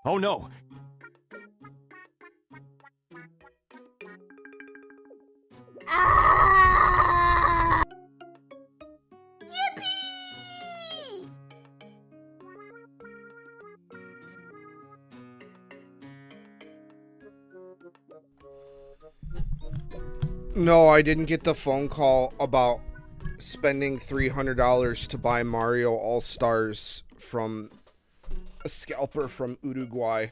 Oh no! Ah! Yippee! No, I didn't get the phone call about spending $300 to buy Mario All-Stars from a scalper from Uruguay.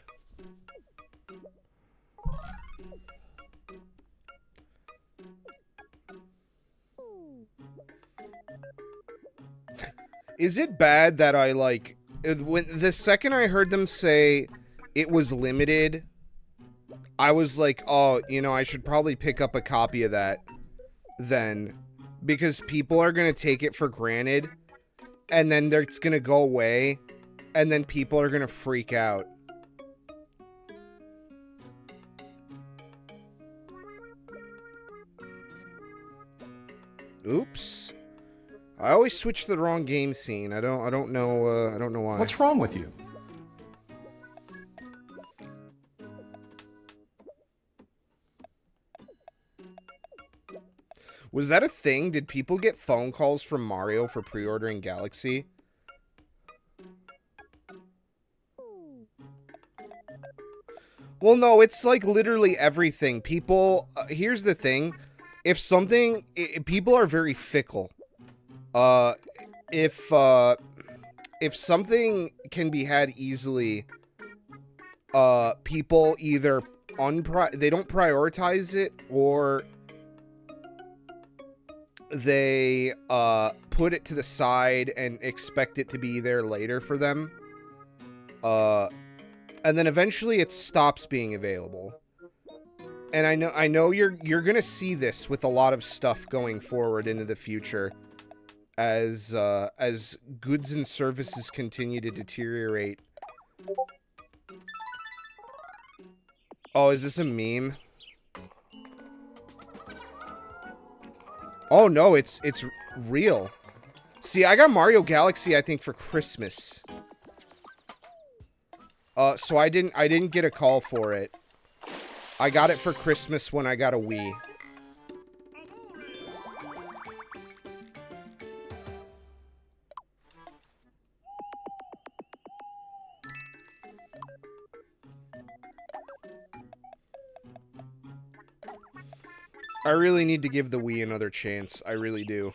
Is it bad that I, like, when the second I heard them say it was limited, I was like, oh, you know, I should probably pick up a copy of that then, because people are going to take it for granted, and then it's going to go away, and then people are going to freak out. Oops. I always switch to the wrong game scene. I don't know why. What's wrong with you? Was that a thing? Did people get phone calls from Mario for pre-ordering Galaxy? Well, no, it's like literally everything. People, here's the thing. If something, people are very fickle. If something can be had easily, people either they don't prioritize it, or they put it to the side and expect it to be there later for them. And then eventually it stops being available. And I know you're gonna see this with a lot of stuff going forward into the future, as goods and services continue to deteriorate. Oh, is this a meme? Oh no, it's real. See, I got Mario Galaxy, I think, for Christmas. So I didn't get a call for it. I got it for Christmas when I got a Wii. I really need to give the Wii another chance. I really do.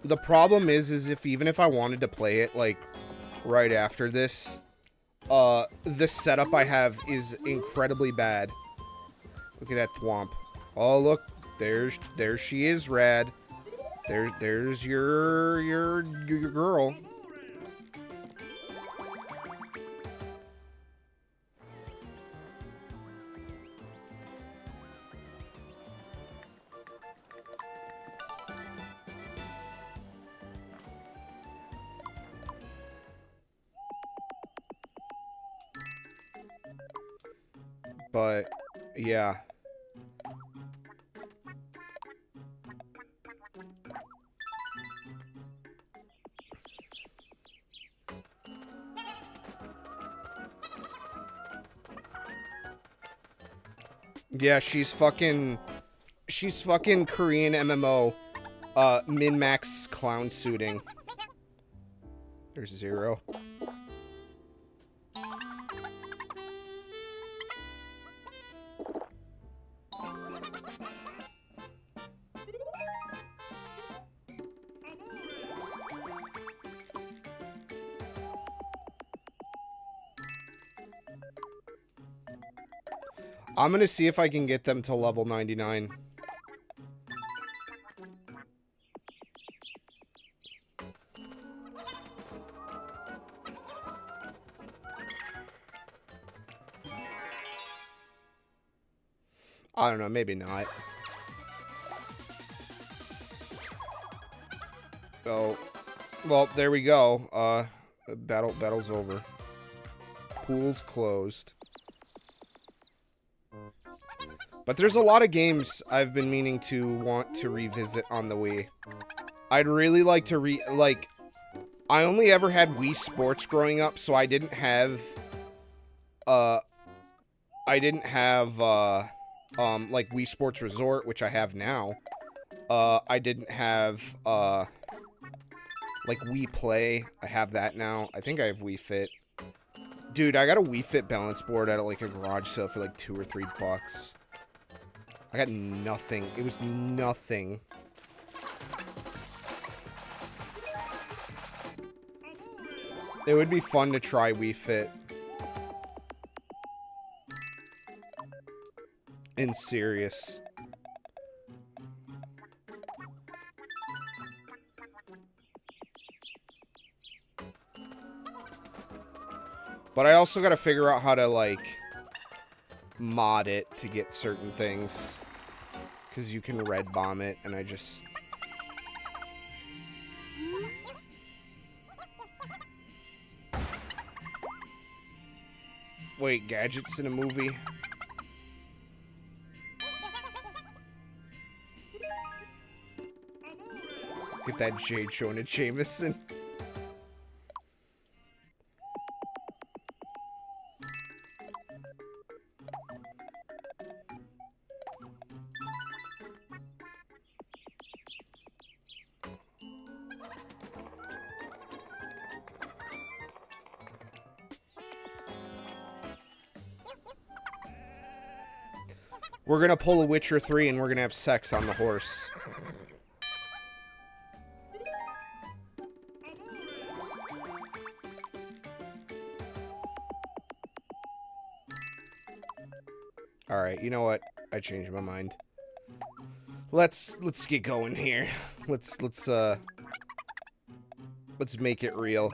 The problem is if even if I wanted to play it, like, right after this, the setup I have is incredibly bad. Look at that thwomp. Oh, look. There she is, Rad. There's your girl. But, yeah. Yeah, she's fucking Korean MMO, min-max clown suiting. There's Zero. I'm gonna see if I can get them to level 99. I don't know, maybe not. Oh, well, there we go. Battle's over. Pool's closed. But there's a lot of games I've been meaning to want to revisit on the Wii. I'd really like to I only ever had Wii Sports growing up, so I didn't have, like Wii Sports Resort, which I have now. I didn't have, like Wii Play. I have that now. I think I have Wii Fit. Dude, I got a Wii Fit balance board at like a garage sale for like $2 or $3. I got nothing. It was nothing. It would be fun to try Wii Fit. In serious. But I also gotta figure out how to, like, mod it to get certain things. Because you can red bomb it, and I just... Wait, gadgets in a movie? Get that Jade Jonah Jameson. We're gonna pull a Witcher 3 and we're gonna have sex on the horse. Alright, you know what? I changed my mind. Let's get going here. Let's make it real.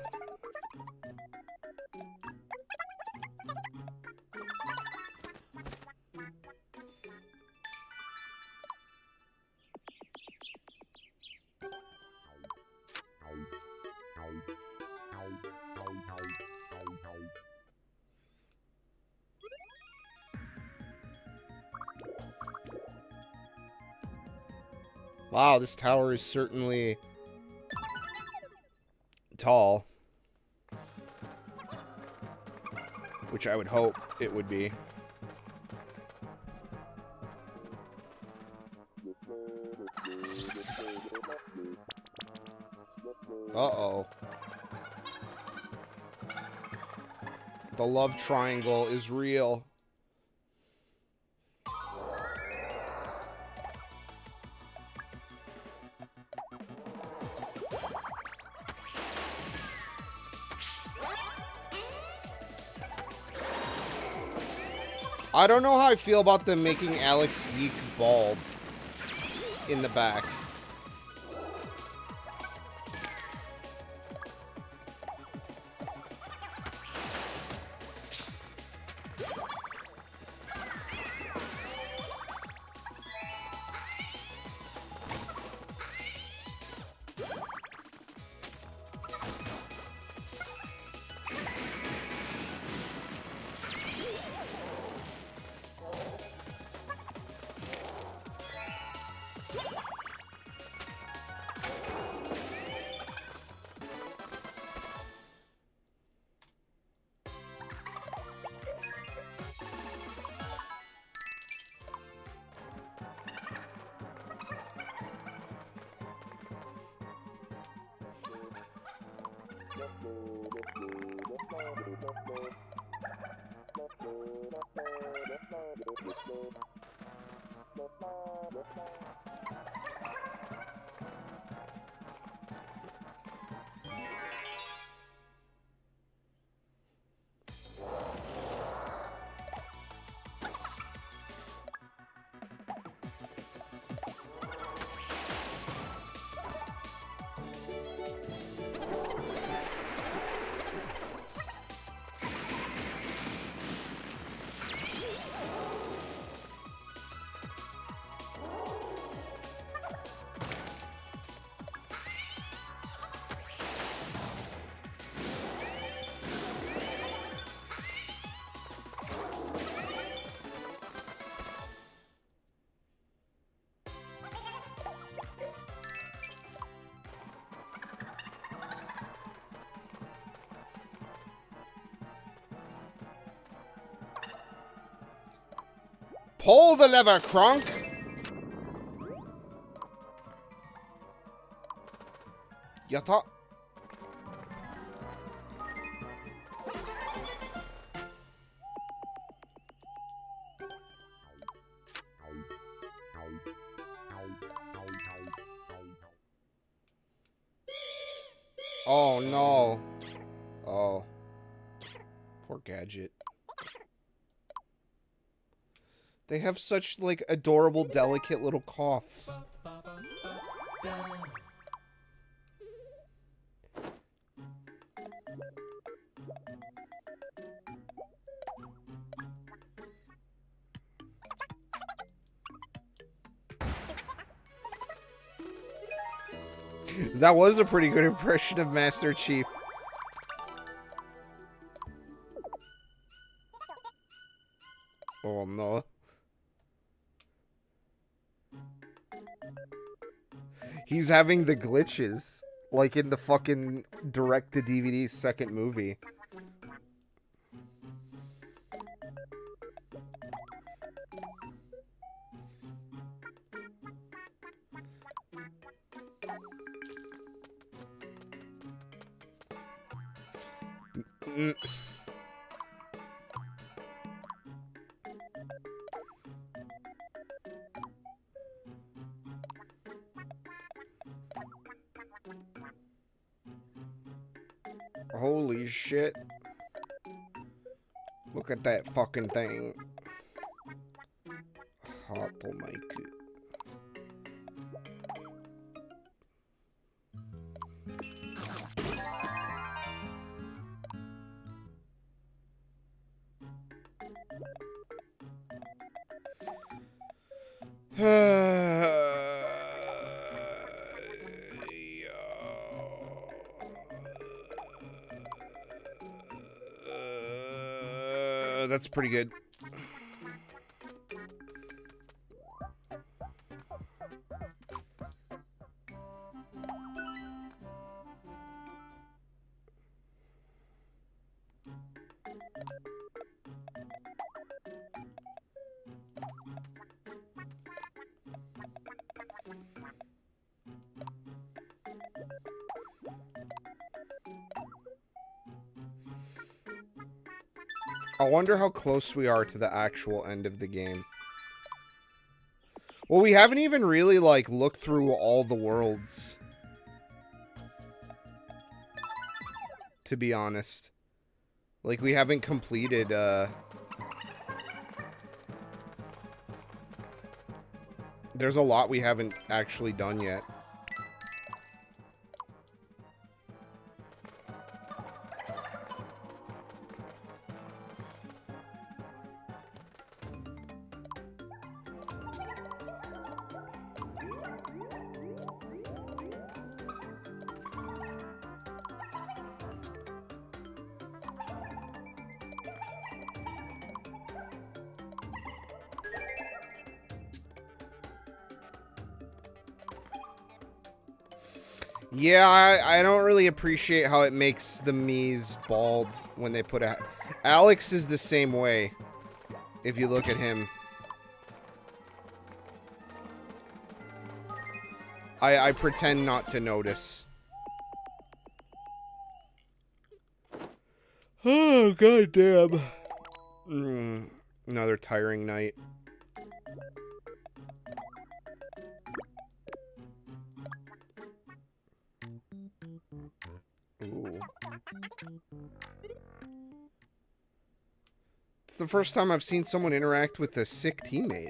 Wow, this tower is certainly tall. Which I would hope it would be. Uh-oh. The love triangle is real. I don't know how I feel about them making Alex Yeek bald in the back. Pull the lever, Kronk! Yatta. Oh no. Oh. Poor Gadget. They have such, like, adorable, delicate little coughs. That was a pretty good impression of Master Chief. Oh no. He's having the glitches, like in the fucking direct-to-DVD second movie. Holy shit. Look at that fucking thing. Hot oh my god. That's pretty good. I wonder how close we are to the actual end of the game. Well, we haven't even really, like, looked through all the worlds. To be honest. Like, we haven't completed, There's a lot we haven't actually done yet. Yeah, I don't really appreciate how it makes the Miis bald when they put a... Alex is the same way, if you look at him. I pretend not to notice. Oh, goddamn. Another tiring night. Ooh. It's the first time I've seen someone interact with a sick teammate.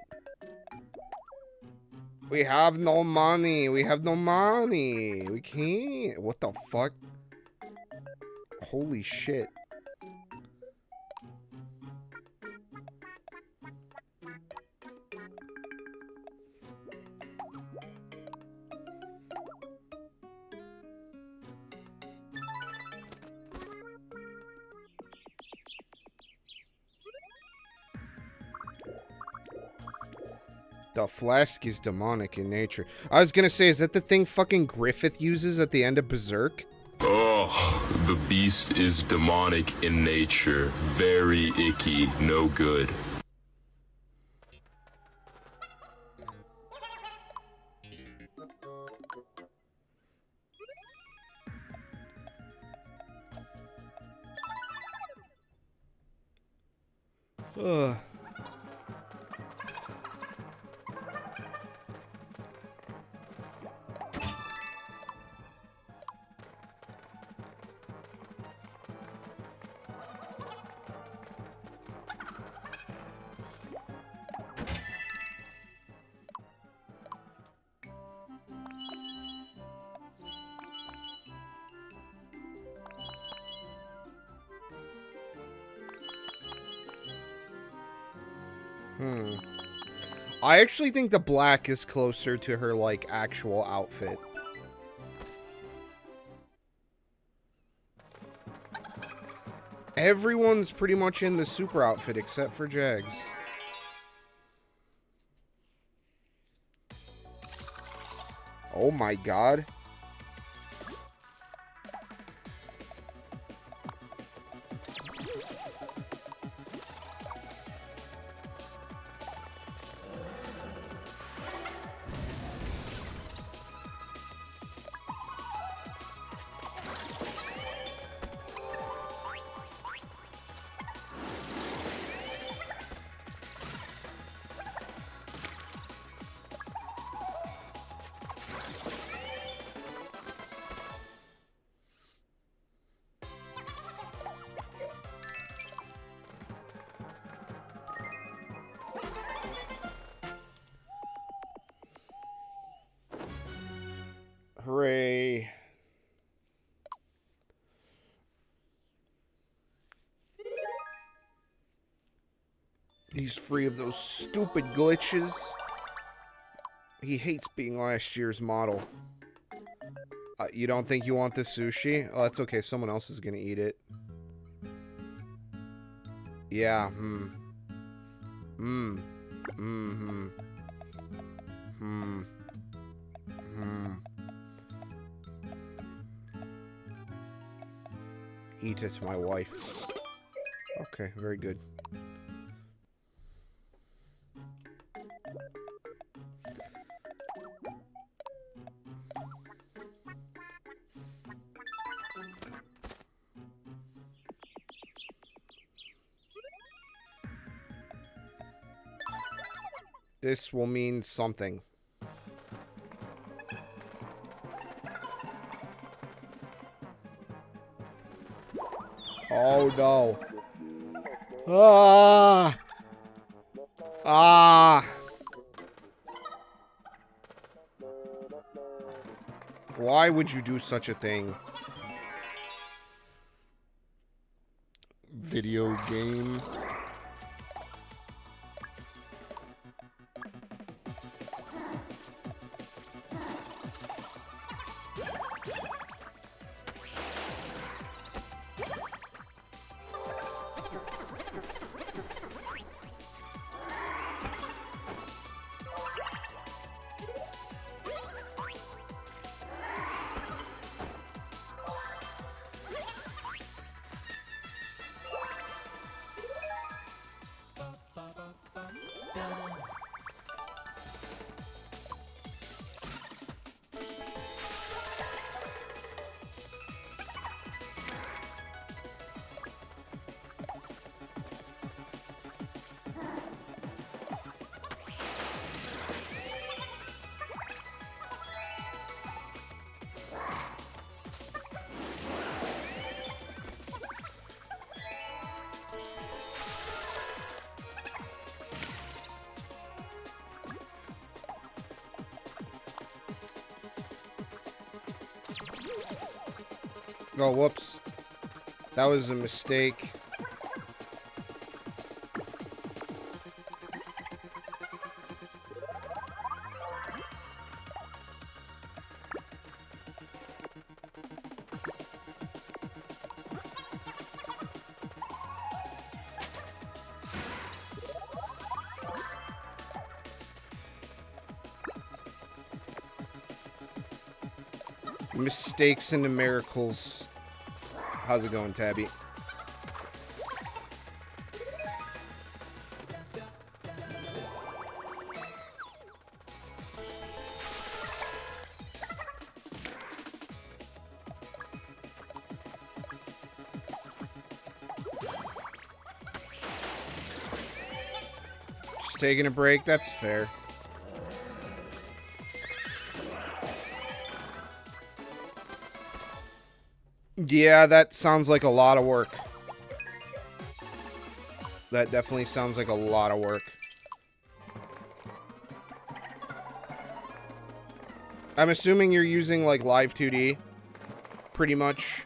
We have no money. We have no money. We can't. What the fuck? Holy shit. The flask is demonic in nature. I was gonna say, is that the thing fucking Griffith uses at the end of Berserk? Oh, the beast is demonic in nature. Very icky, no good. Ugh. I actually think the black is closer to her, like, actual outfit. Everyone's pretty much in the super outfit except for Jags. Oh my god. Hooray. He's free of those stupid glitches. He hates being last year's model. You don't think you want the sushi? Oh, that's okay. Someone else is gonna eat it. Yeah, Eat it, my wife. Okay, very good. This will mean something. Oh no. Ah! Ah! Why would you do such a thing? Video game. Oh, whoops. That was a mistake. Mistakes into miracles. How's it going, Tabby? Just taking a break, that's fair. Yeah, that sounds like a lot of work. That definitely sounds like a lot of work. I'm assuming you're using, like, Live 2D. Pretty much.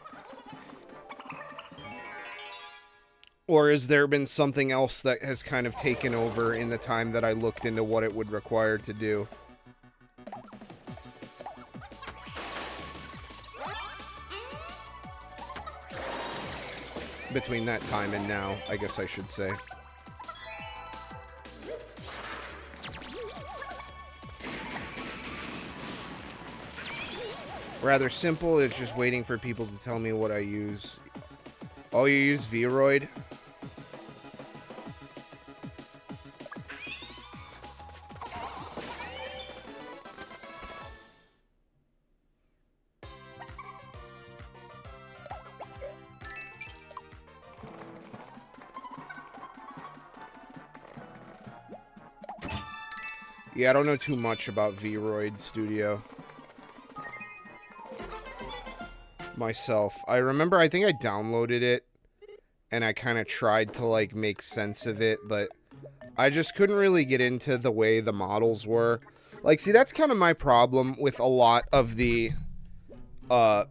Or has there been something else that has kind of taken over in the time that I looked into what it would require to do? Between that time and now, I guess I should say. Rather simple, it's just waiting for people to tell me what I use. Oh, you use Vroid? Yeah, I don't know too much about Vroid Studio myself. I remember, I think I downloaded it, and I kind of tried to, like, make sense of it, but I just couldn't really get into the way the models were. Like, see, that's kind of my problem with a lot of the, like,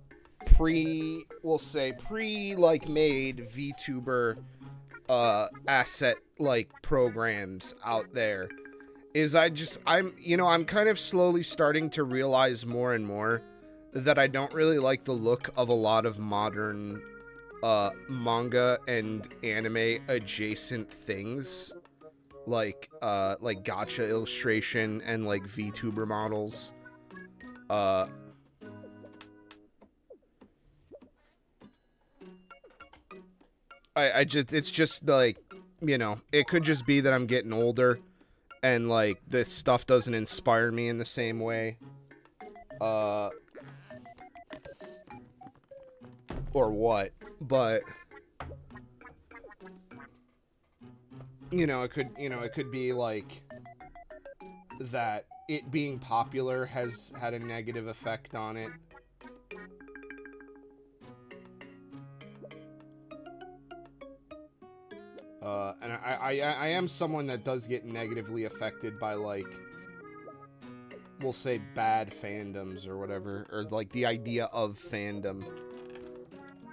made VTuber, asset, like, programs out there. Is I'm kind of slowly starting to realize more and more that I don't really like the look of a lot of modern manga and anime adjacent things, like gacha illustration and like VTuber models. It's just like, you know, it could just be that I'm getting older and like this stuff doesn't inspire me in the same way. Or what, but it could be like that it being popular has had a negative effect on it. And I am someone that does get negatively affected by, like, we'll say bad fandoms or whatever, or like the idea of fandom.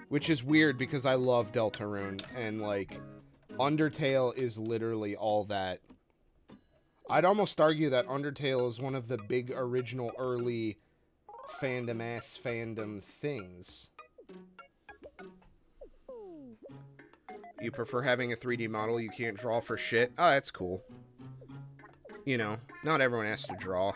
Which is weird because I love Deltarune, and like Undertale is literally all that. I'd almost argue that Undertale is one of the big original early fandom-ass fandom things. You prefer having a 3D model you can't draw for shit? Oh, that's cool. You know, not everyone has to draw.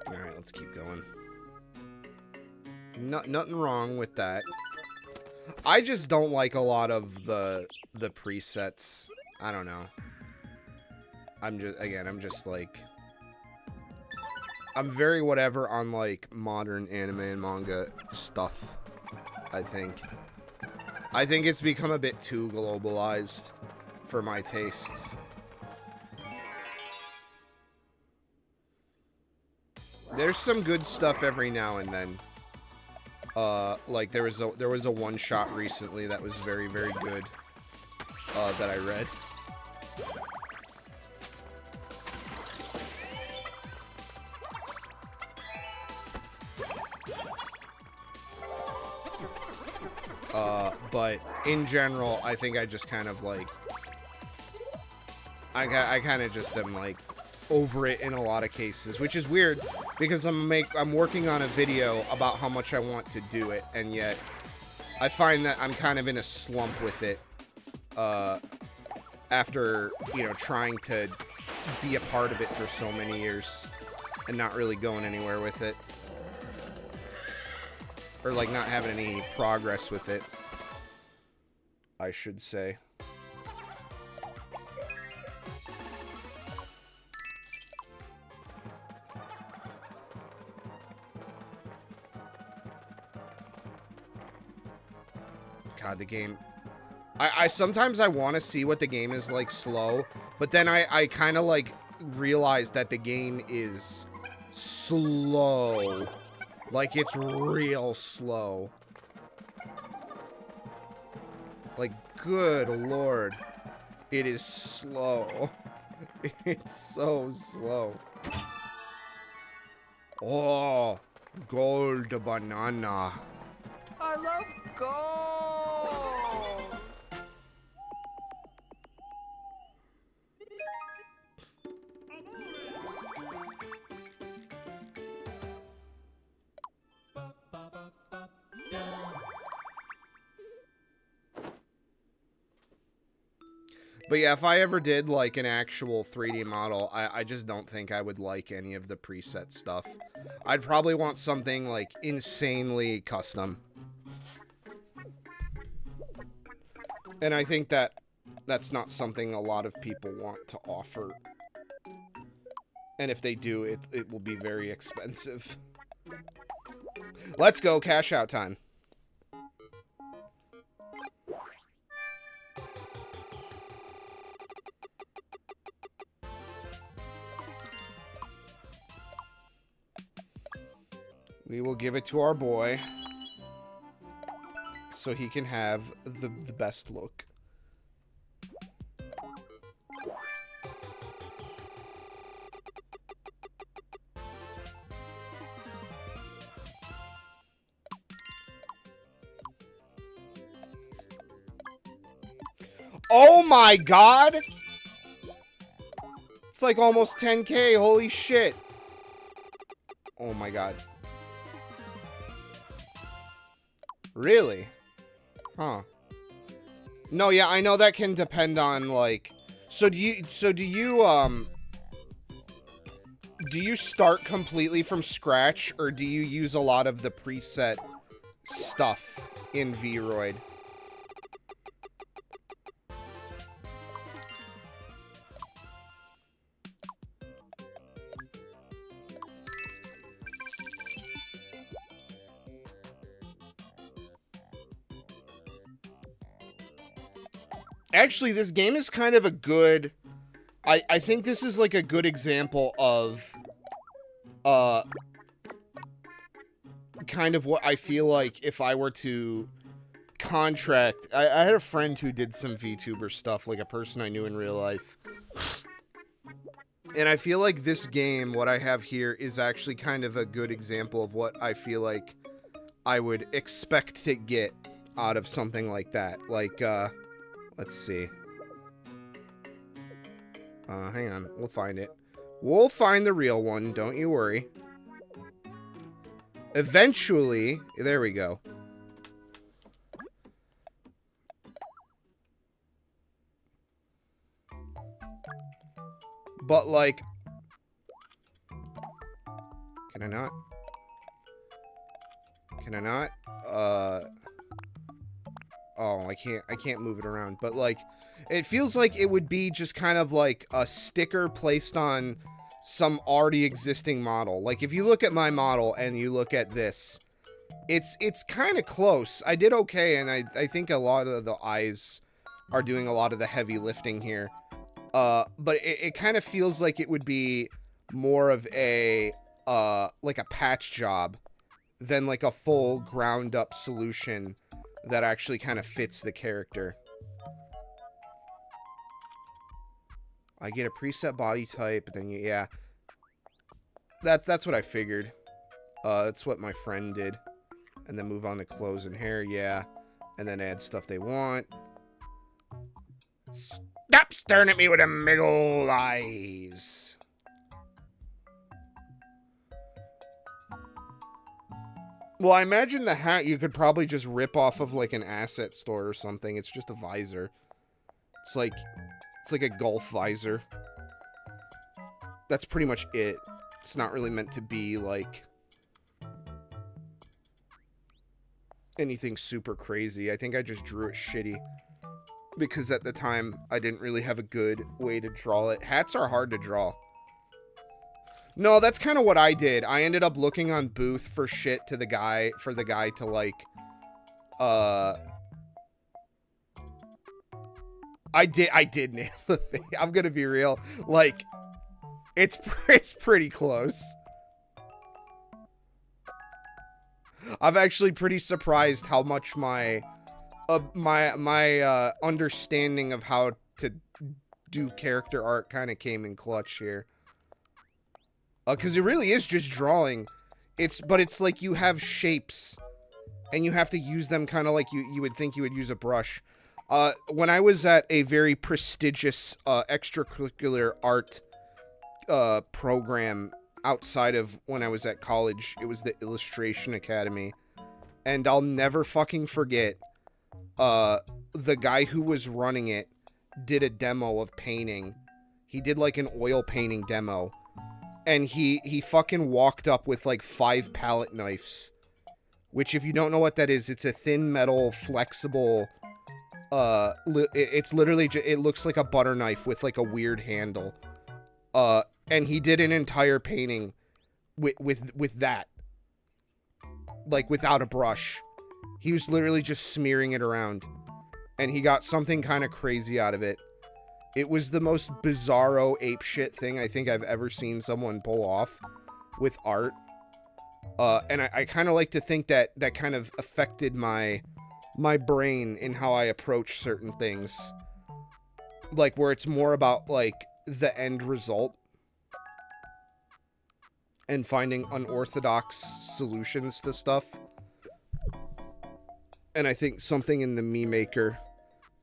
Alright, let's keep going. Nothing wrong with that. I just don't like a lot of the presets. I don't know. I'm just like, I'm very whatever on like modern anime and manga stuff, I think. I think it's become a bit too globalized for my tastes. There's some good stuff every now and then. Like there was a one shot recently that was very, very good, that I read. But in general, I think I just kind of like, I kind of just am like over it in a lot of cases, which is weird because I'm working on a video about how much I want to do it, and yet I find that I'm kind of in a slump with it, after, trying to be a part of it for so many years and not really going anywhere with it, or like not having any progress with it. I should say. God, the game. I sometimes I want to see what the game is like slow, but then I kind of like realize that the game is slow. Like, it's real slow. Like, good lord. It is slow. It's so slow. Oh, gold banana. I love gold. But yeah, if I ever did like an actual 3D model, I just don't think I would like any of the preset stuff. I'd probably want something like insanely custom. And I think that that's not something a lot of people want to offer. And if they do, it will be very expensive. Let's go, cash out time. We will give it to our boy so he can have the best look. Oh my god! It's like almost 10K, holy shit. Oh my god. Really? Huh. No, yeah, I know that can depend on like do you start completely from scratch, or do you use a lot of the preset stuff in Vroid? Actually, this game is kind of a good... I think this is like a good example of... kind of what I feel like if I were to contract... I had a friend who did some VTuber stuff, like a person I knew in real life. And I feel like this game, what I have here, is actually kind of a good example of what I feel like I would expect to get out of something like that. Like, let's see. Hang on. We'll find it. We'll find the real one. Don't you worry. Eventually. There we go. But, like... Can I not? Can I not? Oh, I can't move it around. But, like, it feels like it would be just kind of like a sticker placed on some already existing model. Like, if you look at my model and you look at this, it's kind of close. I did okay, and I think a lot of the eyes are doing a lot of the heavy lifting here. But it kind of feels like it would be more of a, like a patch job than like a full ground up solution that actually kind of fits the character. I get a preset body type, but then yeah. That's what I figured. That's what my friend did. And then move on to clothes and hair, yeah. And then add stuff they want. Stop staring at me with them big old eyes. Well, I imagine the hat you could probably just rip off of like an asset store or something. It's just a visor. It's like a golf visor. That's pretty much it. It's not really meant to be like anything super crazy. I think I just drew it shitty. because at the time I didn't really have a good way to draw it. Hats are hard to draw. No, that's kind of what I did. I ended up looking on Booth for shit to the guy, for the guy to like, I did nail the thing. I'm gonna be real. Like, it's pretty close. I'm actually pretty surprised how much my understanding of how to do character art kind of came in clutch here. Because it really is just drawing. But it's like you have shapes, and you have to use them kind of like you would think you would use a brush. When I was at a very prestigious extracurricular art program outside of when I was at college, it was the Illustration Academy, and I'll never fucking forget, the guy who was running it did a demo of painting. He did like an oil painting demo, and he fucking walked up with like 5 palette knives, which, if you don't know what that is, it's a thin metal flexible, it's literally it looks like a butter knife with like a weird handle. And he did an entire painting with that, like without a brush. He was literally just smearing it around, and he got something kind of crazy out of it. It was the most bizarro apeshit thing I think I've ever seen someone pull off with art. And I kind of like to think that that kind of affected my brain in how I approach certain things. Like, where it's more about, like, the end result and finding unorthodox solutions to stuff. And I think something in the Me Maker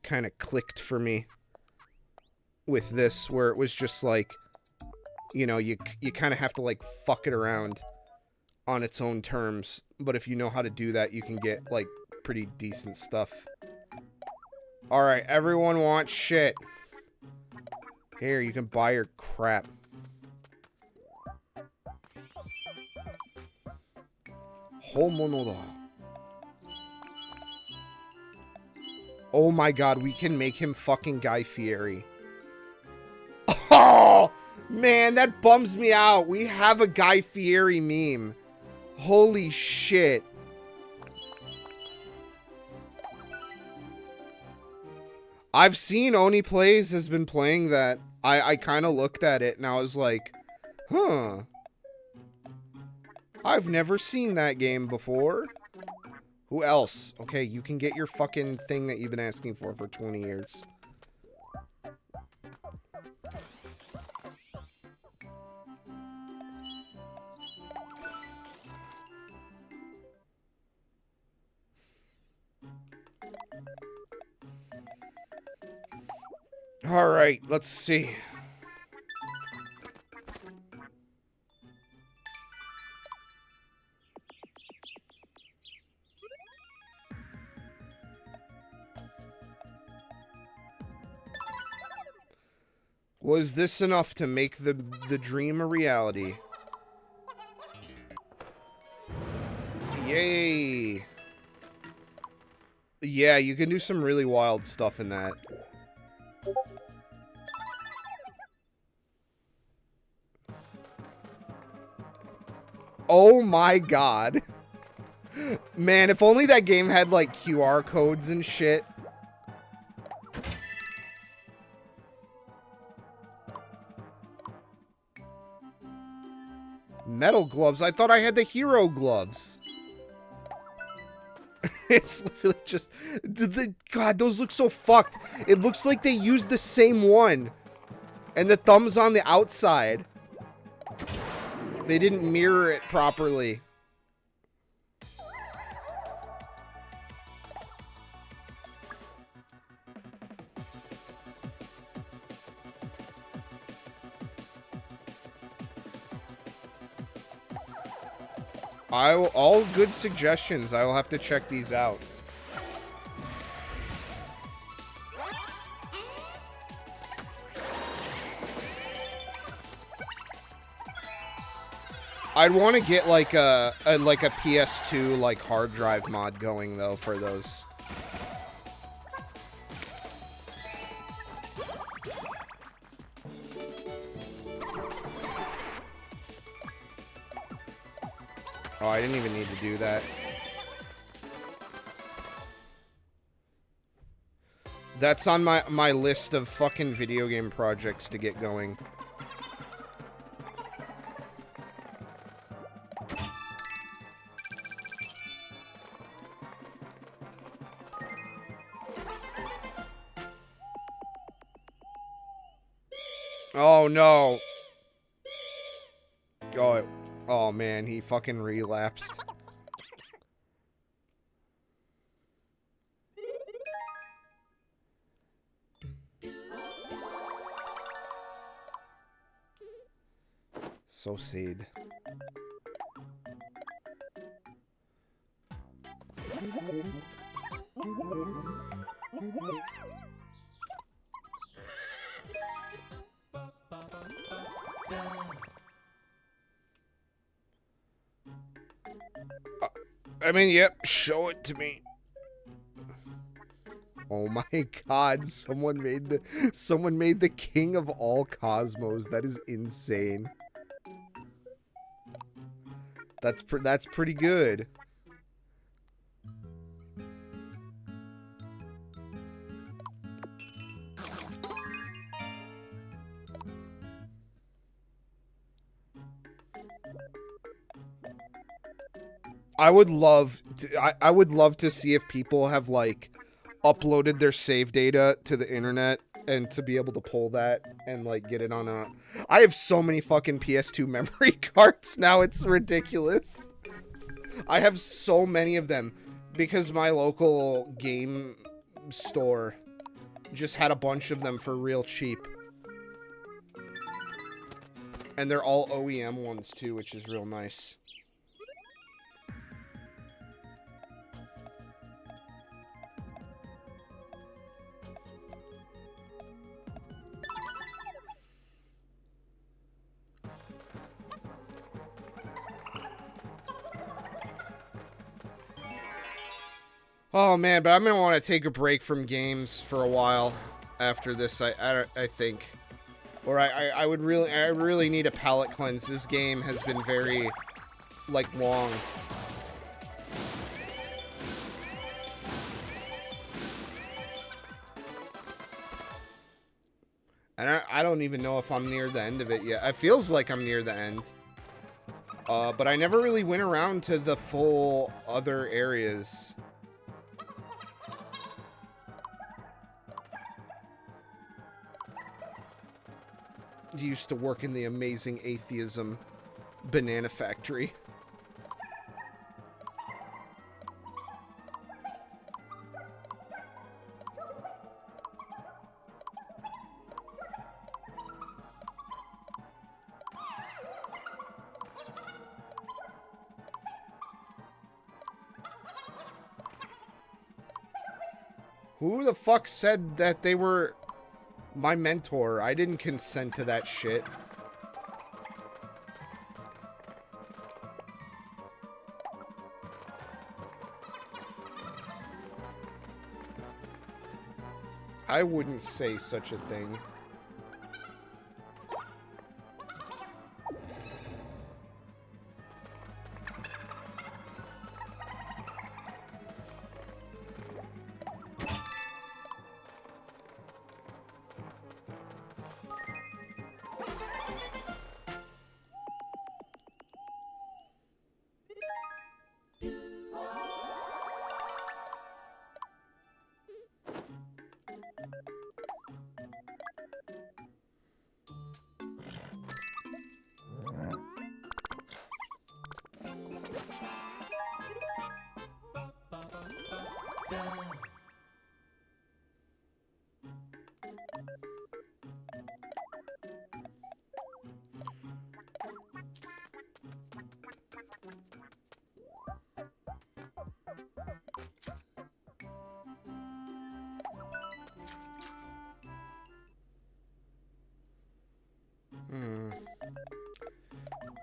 kind of clicked for me with this, where it was just like, you know, you kind of have to like fuck it around on its own terms, but if you know how to do that, you can get like pretty decent stuff. All right, everyone wants shit. Here, you can buy your crap. Homono da. Oh my god, we can make him fucking Guy Fieri. Oh, man, that bums me out. We have a Guy Fieri meme. Holy shit. I've seen Oni Plays has been playing that. I kind of looked at it and I was like, huh. I've never seen that game before. Who else? Okay, you can get your fucking thing that you've been asking for 20 years. All right, let's see. Was this enough to make the dream a reality? Yay! Yeah, you can do some really wild stuff in that. Oh my god. Man, if only that game had like QR codes and shit. Metal gloves? I thought I had the hero gloves. It's literally just... God, those look so fucked. It looks like they used the same one. And the thumb's on the outside. They didn't mirror it properly. All good suggestions. I will have to check these out. I'd want to get like a PS2 like hard drive mod going though for those. Oh, I didn't even need to do that. That's on my list of fucking video game projects to get going. Oh no. Oh man, he fucking relapsed. So sad. I mean, yep, show it to me. Oh my god, someone made the king of all cosmos. That is insane. That's pretty good. I would love to see if people have like uploaded their save data to the internet and to be able to pull that and like get it on a... I have so many fucking PS2 memory cards now, it's ridiculous. I have so many of them because my local game store just had a bunch of them for real cheap. And they're all OEM ones too, which is real nice. Oh man, but I'm gonna want to take a break from games for a while after this. I think, or I really need a palate cleanse. This game has been very like long. And I don't even know if I'm near the end of it yet. It feels like I'm near the end. But I never really went around to the full other areas. He used to work in the amazing atheism banana factory. Who the fuck said that they were my mentor? I didn't consent to that shit. I wouldn't say such a thing.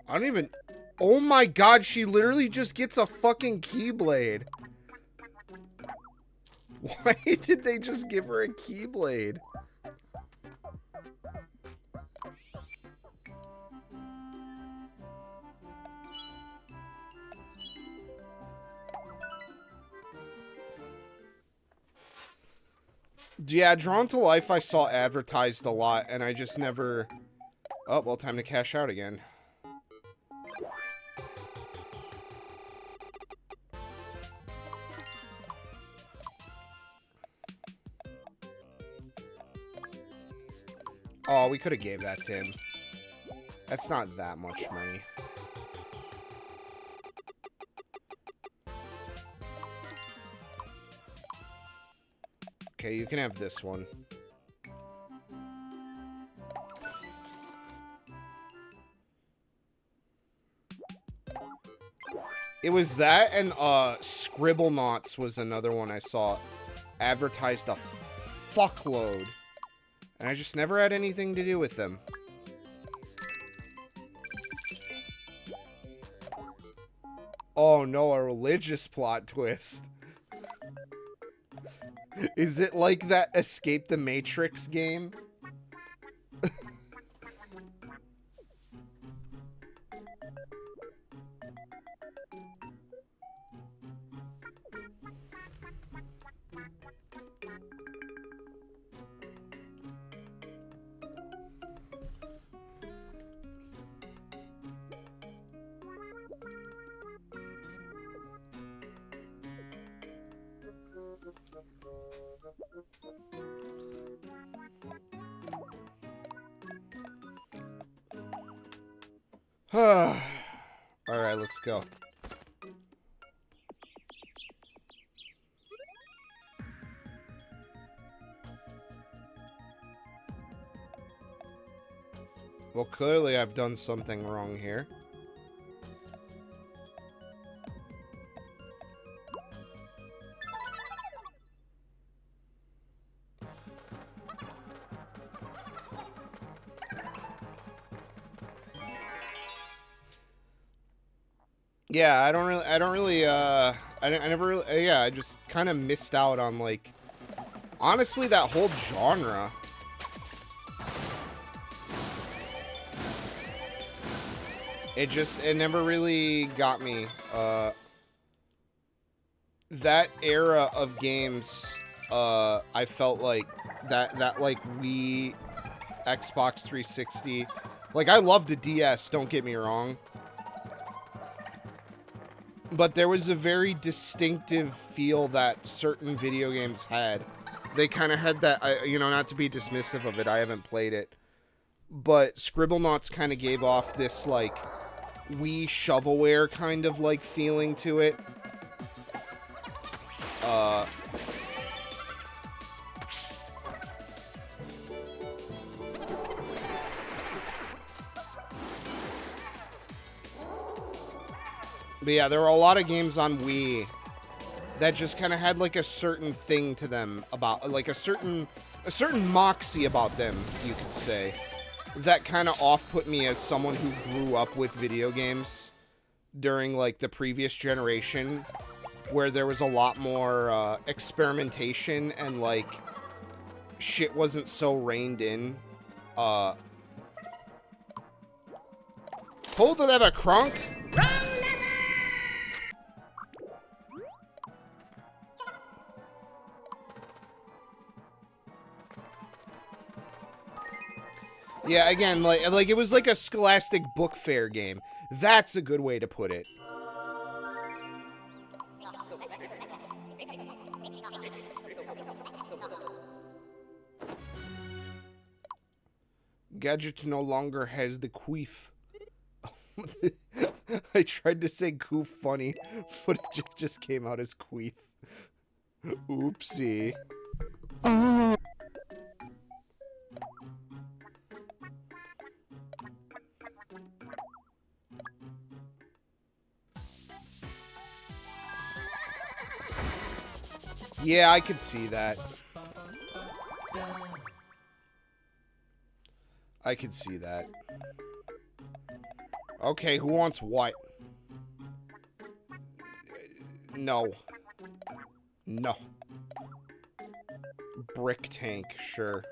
I don't even... Oh my god, she literally just gets a fucking keyblade. Why did they just give her a keyblade? Yeah, Drawn to Life I saw advertised a lot, and I just never... Oh, well, time to cash out again. Oh, we could have gave that to him. That's not that much money. Okay, you can have this one. It was that, and Scribblenauts was another one I saw advertised a fuckload. And I just never had anything to do with them. Oh no, a religious plot twist. Is it like that Escape the Matrix game? Alright, let's go. Well, clearly I've done something wrong here. Yeah, I just kind of missed out on, like, honestly, that whole genre. It never really got me. That era of games, I felt like, that like, Wii, Xbox 360, like, I love the DS, don't get me wrong. But there was a very distinctive feel that certain video games had. They kind of had that, you know, not to be dismissive of it, I haven't played it. But Scribblenauts kind of gave off this, like, Wii shovelware kind of, like, feeling to it. But yeah, there were a lot of games on Wii that just kind of had like a certain thing to them about, like a certain moxie about them, you could say, that kind of off-put me as someone who grew up with video games during like the previous generation, where there was a lot more experimentation and like shit wasn't so reined in. Hold the lever, Kronk! Yeah, again, like it was like a Scholastic Book Fair game. That's a good way to put it. Gadget no longer has the queef. I tried to say goof funny, but it just came out as queef. Oopsie. Yeah, I could see that. I could see that. Okay, who wants what? No. No. Brick tank, sure.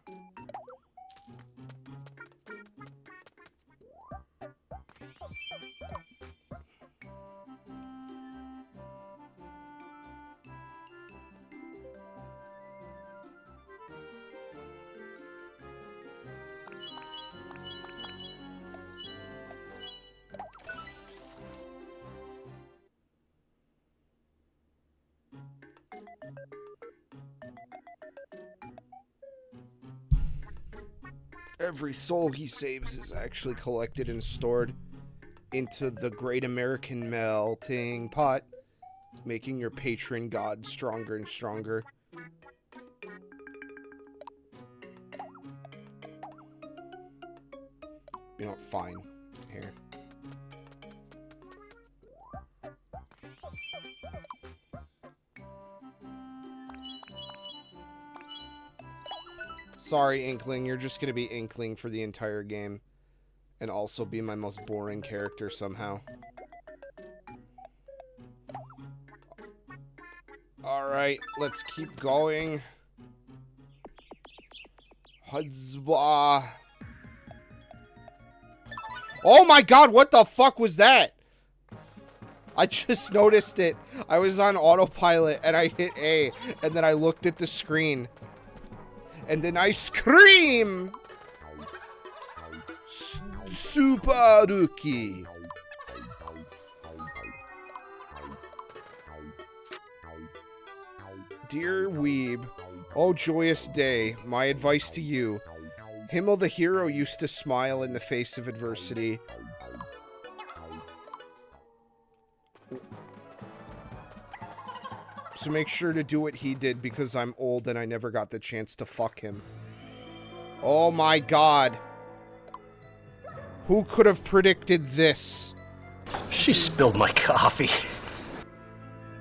Every soul he saves is actually collected and stored into the great American melting pot, making your patron god stronger and stronger. You know what? Fine. Here. Sorry, Inkling. You're just gonna be Inkling for the entire game. And also be my most boring character somehow. Alright, let's keep going. Hudzwa. Oh my god, what the fuck was that? I just noticed it. I was on autopilot and I hit A, and then I looked at the screen. And then I scream! Suparuki. Dear Weeb, oh joyous day, my advice to you. Himmel the hero used to smile in the face of adversity. So make sure to do what he did because I'm old and I never got the chance to fuck him. Oh my god. Who could have predicted this? She spilled my coffee.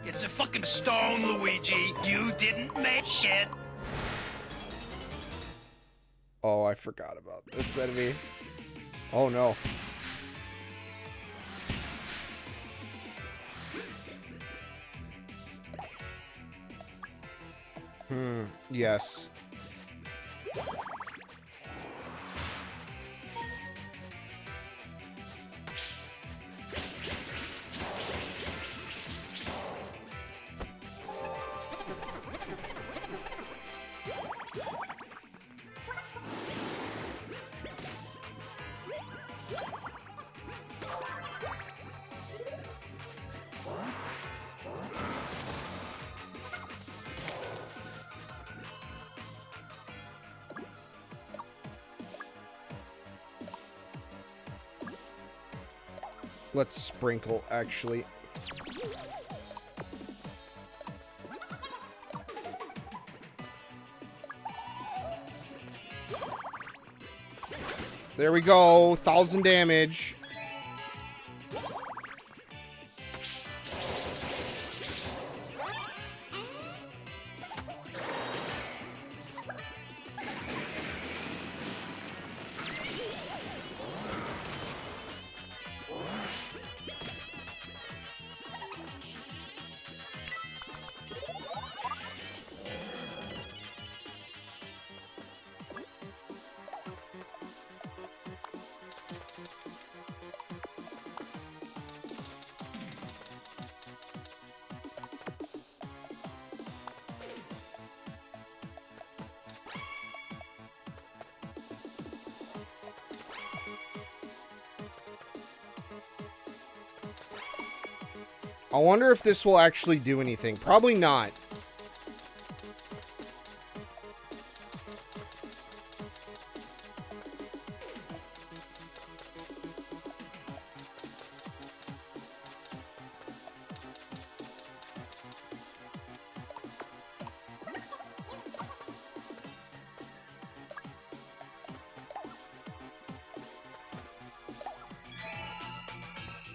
It's a fucking stone, Luigi. You didn't make it. Oh, I forgot about this enemy. Oh no. Yes. Let's sprinkle, actually. There we go. 1,000 damage. I wonder if this will actually do anything. Probably not.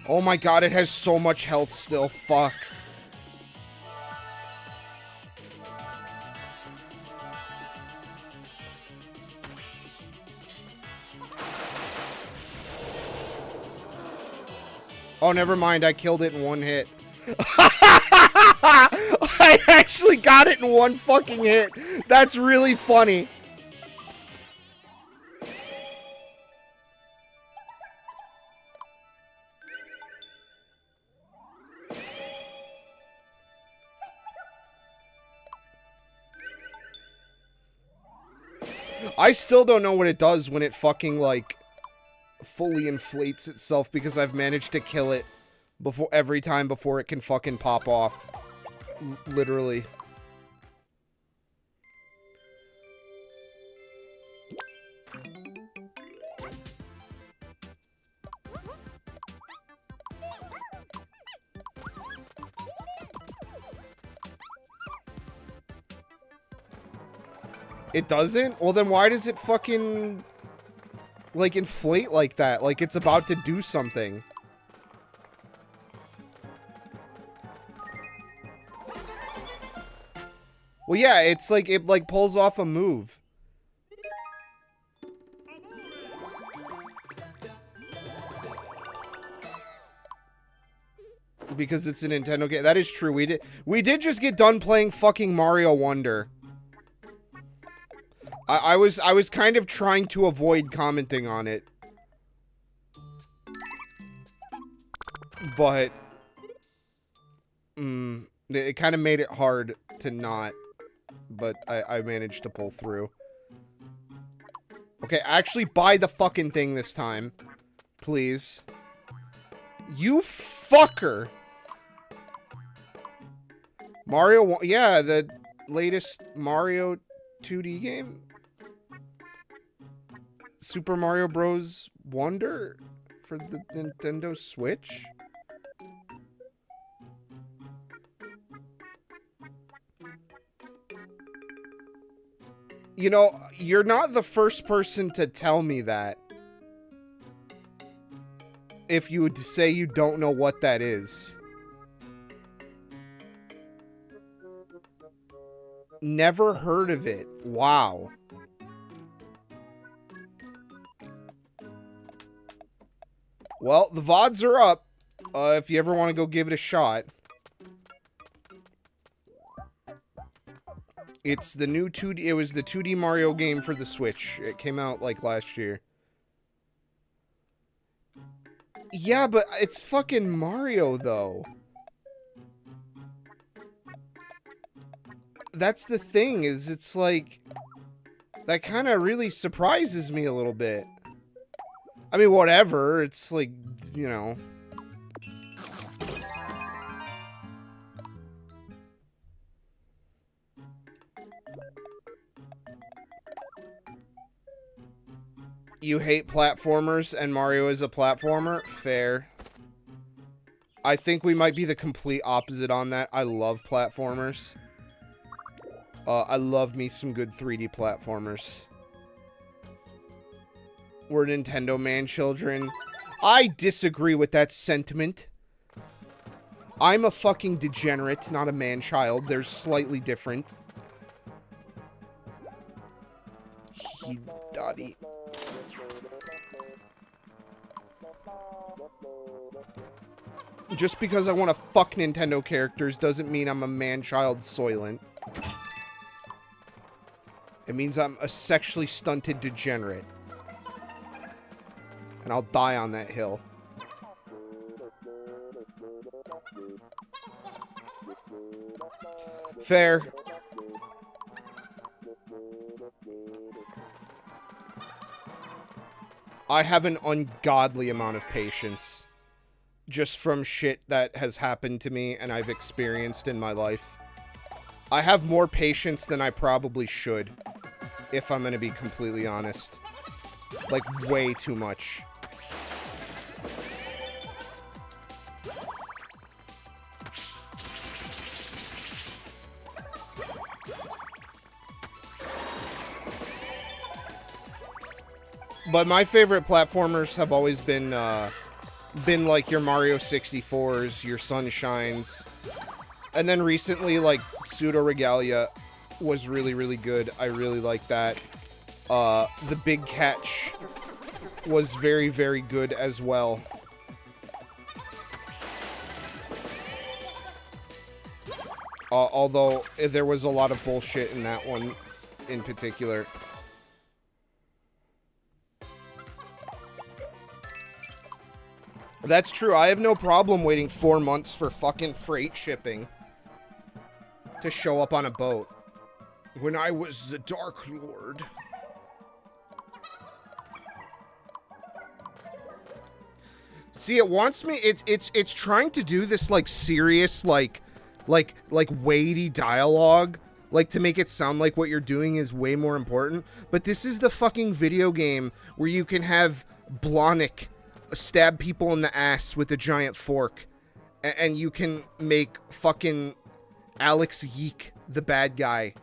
Oh my god, it has so much health still. Fuck. Oh, never mind. I killed it in one hit. I actually got it in one fucking hit. That's really funny. I still don't know what it does when it fucking, like, fully inflates itself because I've managed to kill it before every time before it can fucking pop off. Literally. It doesn't? Well, then why does it fucking, like, inflate like that? Like it's about to do something. Well, yeah, it's like, it, like, pulls off a move. Because it's a Nintendo game. That is true. We did just get done playing fucking Mario Wonder. I was kind of trying to avoid commenting on it. But it kind of made it hard to not. But I managed to pull through. Okay, actually buy the fucking thing this time. Please. You fucker. Mario, yeah, the latest Mario 2D game. Super Mario Bros. Wonder for the Nintendo Switch. You know, you're not the first person to tell me that. If you would say you don't know what that is. Never heard of it. Wow. Well, the VODs are up. If you ever want to go give it a shot. It's the new 2D... It was the 2D Mario game for the Switch. It came out, like, last year. Yeah, but it's fucking Mario, though. That's the thing, is it's like... That kind of really surprises me a little bit. I mean, whatever. It's like, you know... You hate platformers and Mario is a platformer? Fair. I think we might be the complete opposite on that. I love platformers. I love me some good 3D platformers. We're Nintendo man children. I disagree with that sentiment. I'm a fucking degenerate, not a man child. They're slightly different. Daddy. Just because I want to fuck Nintendo characters doesn't mean I'm a man-child soylent. It means I'm a sexually stunted degenerate. And I'll die on that hill. Fair. I have an ungodly amount of patience. Just from shit that has happened to me and I've experienced in my life. I have more patience than I probably should. If I'm gonna be completely honest. Like, way too much. But my favorite platformers have always been like your Mario 64s, your Sunshines. And then recently, like, Pseudo Regalia was really, really good. I really like that. The Big Catch was very, very good as well. Although, there was a lot of bullshit in that one in particular. That's true. I have no problem waiting 4 months for fucking freight shipping to show up on a boat. When I was the Dark Lord. See, it wants me. It's trying to do this like serious, like weighty dialogue, like to make it sound like what you're doing is way more important. But this is the fucking video game where you can have Blonick stab people in the ass with a giant fork, and you can make fucking Alex Yeek the bad guy.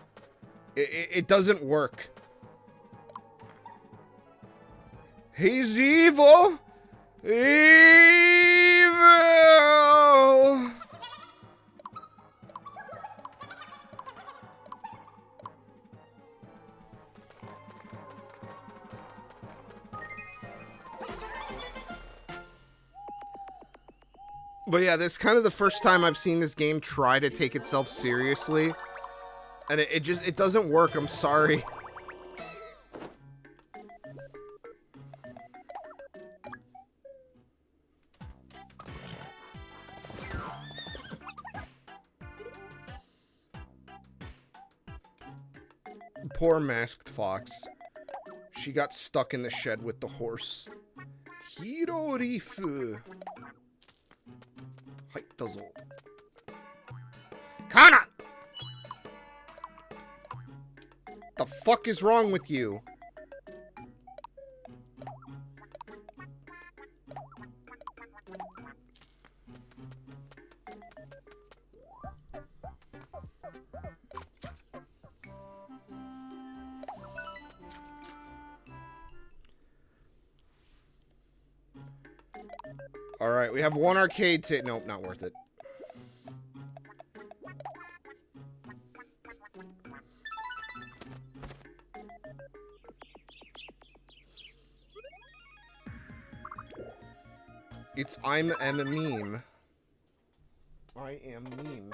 It doesn't work. He's evil! Evil! But yeah, this is kind of the first time I've seen this game try to take itself seriously. And it doesn't work, I'm sorry. Poor masked fox. She got stuck in the shed with the horse. Hirorifu. Hai, dozo. Kana! The fuck is wrong with you? Alright, we have one arcade to... Nope, not worth it. I'm a meme. I am meme.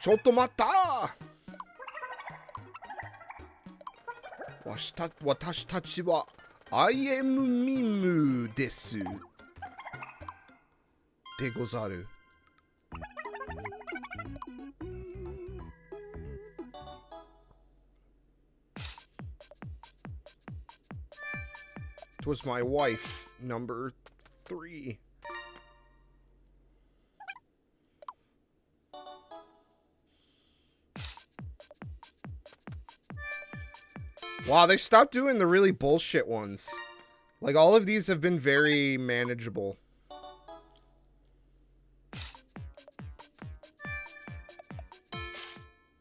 Chotto matta! Watashi tachi wa I am meme desu. De gozaru. It was my wife, number 3. Wow, they stopped doing the really bullshit ones. Like, all of these have been very manageable.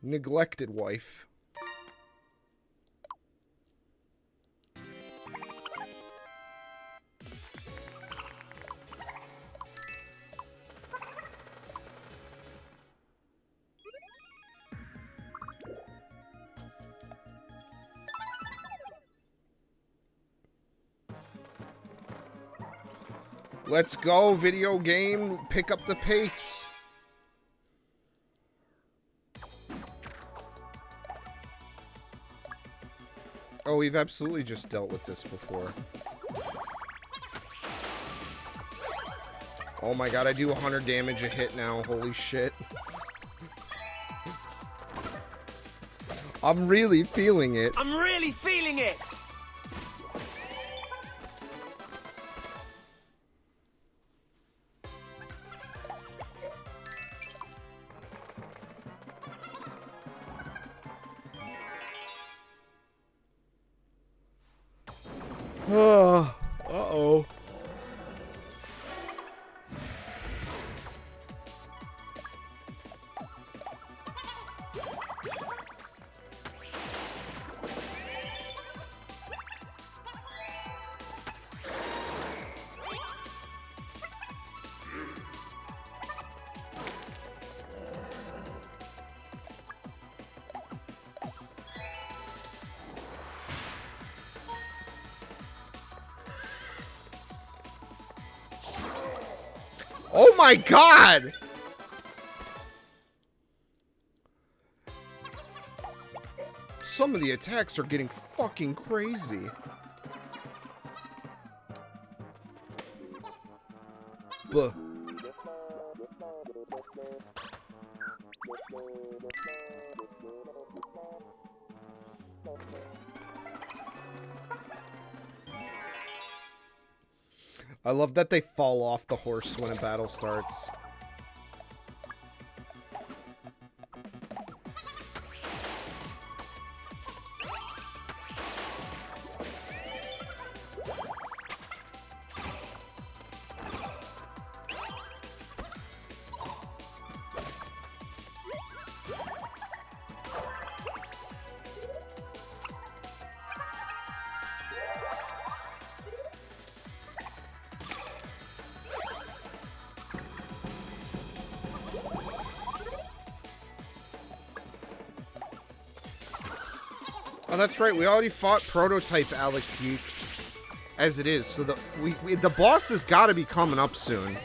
Neglected wife. Let's go, video game. Pick up the pace. Oh, we've absolutely just dealt with this before. Oh my god, I do 100 damage a hit now. Holy shit. I'm really feeling it. I'm really feeling it! Uh-oh. Oh my god! Some of the attacks are getting fucking crazy. Buh. I love that they fall off the horse when a battle starts. Oh, that's right. We already fought Prototype Alex Yeek as it is. So the boss has got to be coming up soon.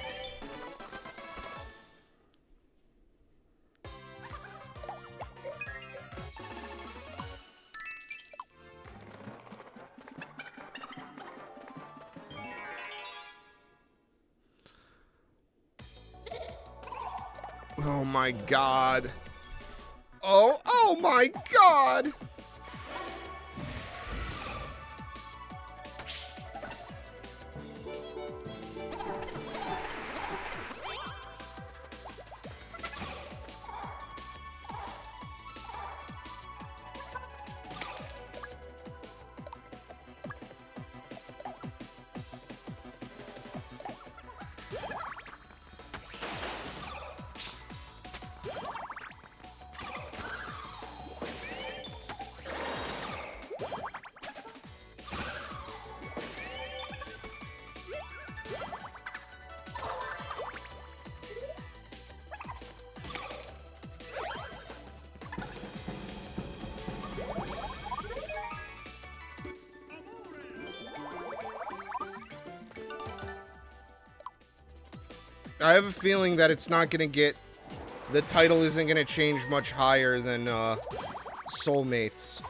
Oh my god. Oh my god! I have a feeling that it's not gonna get... The title isn't gonna change much higher than, Soulmates.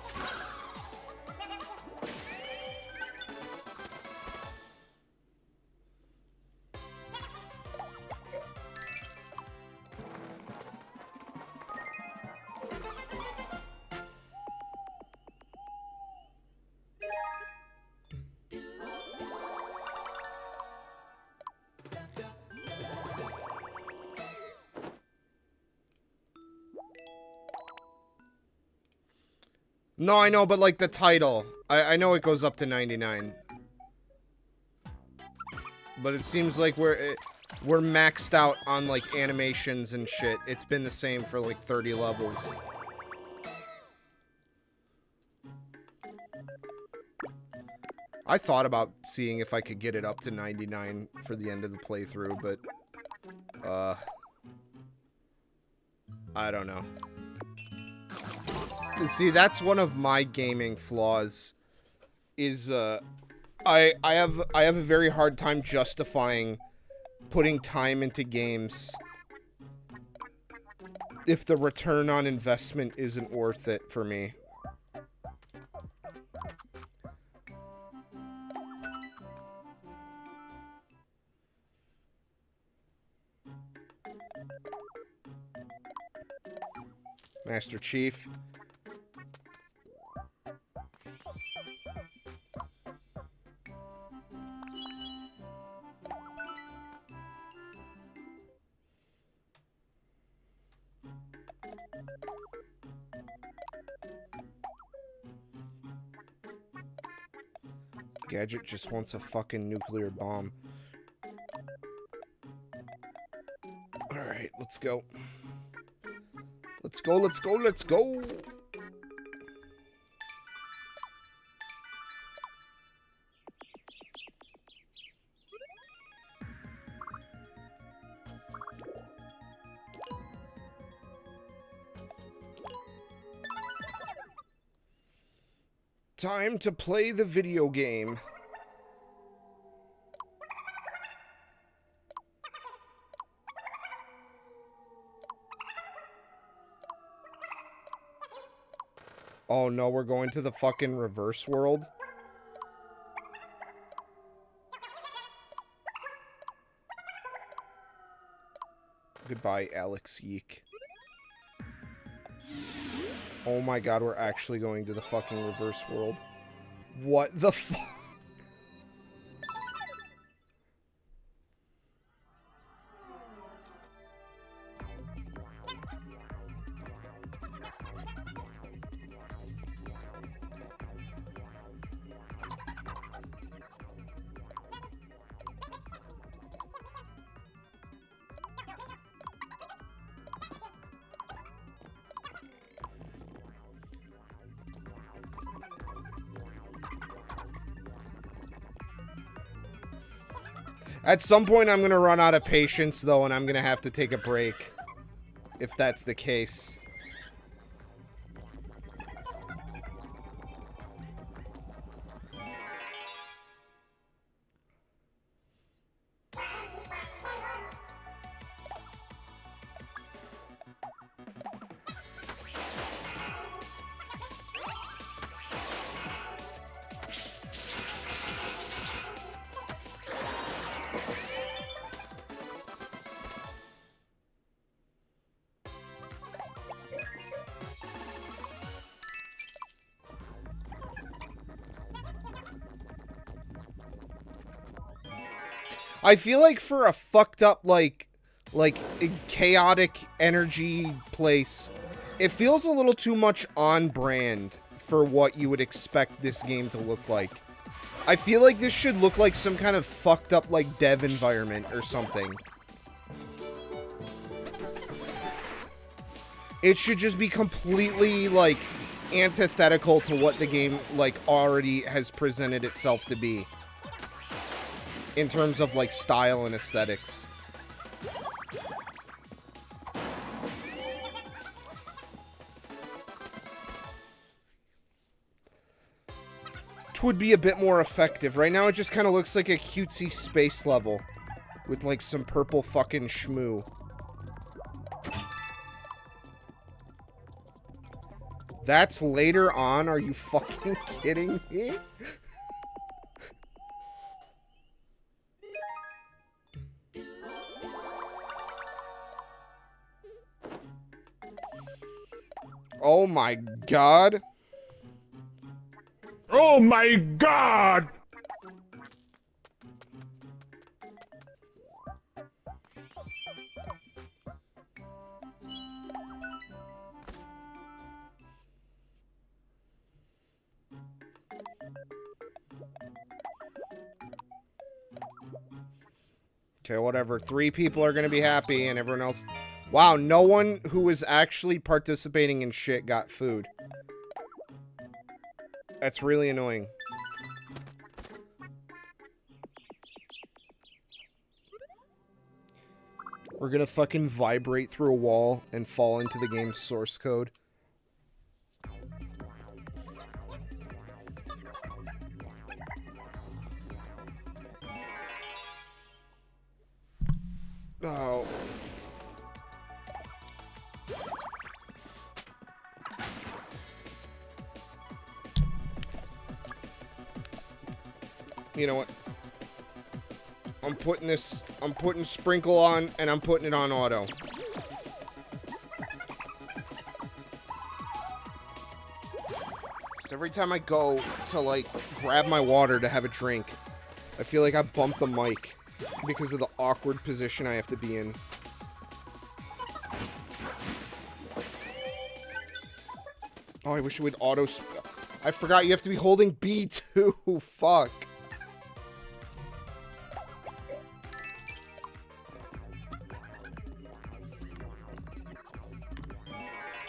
No, I know, but like the title. I know it goes up to 99. But it seems like we're maxed out on like animations and shit. It's been the same for like 30 levels. I thought about seeing if I could get it up to 99 for the end of the playthrough, but I don't know. See, that's one of my gaming flaws, is, I have a very hard time justifying putting time into games if the return on investment isn't worth it for me. Master Chief. Gadget just wants a fucking nuclear bomb. Alright, let's go. Let's go, let's go, let's go! Time to play the video game. Oh no, we're going to the fucking reverse world? Goodbye, Alex Yeek. Oh my god, we're actually going to the fucking reverse world. What the fuck? At some point, I'm gonna run out of patience, though, and I'm gonna have to take a break. If that's the case. I feel like for a fucked up, like chaotic energy place, it feels a little too much on brand for what you would expect this game to look like. I feel like this should look like some kind of fucked up, like, dev environment or something. It should just be completely, like, antithetical to what the game, like, already has presented itself to be. In terms of, like, style and aesthetics. Would be a bit more effective. Right now it just kind of looks like a cutesy space level with like some purple fucking schmoo. That's later on? Are you fucking kidding me? Oh my god. Oh my god! Okay, whatever. 3 people are gonna be happy and everyone else... Wow, no one who was actually participating in shit got food. That's really annoying. We're gonna fucking vibrate through a wall and fall into the game's source code. Oh. You know what? I'm putting sprinkle on, and I'm putting it on auto. So every time I go to, like, grab my water to have a drink, I feel like I bumped the mic because of the awkward position I have to be in. Oh, I wish it would auto... I forgot you have to be holding B2. Fuck.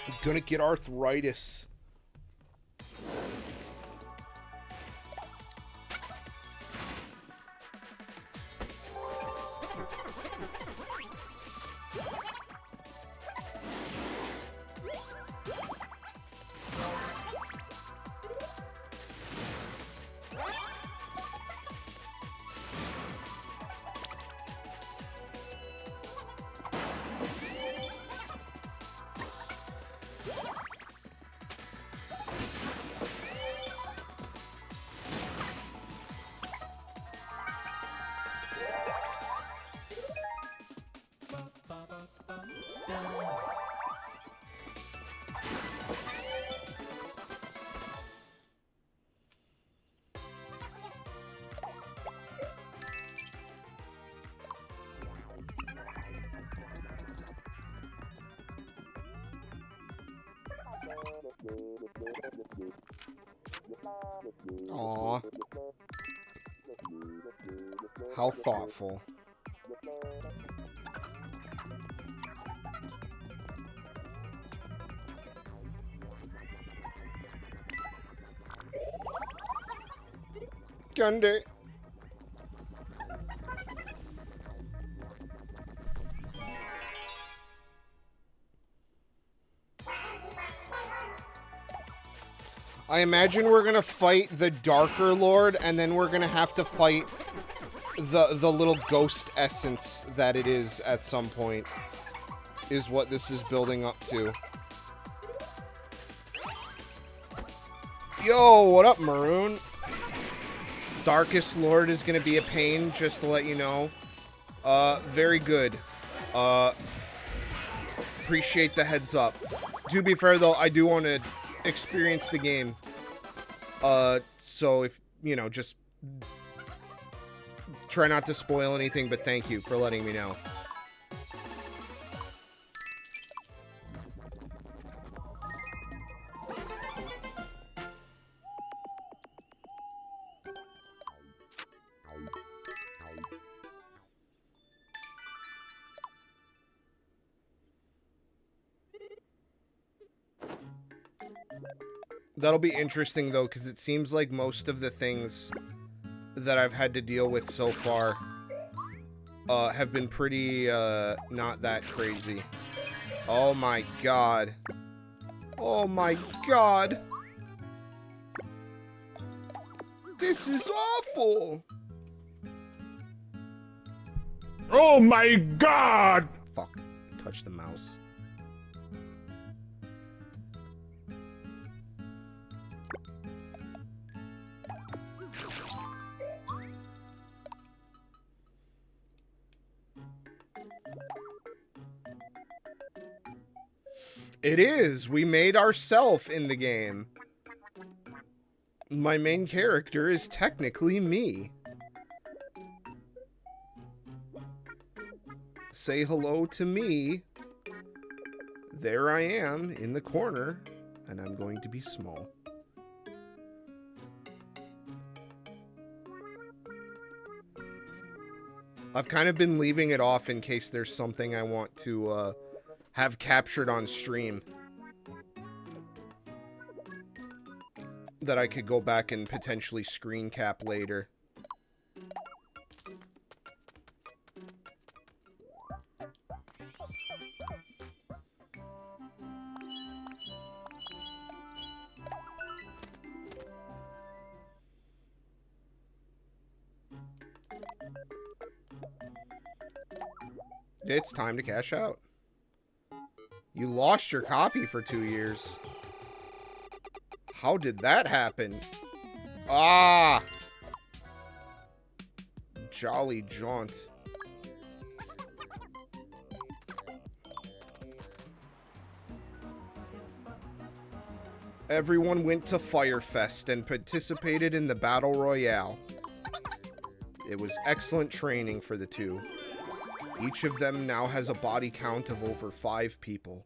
I'm gonna get arthritis. Aw. How thoughtful. Gundy. I imagine we're gonna fight the Darker Lord, and then we're gonna have to fight the little ghost essence that it is at some point, is what this is building up to. Yo, what up, Maroon? Darkest Lord is gonna be a pain, just to let you know. Very good. Appreciate the heads up. To be fair, though, I do want to experience the game. So if, you know, just try not to spoil anything, but thank you for letting me know. That'll be interesting, though, because it seems like most of the things that I've had to deal with so far have been pretty, not that crazy. Oh my god. Oh my god. This is awful. Oh my god! Fuck. Touch the mouse. It is. We made ourself in the game. My main character is technically me. Say hello to me. There I am in the corner, and I'm going to be small. I've kind of been leaving it off in case there's something I want to have captured on stream that I could go back and potentially screen cap later. It's time to cash out. You lost your copy for 2 years. How did that happen? Ah! Jolly jaunt. Everyone went to Firefest and participated in the Battle Royale. It was excellent training for the two. Each of them now has a body count of over 5 people.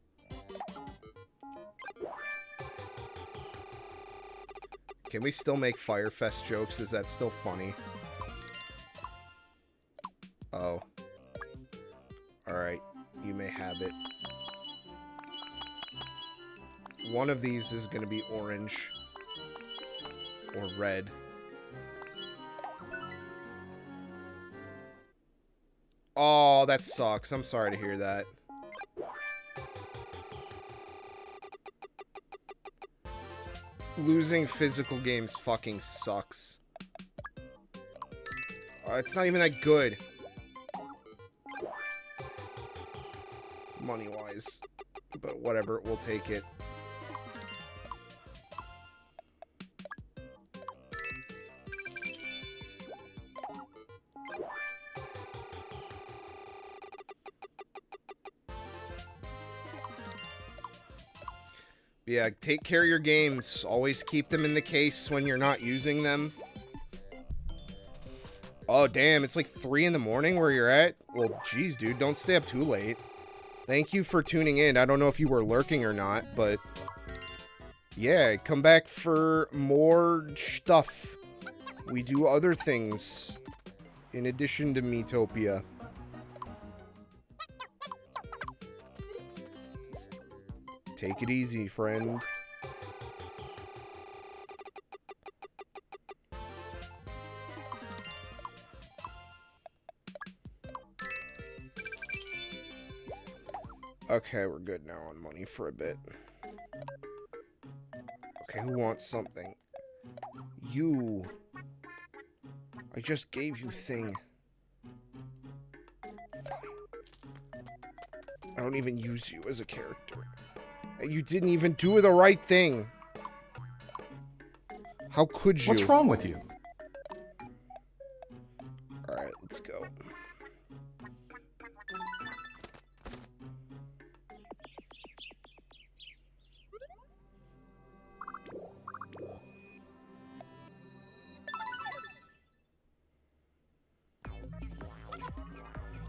Can we still make Firefest jokes? Is that still funny? Oh. Alright. You may have it. One of these is going to be orange. Or red. Oh, that sucks. I'm sorry to hear that. Losing physical games fucking sucks. It's not even that good. Money-wise. But whatever, we'll take it. Yeah, take care of your games. Always keep them in the case when you're not using them. Oh, damn, it's like 3 in the morning where you're at? Well, geez, dude, don't stay up too late. Thank you for tuning in. I don't know if you were lurking or not, but... yeah, come back for more stuff. We do other things in addition to Miitopia. Take it easy, friend. Okay, we're good now on money for a bit. Okay, who wants something? You. I just gave you thing. I don't even use you as a character. And you didn't even do the right thing. How could you? What's wrong with you? Alright, let's go.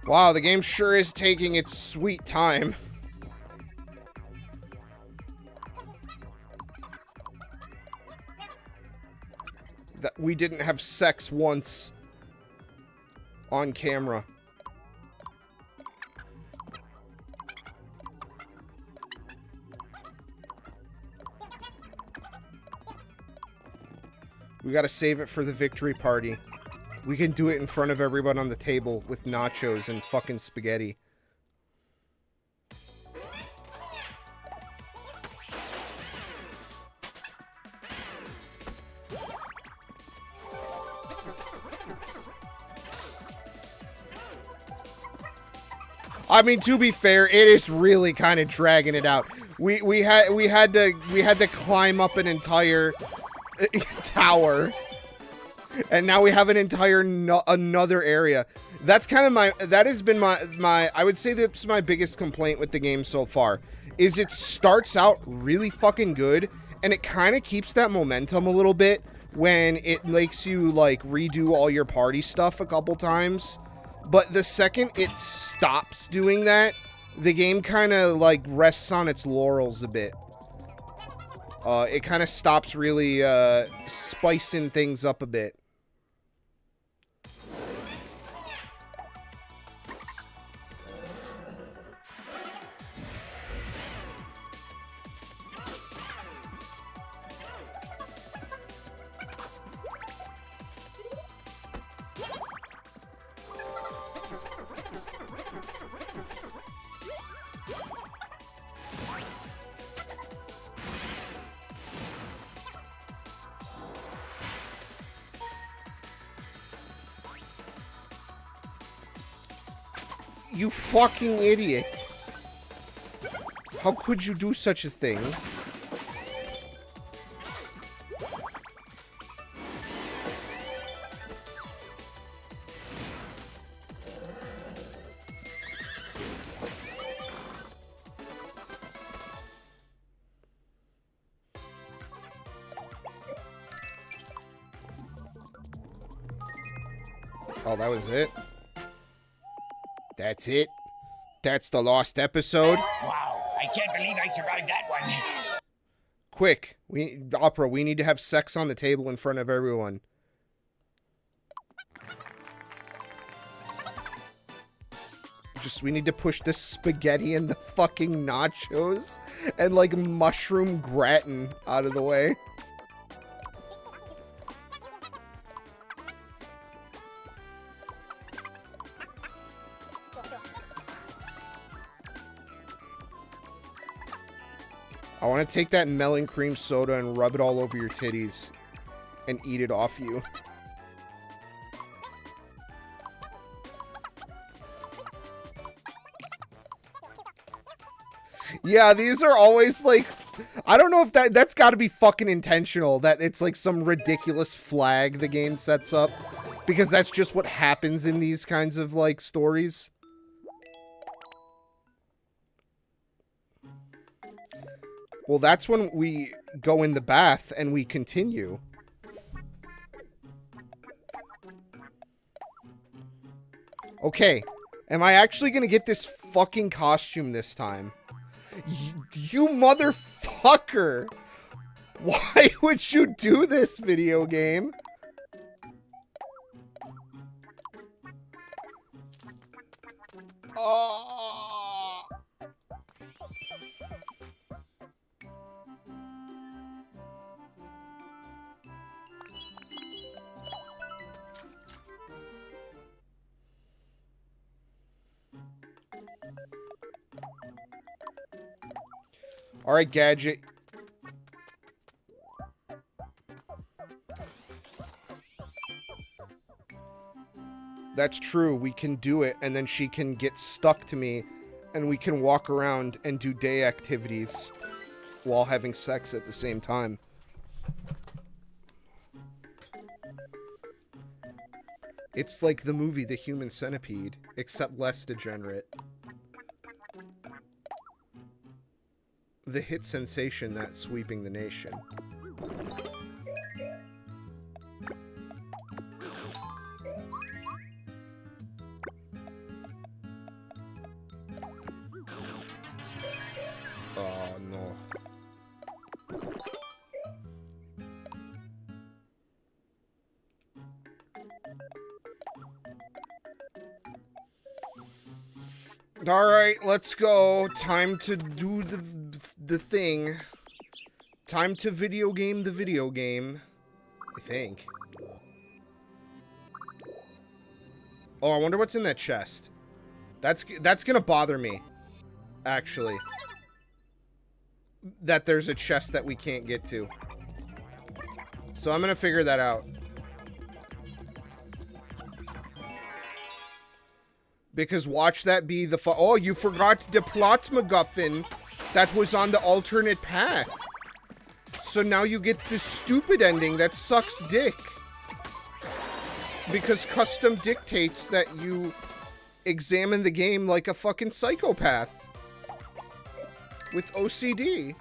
Wow, the game sure is taking its sweet time. That we didn't have sex once on camera. We gotta save it for the victory party. We can do it in front of everyone on the table with nachos and fucking spaghetti. I mean, to be fair, it is really kind of dragging it out. We had to climb up an entire tower, and now we have an entire another area. That's kind of that has been my I would say that's my biggest complaint with the game so far, is it starts out really fucking good, and it kind of keeps that momentum a little bit when it makes you like redo all your party stuff a couple times. But the second it stops doing that, the game kind of like rests on its laurels a bit. It kind of stops really spicing things up a bit. You fucking idiot. How could you do such a thing? Oh, that was it? That's it? That's the lost episode? Wow, I can't believe I survived that one. Quick, Opera, we need to have sex on the table in front of everyone. We need to push the spaghetti and the fucking nachos and like mushroom gratin out of the way. I want to take that melon cream soda and rub it all over your titties and eat it off you. Yeah, these are always like, I don't know if that's got to be fucking intentional, that it's like some ridiculous flag the game sets up, because that's just what happens in these kinds of like stories. Well, that's when we go in the bath and we continue. Okay, am I actually gonna get this fucking costume this time? You motherfucker! Why would you do this, video game? Oh. All right, Gadget. That's true. We can do it, and then she can get stuck to me, and we can walk around and do day activities while having sex at the same time. It's like the movie The Human Centipede, except less degenerate. The hit sensation that's sweeping the nation. Alright, let's go. Time to do the thing. Time to video game the video game. I think. Oh, I wonder what's in that chest. That's gonna bother me. Actually. That there's a chest that we can't get to. So I'm gonna figure that out. Because watch that be the oh, you forgot the plot MacGuffin that was on the alternate path. So now you get this stupid ending that sucks dick. Because custom dictates that you examine the game like a fucking psychopath. With OCD.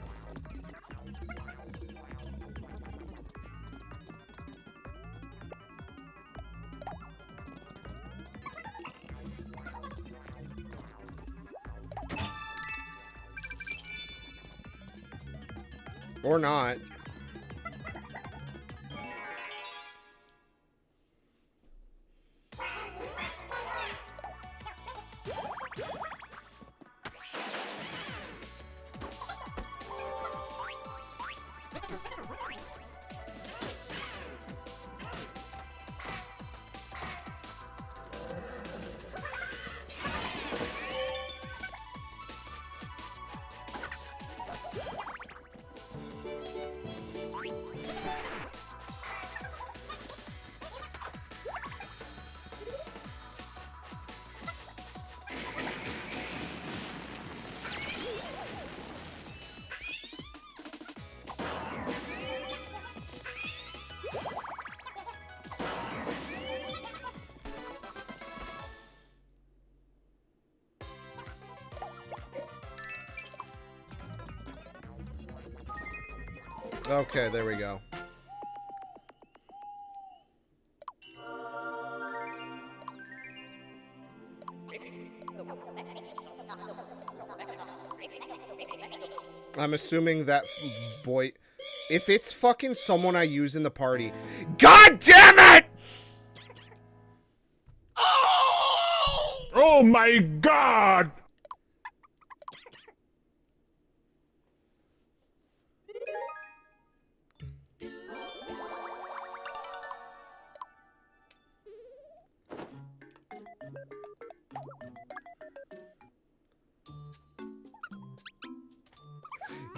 Or not. Okay, there we go. I'm assuming that boy... If it's fucking someone I use in the party... God damn it! Oh my god!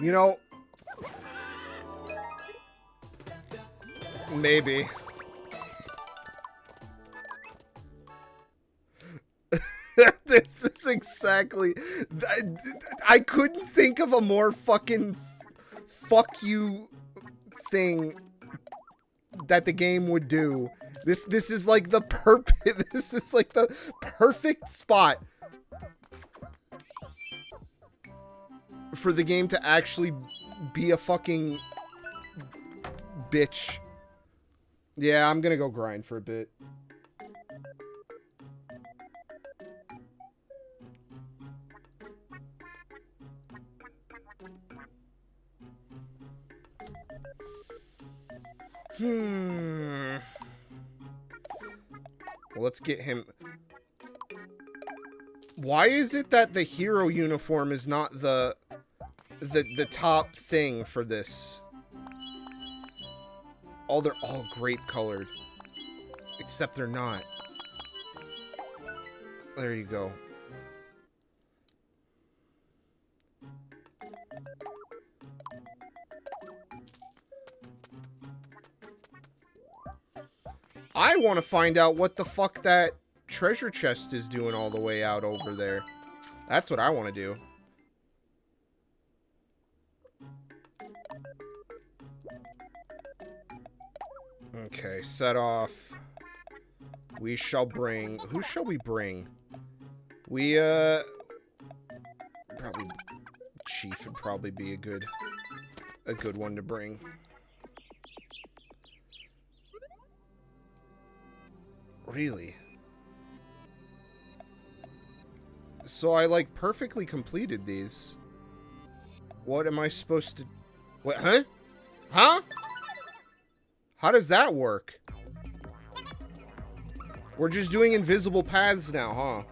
You know... Maybe. This is exactly... I couldn't think of a more fucking fuck you thing that the game would do. This is like the this is like the perfect spot for the game to actually be a fucking bitch. Yeah, I'm gonna go grind for a bit. Well, let's get him. Why is it that the hero uniform is not the top thing for this? Oh, they're all grape colored. Except they're not. There you go. I want to find out what the fuck that treasure chest is doing all the way out over there. That's what I want to do. Okay, set off. We shall bring... Who shall we bring? We, probably... Chief would probably be a good one to bring. Really? So I, like, perfectly completed these. What am I supposed to... What, huh? Huh? How does that work? We're just doing invisible paths now, huh?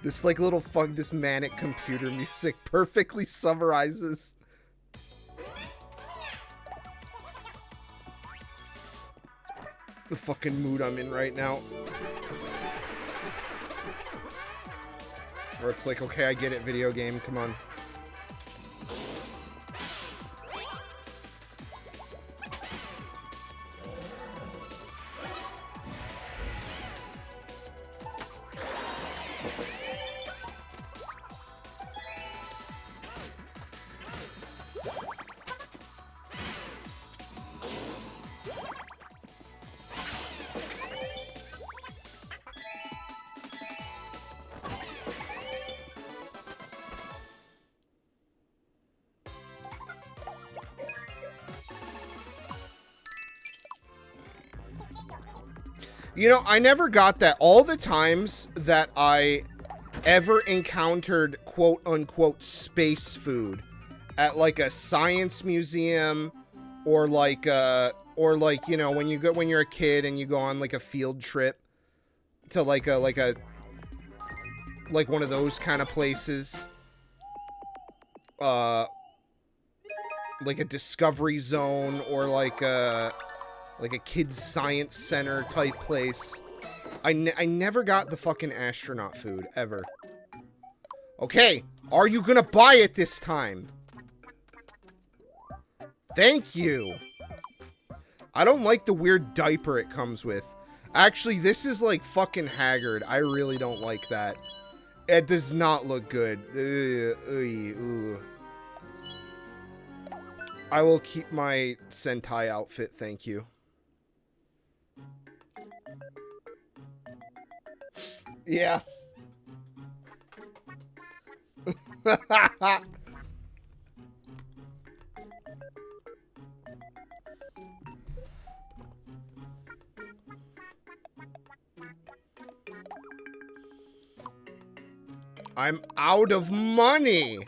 This like little this manic computer music perfectly summarizes the fucking mood I'm in right now. Or it's like, okay, I get it, video game, come on. You know, I never got that. All the times that I ever encountered quote-unquote space food at like a science museum or like you know, when you're a kid and you go on like a field trip to like one of those kind of places, like a Discovery Zone or like a kid's science center type place. I never got the fucking astronaut food, ever. Okay, are you gonna buy it this time? Thank you! I don't like the weird diaper it comes with. Actually, this is like fucking haggard. I really don't like that. It does not look good. Ooh. I will keep my Sentai outfit, thank you. Yeah. I'm out of money.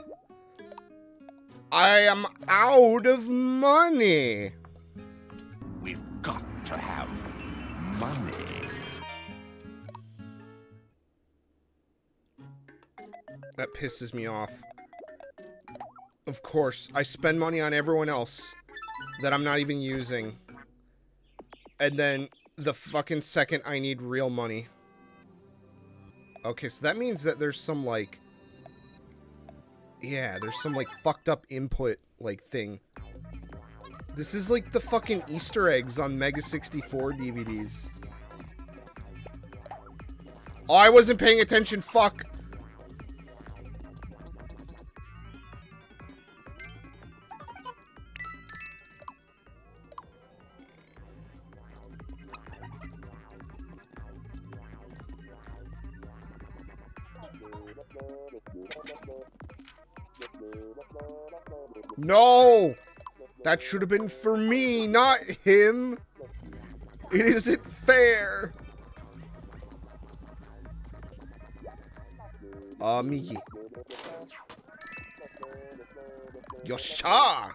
I am out of money. We've got to have money. That pisses me off. Of course, I spend money on everyone else that I'm not even using. And then the fucking second I need real money. Okay, so that means that there's some like... Yeah, there's some like fucked up input like thing. This is like the fucking Easter eggs on Mega 64 DVDs. Oh, I wasn't paying attention, fuck! No! That should have been for me, not him! It isn't fair! Miki. Yosha!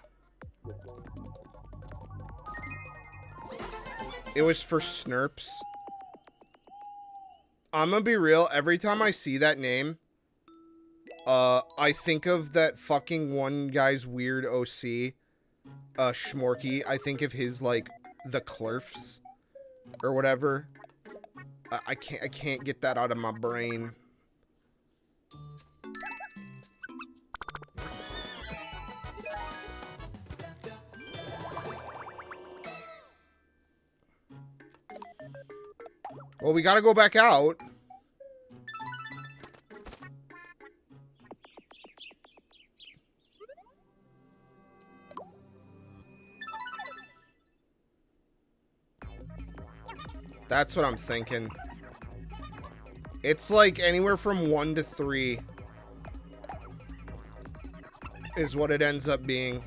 It was for Snurps. I'm gonna be real, every time I see that name, I think of that fucking one guy's weird OC, Schmorky. I think of his, like, the Clurfs, or whatever. I can't get that out of my brain. Well, we gotta go back out. That's what I'm thinking. It's like anywhere from 1 to 3 is what it ends up being.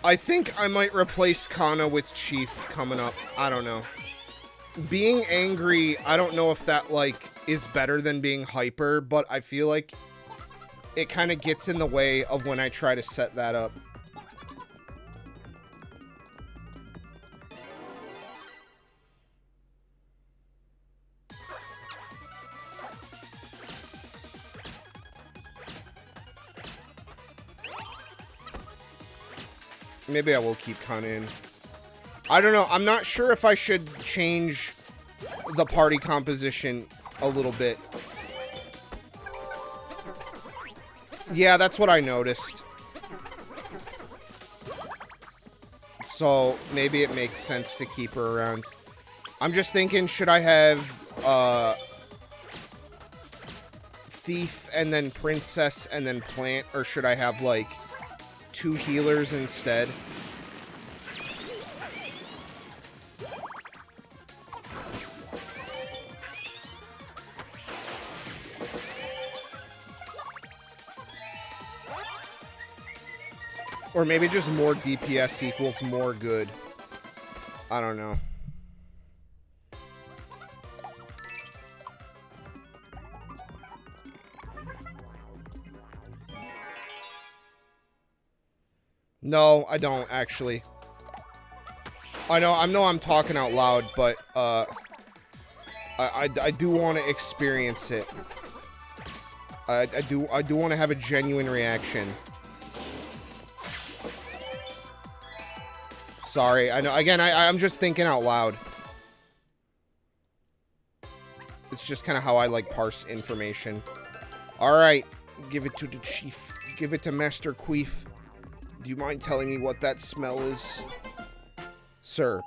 I think I might replace Kana with Chief coming up. I don't know. Being angry, I don't know if that, like, is better than being hyper, but I feel like it kind of gets in the way of when I try to set that up. Maybe I will keep Kana in. I don't know. I'm not sure if I should change the party composition a little bit. Yeah, that's what I noticed. So maybe it makes sense to keep her around. I'm just thinking, should I have Thief and then Princess and then Plant, or should I have like 2 healers instead? Or maybe just more DPS equals more good. I don't know. No, I don't actually. I know I'm talking out loud, but I do want to experience it. I do want to have a genuine reaction. Sorry, I know. Again, I'm just thinking out loud. It's just kind of how I like parse information. All right, give it to the Chief. Give it to Master Queef. Do you mind telling me what that smell is, sir?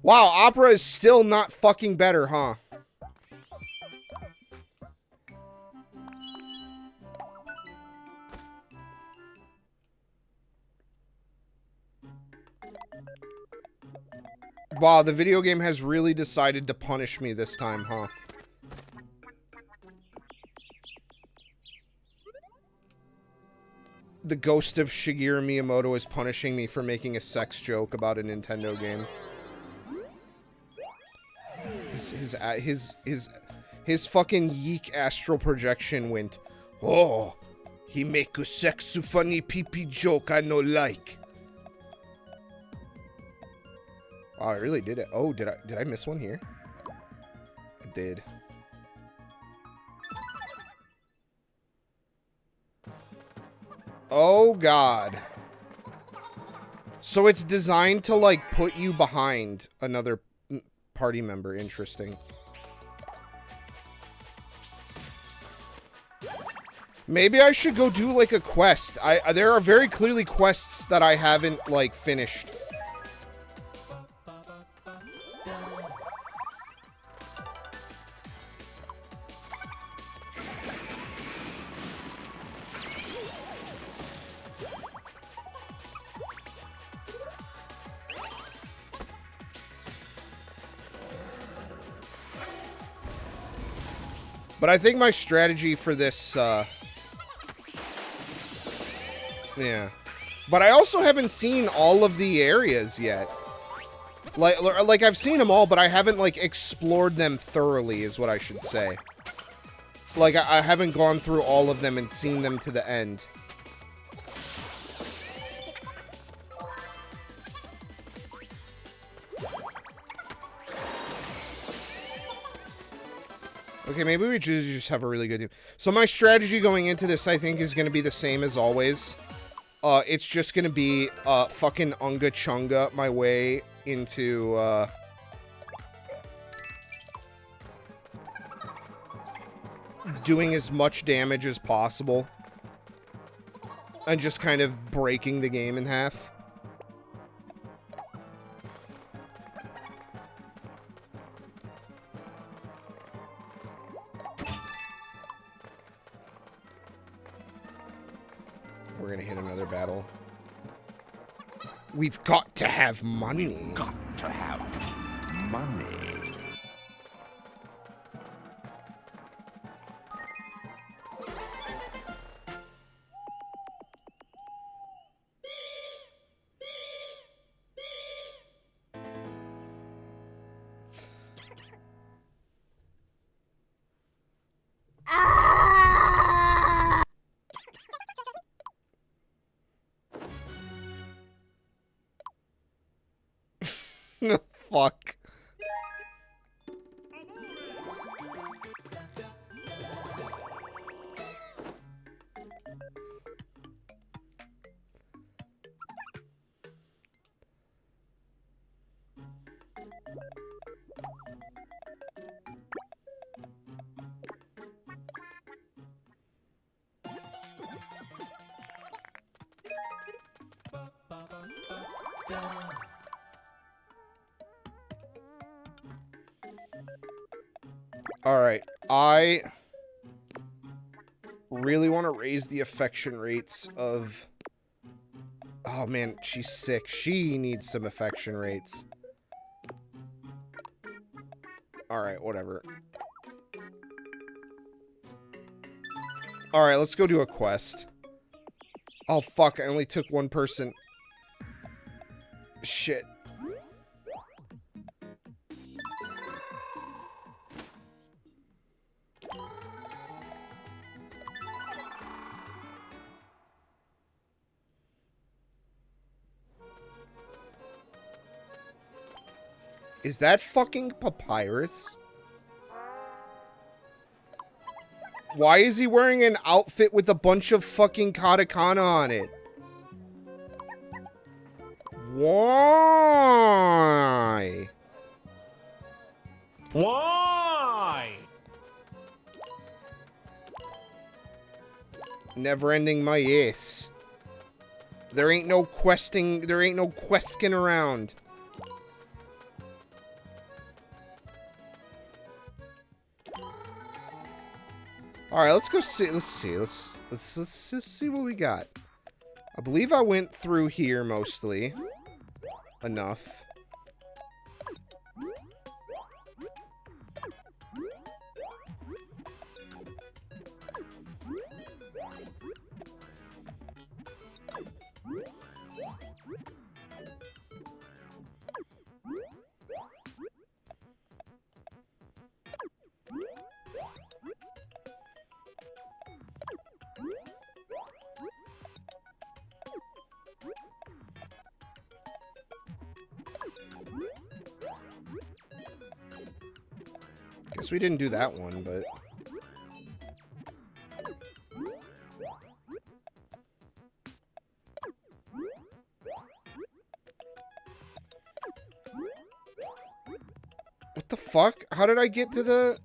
Wow, Opera is still not fucking better, huh? Wow, the video game has really decided to punish me this time, huh? The ghost of Shigeru Miyamoto is punishing me for making a sex joke about a Nintendo game. His fucking yeek astral projection went, oh, he make a sexy funny pee-pee joke I no like. Oh, I really did it. Oh, did I miss one here? I did. Oh, God. So it's designed to, like, put you behind another party member. Interesting. Maybe I should go do, like, a quest. There are very clearly quests that I haven't, like, finished. But I think my strategy for this, yeah. But I also haven't seen all of the areas yet. Like I've seen them all, but I haven't, like, explored them thoroughly, is what I should say. Like, I haven't gone through all of them and seen them to the end. Okay, maybe we just have a really good team. So my strategy going into this, I think, is going to be the same as always. It's just going to be fucking Unga Chunga my way into doing as much damage as possible. And just kind of breaking the game in half. We're gonna hit another battle. We've got to have money. Got to have money. Ah! Fuck. Alright, I really want to raise the affection rates of... Oh man, she's sick. She needs some affection rates. Alright, whatever. Alright, let's go do a quest. Oh fuck, I only took one person. Shit. Is that fucking Papyrus? Why is he wearing an outfit with a bunch of fucking katakana on it? Why? Why? Never ending my ass. There ain't no questing, there ain't no questing around. Alright, let's go see, let's see what we got. I believe I went through here mostly. Enough. Guess we didn't do that one, but... What the fuck? How did I get to the...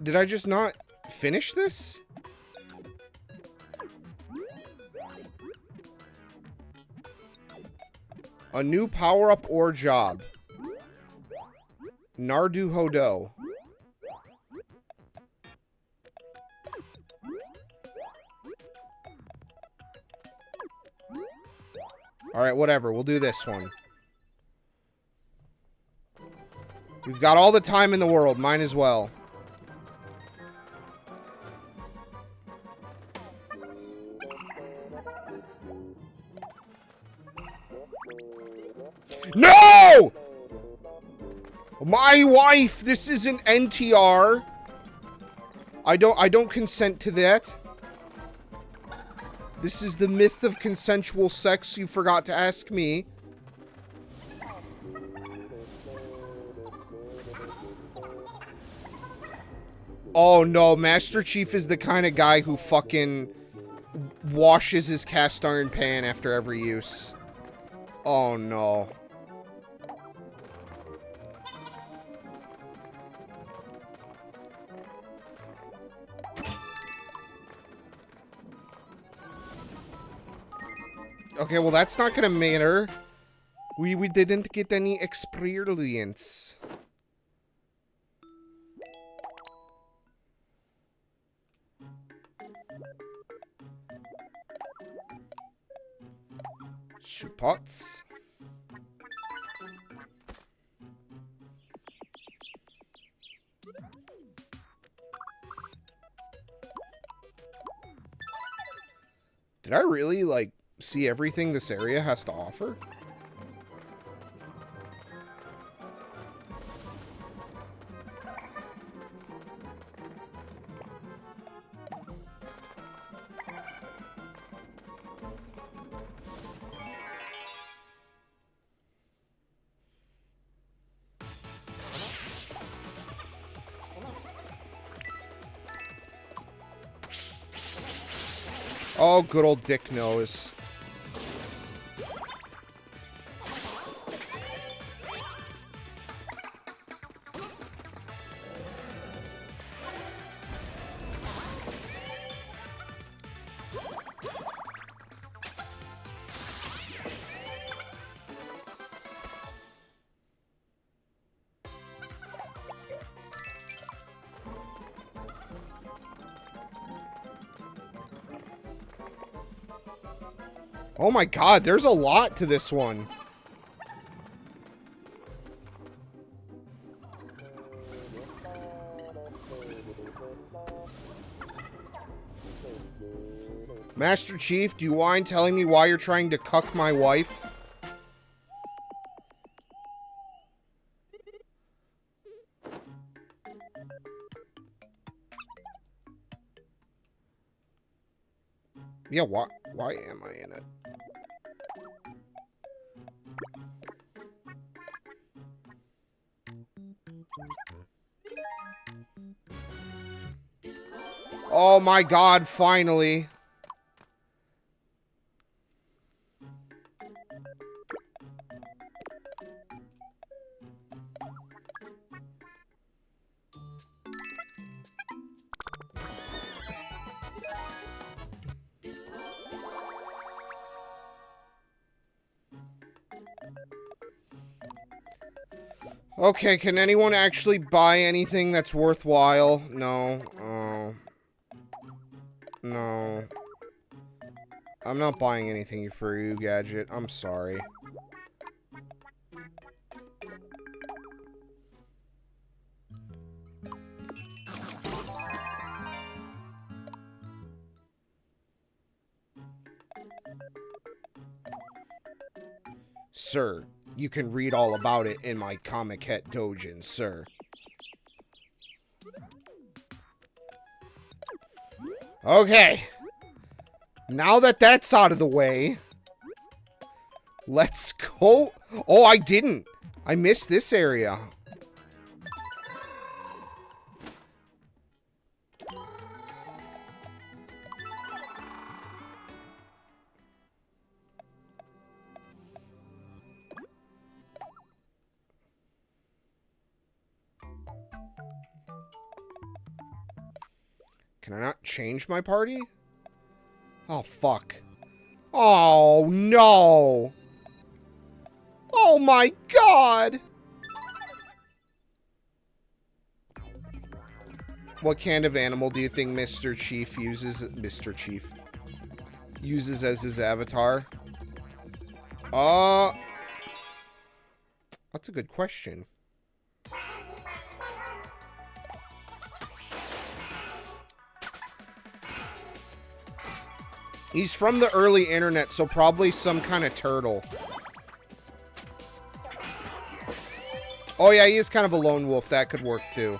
Did I just not finish this? A new power-up or job. Nardu Hodo. Alright, whatever. We'll do this one. We've got all the time in the world. Might as well. No! My wife! This is an NTR. I don't consent to that. This is the myth of consensual sex you forgot to ask me. Oh no, Master Chief is the kind of guy who fucking washes his cast iron pan after every use. Oh no. Okay, well that's not gonna matter. We didn't get any experience. Soup pots. Did I really, like, see everything this area has to offer? Oh, good old Dick Nose. Oh my god, there's a lot to this one. Master Chief, do you mind telling me why you're trying to cuck my wife? Yeah, why am I in it? Oh my god, finally. Okay, can anyone actually buy anything that's worthwhile? No. Oh. No. I'm not buying anything for you, Gadget. I'm sorry. Sir, you can read all about it in my Comic Het Dojin, sir. Okay. Now that that's out of the way, let's go. Oh, I didn't. I missed this area. Can I not change my party? Oh, fuck. Oh, no. Oh, my God. What kind of animal do you think Mr. Chief uses? Mr. Chief uses as his avatar? That's a good question. He's from the early internet, so probably some kind of turtle. Oh yeah, he is kind of a lone wolf. That could work too.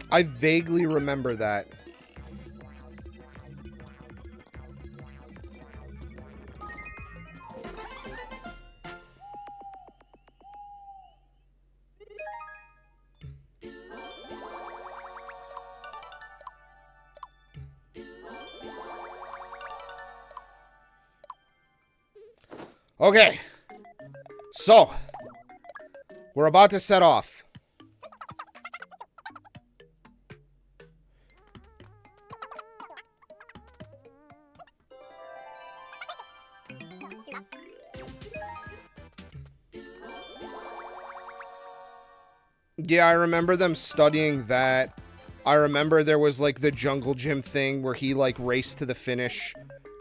I vaguely remember that. Okay. So, we're about to set off. Yeah, I remember them studying that. I remember there was, like, the jungle gym thing where he, like, raced to the finish,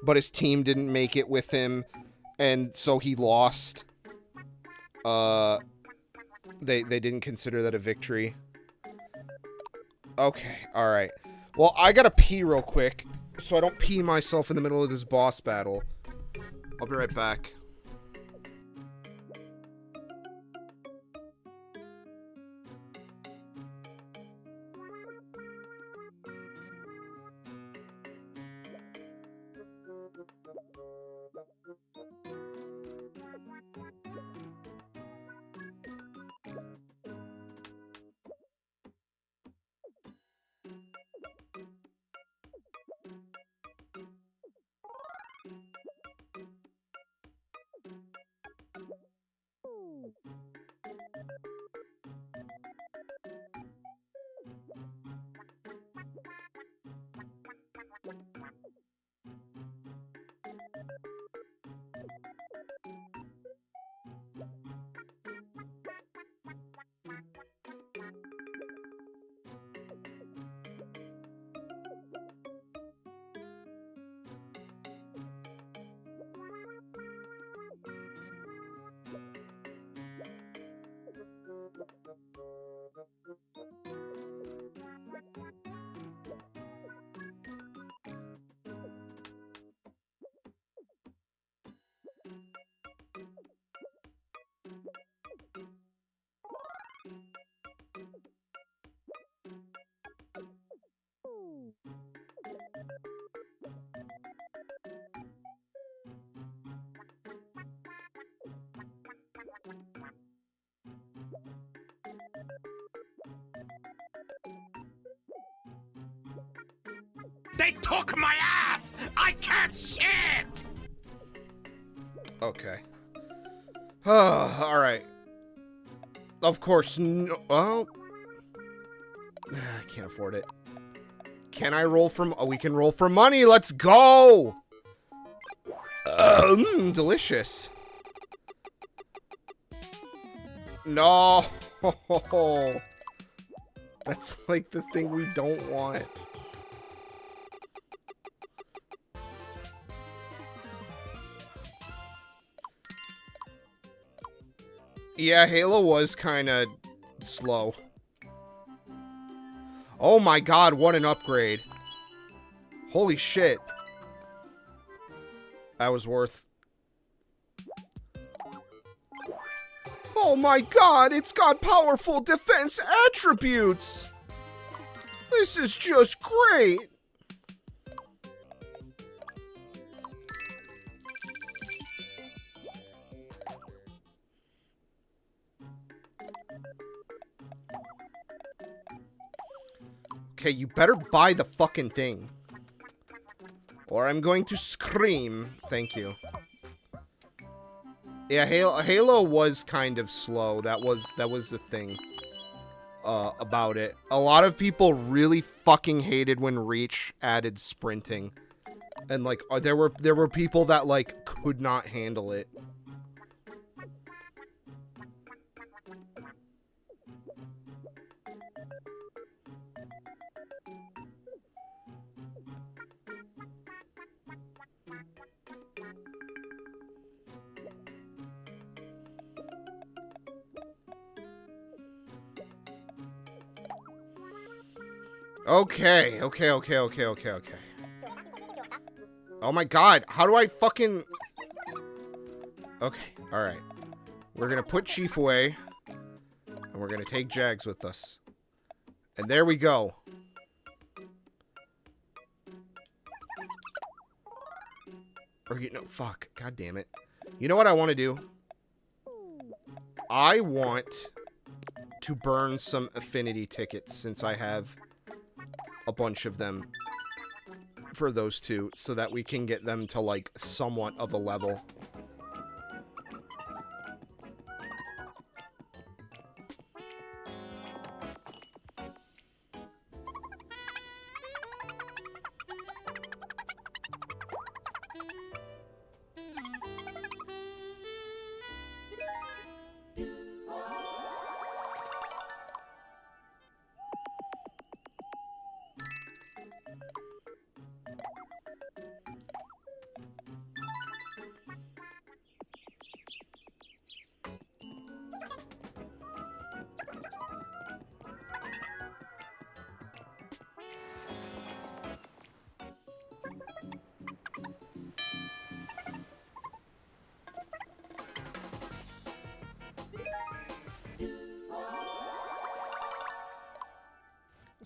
but his team didn't make it with him, and so he lost. They didn't consider that a victory. Okay, alright. Well, I gotta pee real quick, so I don't pee myself in the middle of this boss battle. I'll be right back. They took my ass! I can't shit! Okay. Alright. Of course, no. Oh. I can't afford it. Can I roll from... Oh, we can roll for money. Let's go! Delicious. No. That's like the thing we don't want. Yeah, Halo was kind of slow. Oh my god, what an upgrade. Holy shit. That was worth... Oh my god, it's got powerful defense attributes! This is just great! Okay, you better buy the fucking thing. Or I'm going to scream. Thank you. Yeah, Halo was kind of slow. That was the thing about it. A lot of people really fucking hated when Reach added sprinting. And like there were people that like could not handle it. Okay. Oh my god, how do I fucking... Okay, alright. We're gonna put Chief away. And we're gonna take Jags with us. And there we go. Or, you know, fuck. God damn it. You know what I want to do? I want to burn some affinity tickets since I have a bunch of them for those two so that we can get them to like somewhat of a level.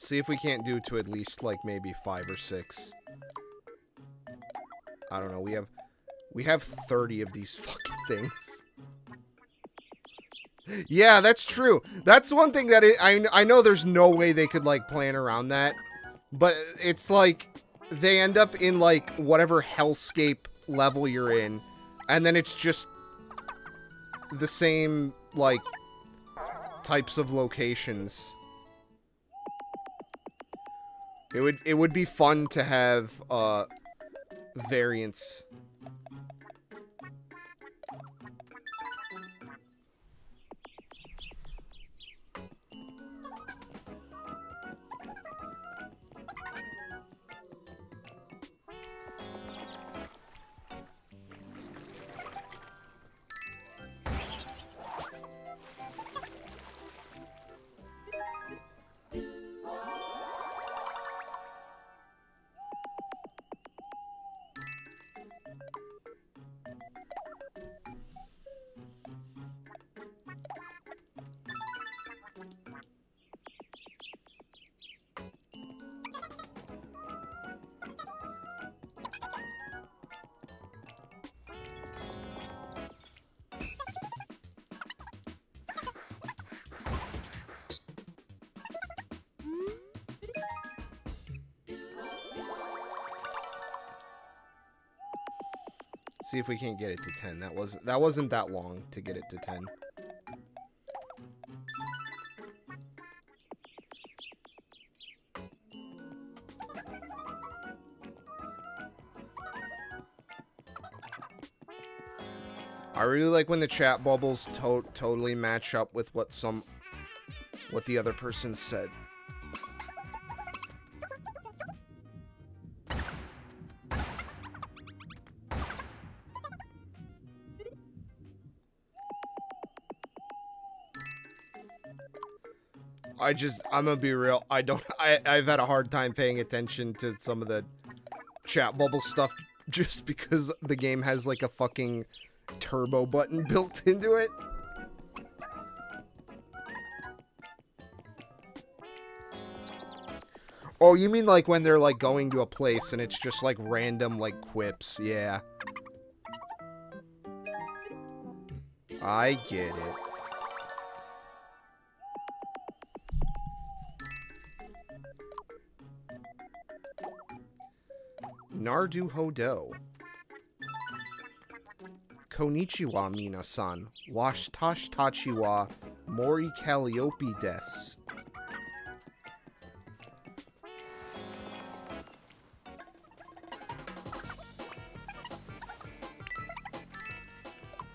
see if we can't do to at least, like, maybe 5 or 6. I don't know. We have 30 of these fucking things. Yeah, that's true. That's one thing that I know there's no way they could, like, plan around that. But it's like, they end up in, like, whatever hellscape level you're in. And then it's just the same, like, types of locations. It would be fun to have, variants. See if we can't get it to 10. That wasn't that long to get it to 10. I really like when the chat bubbles totally match up with what the other person said. I'm gonna be real. I've had a hard time paying attention to some of the chat bubble stuff just because the game has like a fucking turbo button built into it. Oh, you mean like when they're like going to a place and it's just like random like quips? Yeah. I get it. Nardu Hodo. Konnichiwa, Mina-san. Washtash tachiwa mori Calliope des.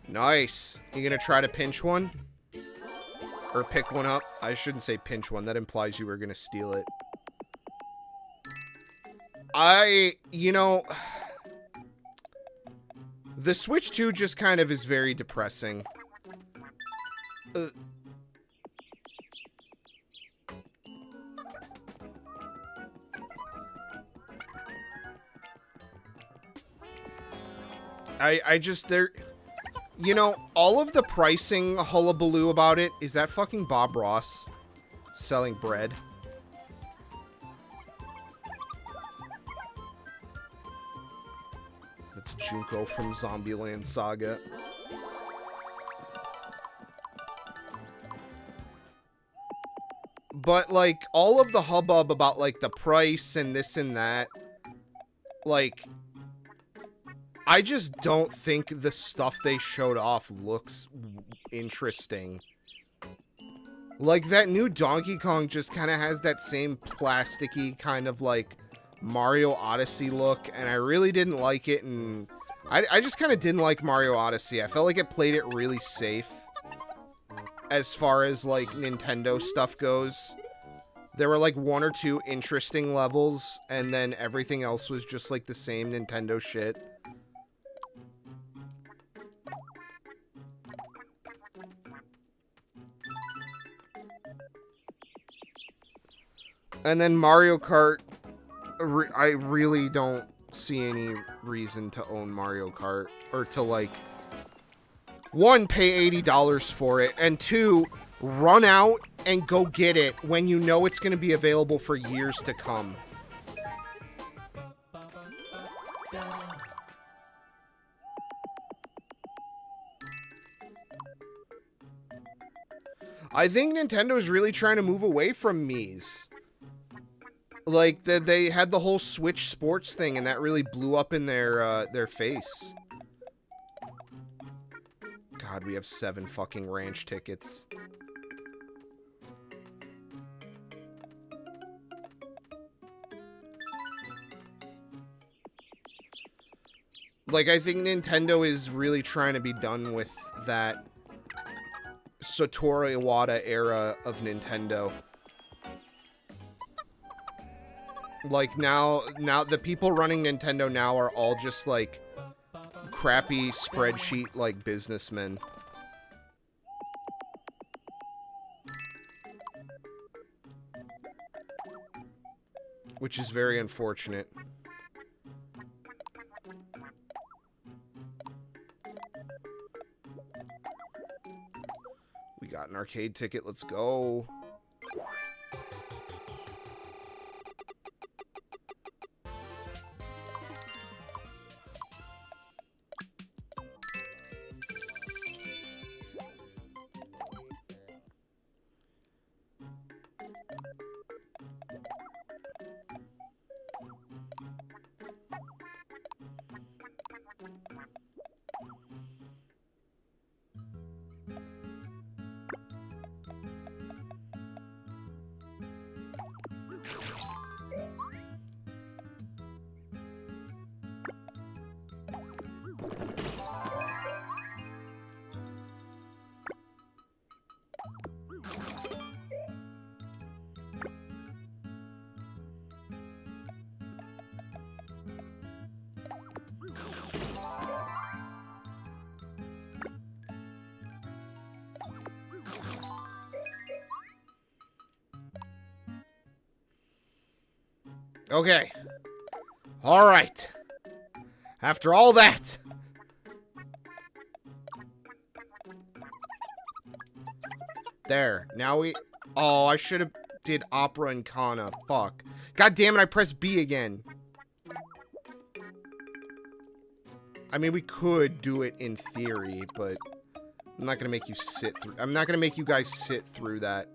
Nice. You gonna try to pinch one? Or pick one up? I shouldn't say pinch one. That implies you were gonna steal it. You know, the Switch 2 just kind of is very depressing. I just, you know, all of the pricing hullabaloo about it, is that fucking Bob Ross selling bread? Junko from Zombieland Saga. But, like, all of the hubbub about, like, the price and this and that, like, I just don't think the stuff they showed off looks interesting. Like, that new Donkey Kong just kind of has that same plasticky kind of, like, Mario Odyssey look, and I really didn't like it, and I just kind of didn't like Mario Odyssey. I felt like it played it really safe as far as, like, Nintendo stuff goes. There were, like, 1 or 2 interesting levels, and then everything else was just, like, the same Nintendo shit. And then Mario Kart, I really don't see any reason to own Mario Kart, or to, like, 1, pay $80 for it, and 2, run out and go get it when you know it's going to be available for years to come. I think Nintendo is really trying to move away from Mii's. Like, they had the whole Switch Sports thing, and that really blew up in their face. God, we have 7 fucking ranch tickets. Like, I think Nintendo is really trying to be done with that Satoru Iwata era of Nintendo. Like, now the people running Nintendo now are all just, like, crappy spreadsheet, like, businessmen. Which is very unfortunate. We got an arcade ticket, let's go. Okay. All right. After all that. There. Now we... Oh, I should have did Opera and Kana. Fuck. God damn it, I pressed B again. I mean, we could do it in theory, but I'm not gonna make you sit through... I'm not gonna make you guys sit through that.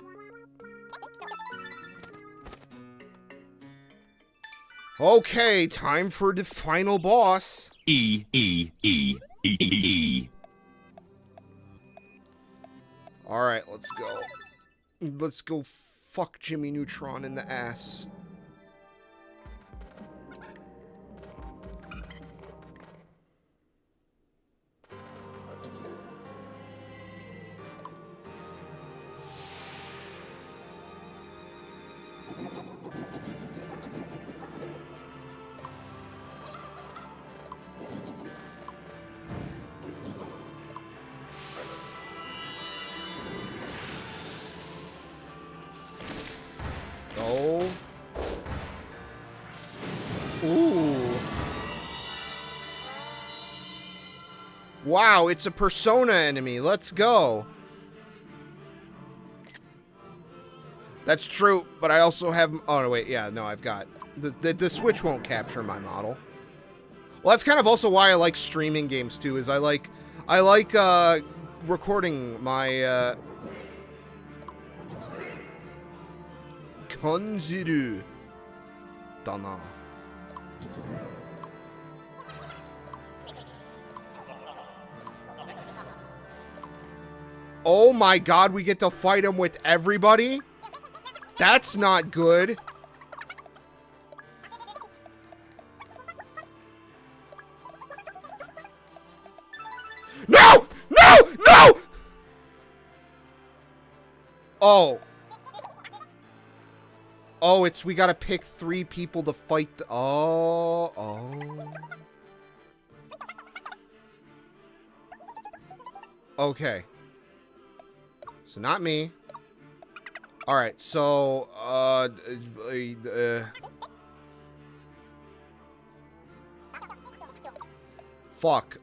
Okay, time for the final boss. Alright, let's go. Let's go fuck Jimmy Neutron in the ass. Oh. Ooh. Wow, it's a Persona enemy. Let's go. That's true, but I also have... Oh, no, wait. Yeah, no, I've got... The Switch won't capture my model. Well, that's kind of also why I like streaming games, too, is I like recording my... Kanjiru Dana. Oh my god, we get to fight him with everybody? That's not good. No! No! No! Oh. Oh, it's we gotta pick 3 people to fight the... Oh, oh. Okay. So, not me. Alright, so, fuck.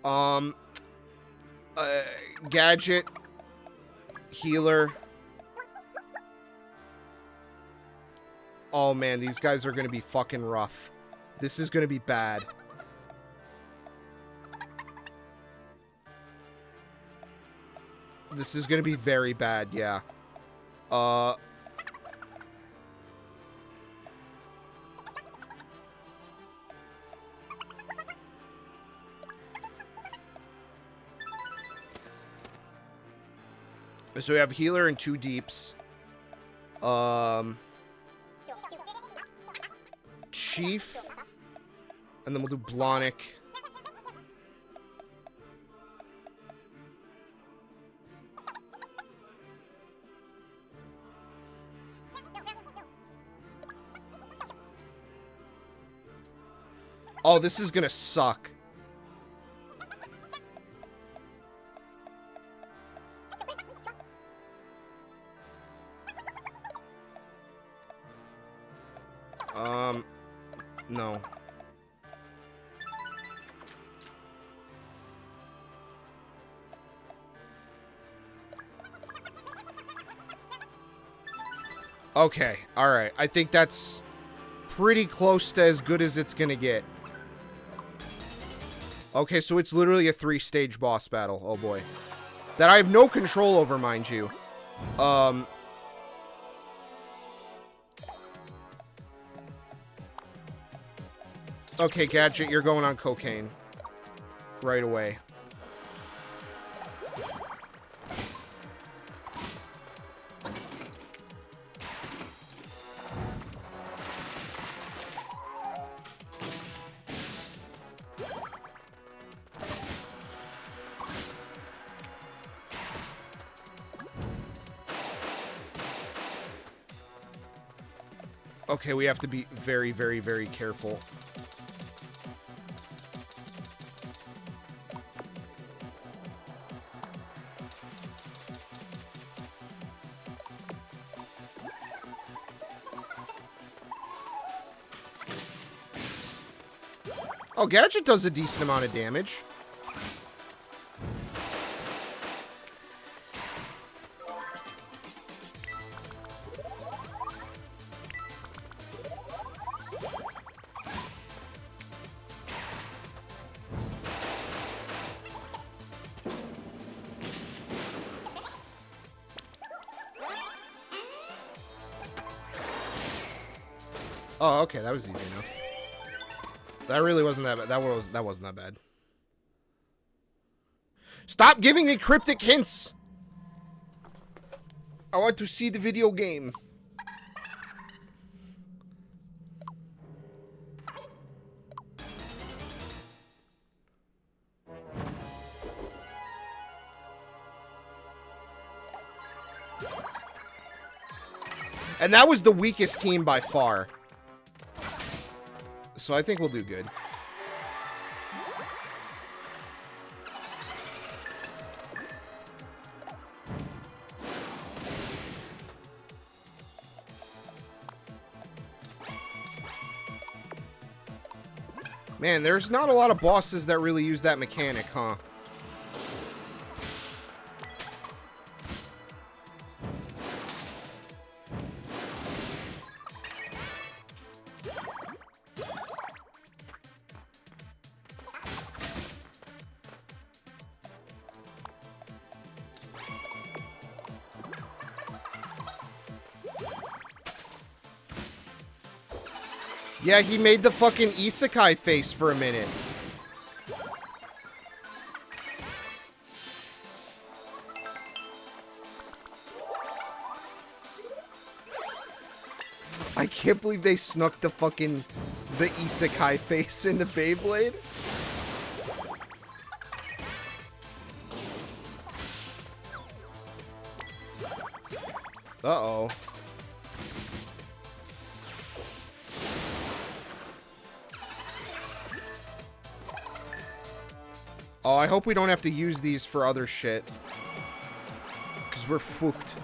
Gadget. Healer. Oh, man, these guys are going to be fucking rough. This is going to be bad. This is going to be very bad, yeah. So we have healer and 2 deeps. Chief. And then we'll do Blonic. Oh, this is gonna suck. No. Okay, alright. I think that's pretty close to as good as it's gonna get. Okay, so it's literally a 3-stage boss battle. Oh boy. That I have no control over, mind you. Okay, Gadget, you're going on cocaine. Right away. Okay, we have to be very, very, very careful. Oh, Gadget does a decent amount of damage. Oh, okay, that was easy enough. That really wasn't that bad. That wasn't that bad. Stop giving me cryptic hints! I want to see the video game. And that was the weakest team by far. So I think we'll do good. Man, there's not a lot of bosses that really use that mechanic, huh? Yeah, he made the fucking isekai face for a minute. I can't believe they snuck the isekai face into Beyblade. Uh-oh. Oh, I hope we don't have to use these for other shit. Because we're fucked.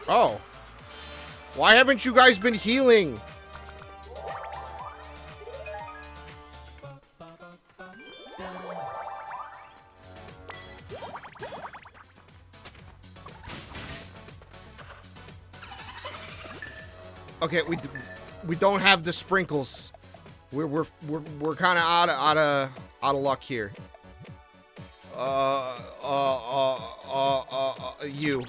Oh. Why haven't you guys been healing? Okay, we don't have the sprinkles. We're kind of out of luck here. You.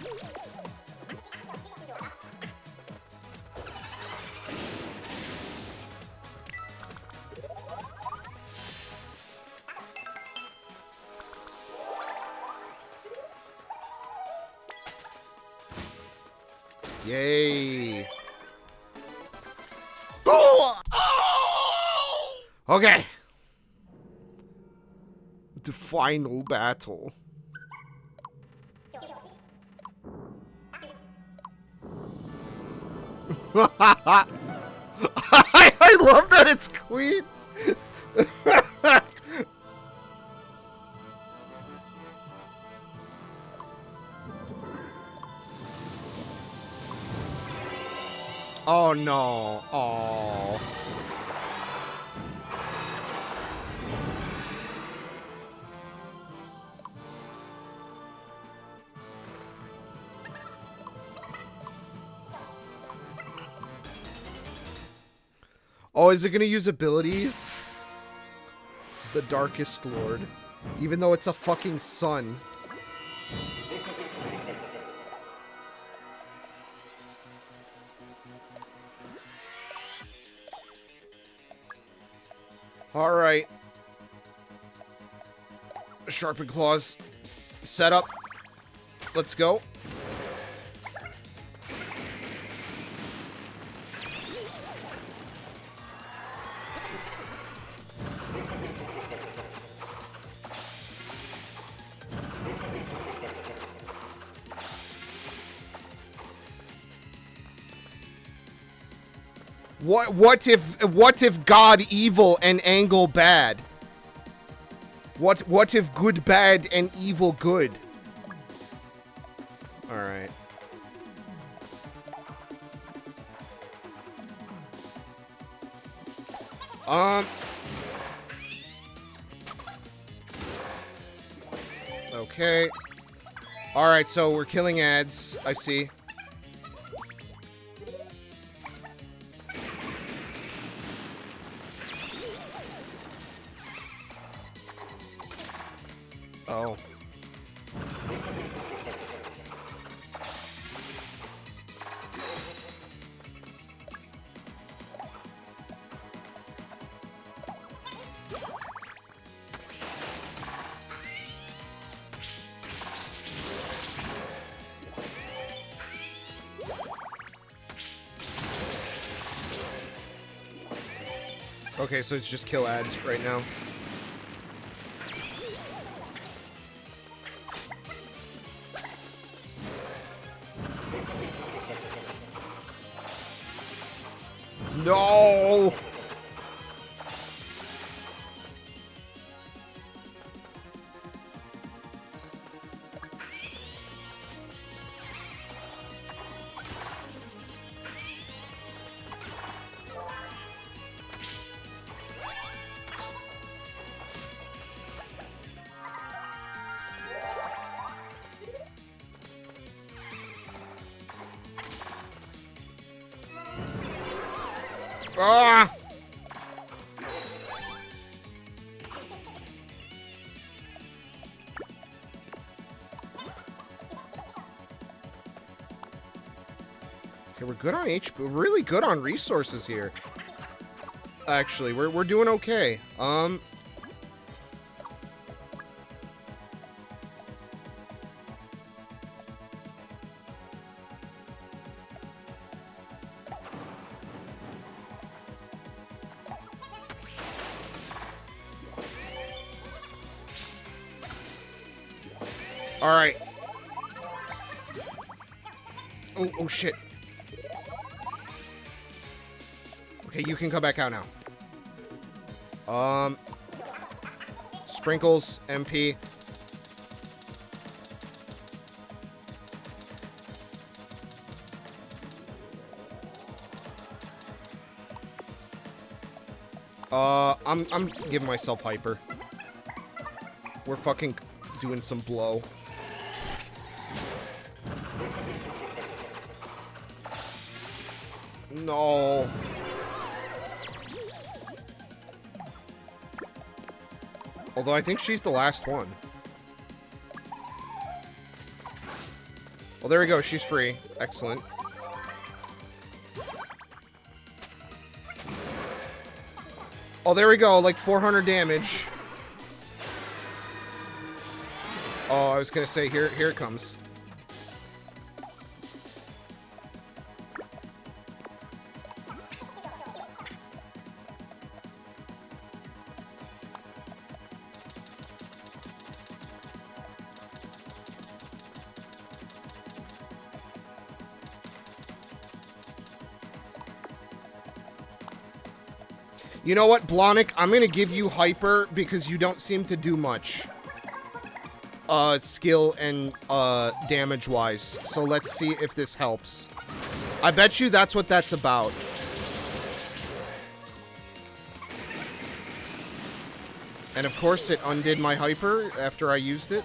Yay. Okay. The final battle. I love that it's Queen. Oh no. Oh. Oh, is it gonna use abilities? The Darkest Lord. Even though it's a fucking sun. Alright. Sharpened claws. Set up. Let's go. What if God evil and Angle bad? What if good bad and evil good? All right. Okay. All right, so we're killing ads. I see. Oh. Okay, so it's just kill ads right now. No! Ah! Okay, we're good on HP. We're really good on resources here. Actually, we're doing okay. All right. Oh shit. Okay, you can come back out now. Sprinkles, MP. I'm giving myself hyper. We're fucking doing some blow. No. Although I think she's the last one. Well, there we go. She's free. Excellent. Oh, there we go. Like 400 damage. Oh, I was gonna say, here it comes. You know what, Blonic? I'm gonna give you hyper because you don't seem to do much. Skill and, damage-wise. So let's see if this helps. I bet you that's what that's about. And of course it undid my hyper after I used it.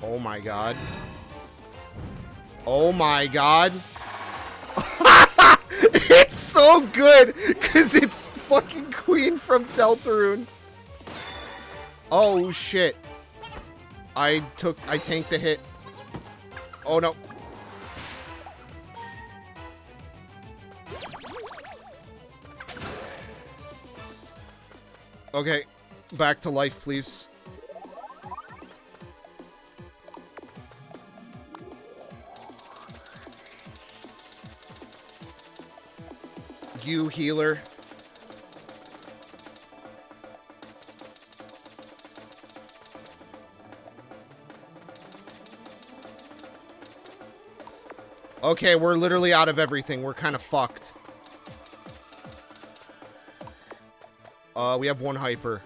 Oh my god. Oh my god. It's so good because it's fucking Queen from Deltarune. Oh shit. I tanked the hit. Oh no. Okay, back to life, please. You healer. Okay, we're literally out of everything. We're kind of fucked. We have one hyper.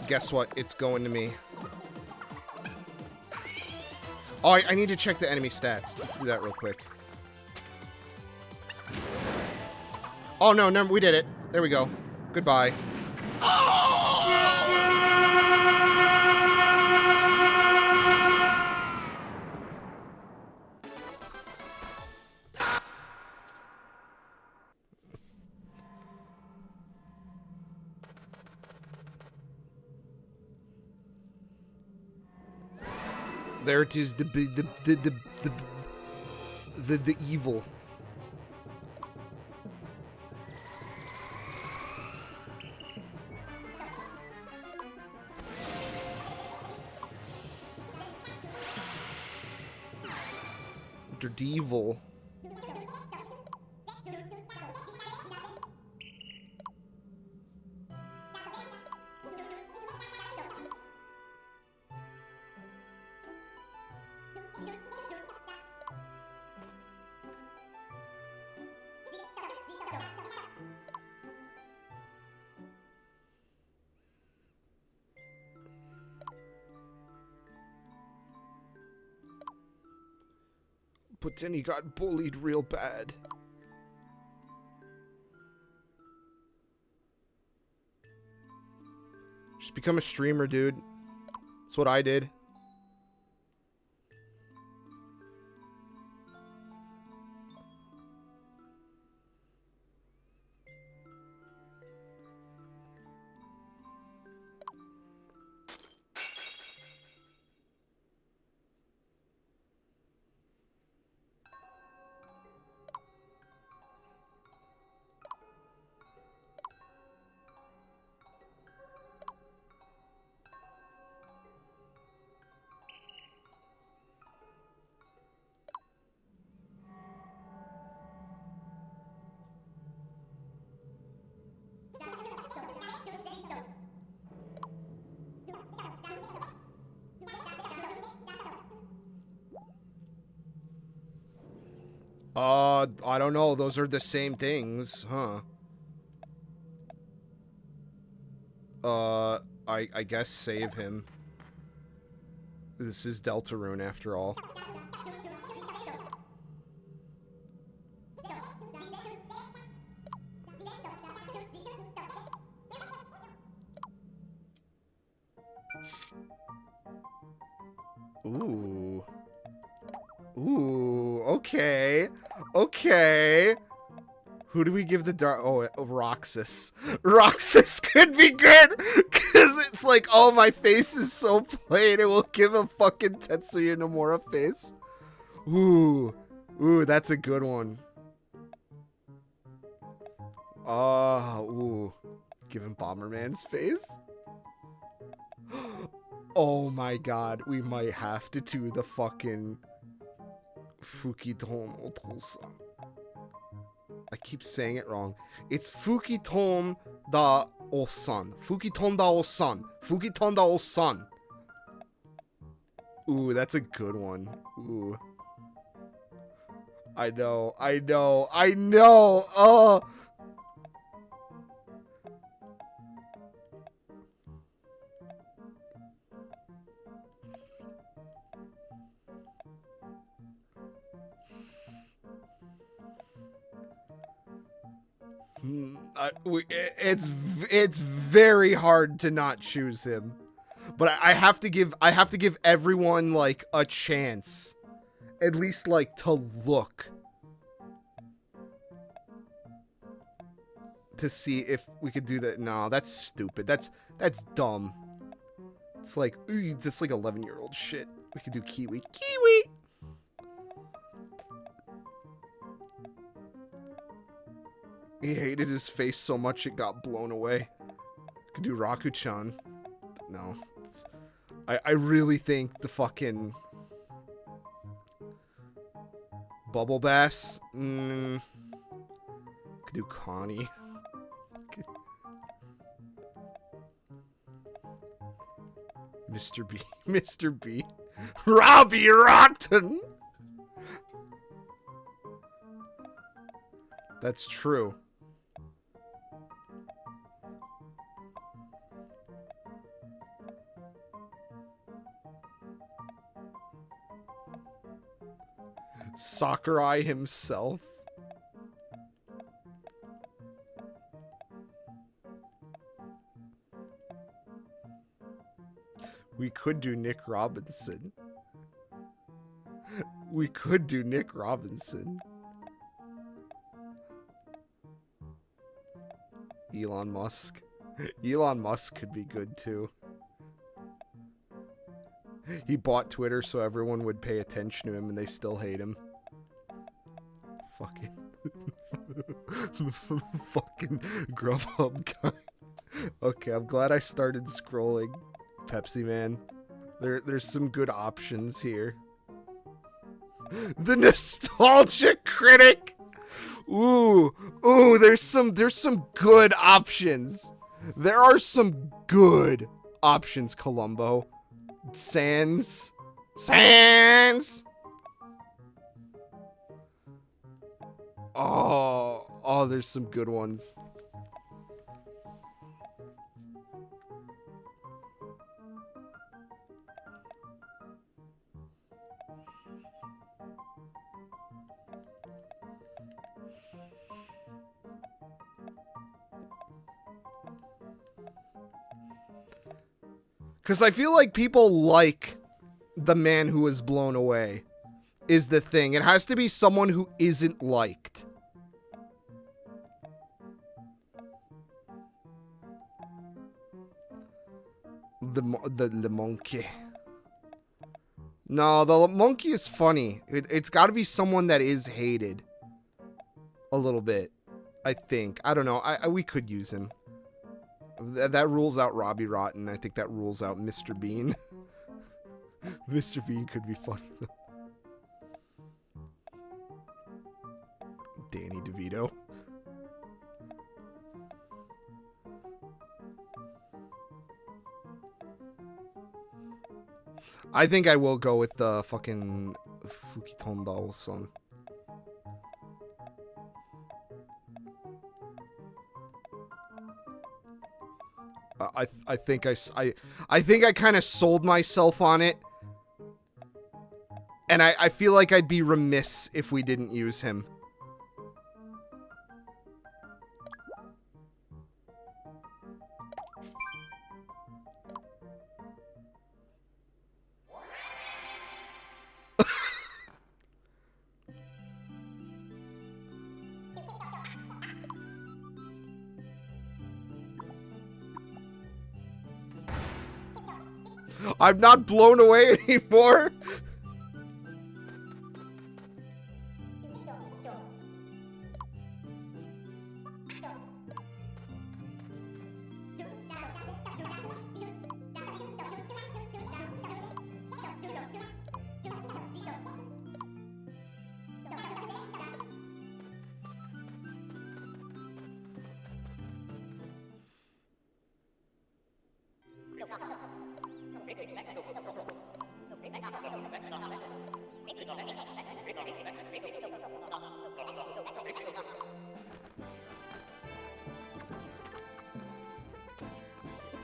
Guess what? It's going to me. Oh, I need to check the enemy stats. Let's do that real quick. Oh, no, no, we did it. There we go. Goodbye. There it is, the evil. The devil. But then he got bullied real bad. Just become a streamer, dude. That's what I did. I don't know. Those are the same things, huh? I guess save him. This is Deltarune after all. Ooh. Ooh, okay. Okay. Who do we give the dark? Oh, Roxas. Roxas could be good because it's like, oh, my face is so plain. It will give a fucking Tetsuya Nomura face. Ooh. Ooh, that's a good one. Ooh. Give him Bomberman's face. Oh my god, we might have to do the fucking Fukiton Otosan. I keep saying it wrong. It's Fukiton da Osan. Fukiton da Osan. Fukiton da Osan. Ooh, that's a good one. Ooh. I know. Oh. It's very hard to not choose him, but I have to give everyone like a chance, at least like to look, to see if we could do that. No, that's stupid. That's dumb. It's like just like 11-year-old shit. We could do Kiwi. He hated his face so much it got blown away. Could do Raku-chan. No. I really think the fucking Bubble Bass. Could do Connie. Mr. B. Mr. B. Robbie Rotten! That's true. Sakurai himself. We could do Nick Robinson. We could do Nick Robinson. Elon Musk. Elon Musk could be good too. He bought Twitter so everyone would pay attention to him and they still hate him. Fucking fucking Grubhub guy. Okay, I'm glad I started scrolling. Pepsi Man. There's some good options here. The Nostalgia Critic. Ooh, there's some good options. There are some good options, Columbo. Sans. Oh, there's some good ones. Because I feel like people like the man who was blown away is the thing. It has to be someone who isn't liked. The monkey. No, the monkey is funny. It's got to be someone that is hated. A little bit. I think. I don't know. We could use him. That rules out Robbie Rotten. I think that rules out Mr. Bean. Mr. Bean could be funny though. Danny DeVito. I think I will go with the fucking Fukitonda-san. I think I kind of sold myself on it And I feel like I'd be remiss if we didn't use him. I'm not blown away anymore.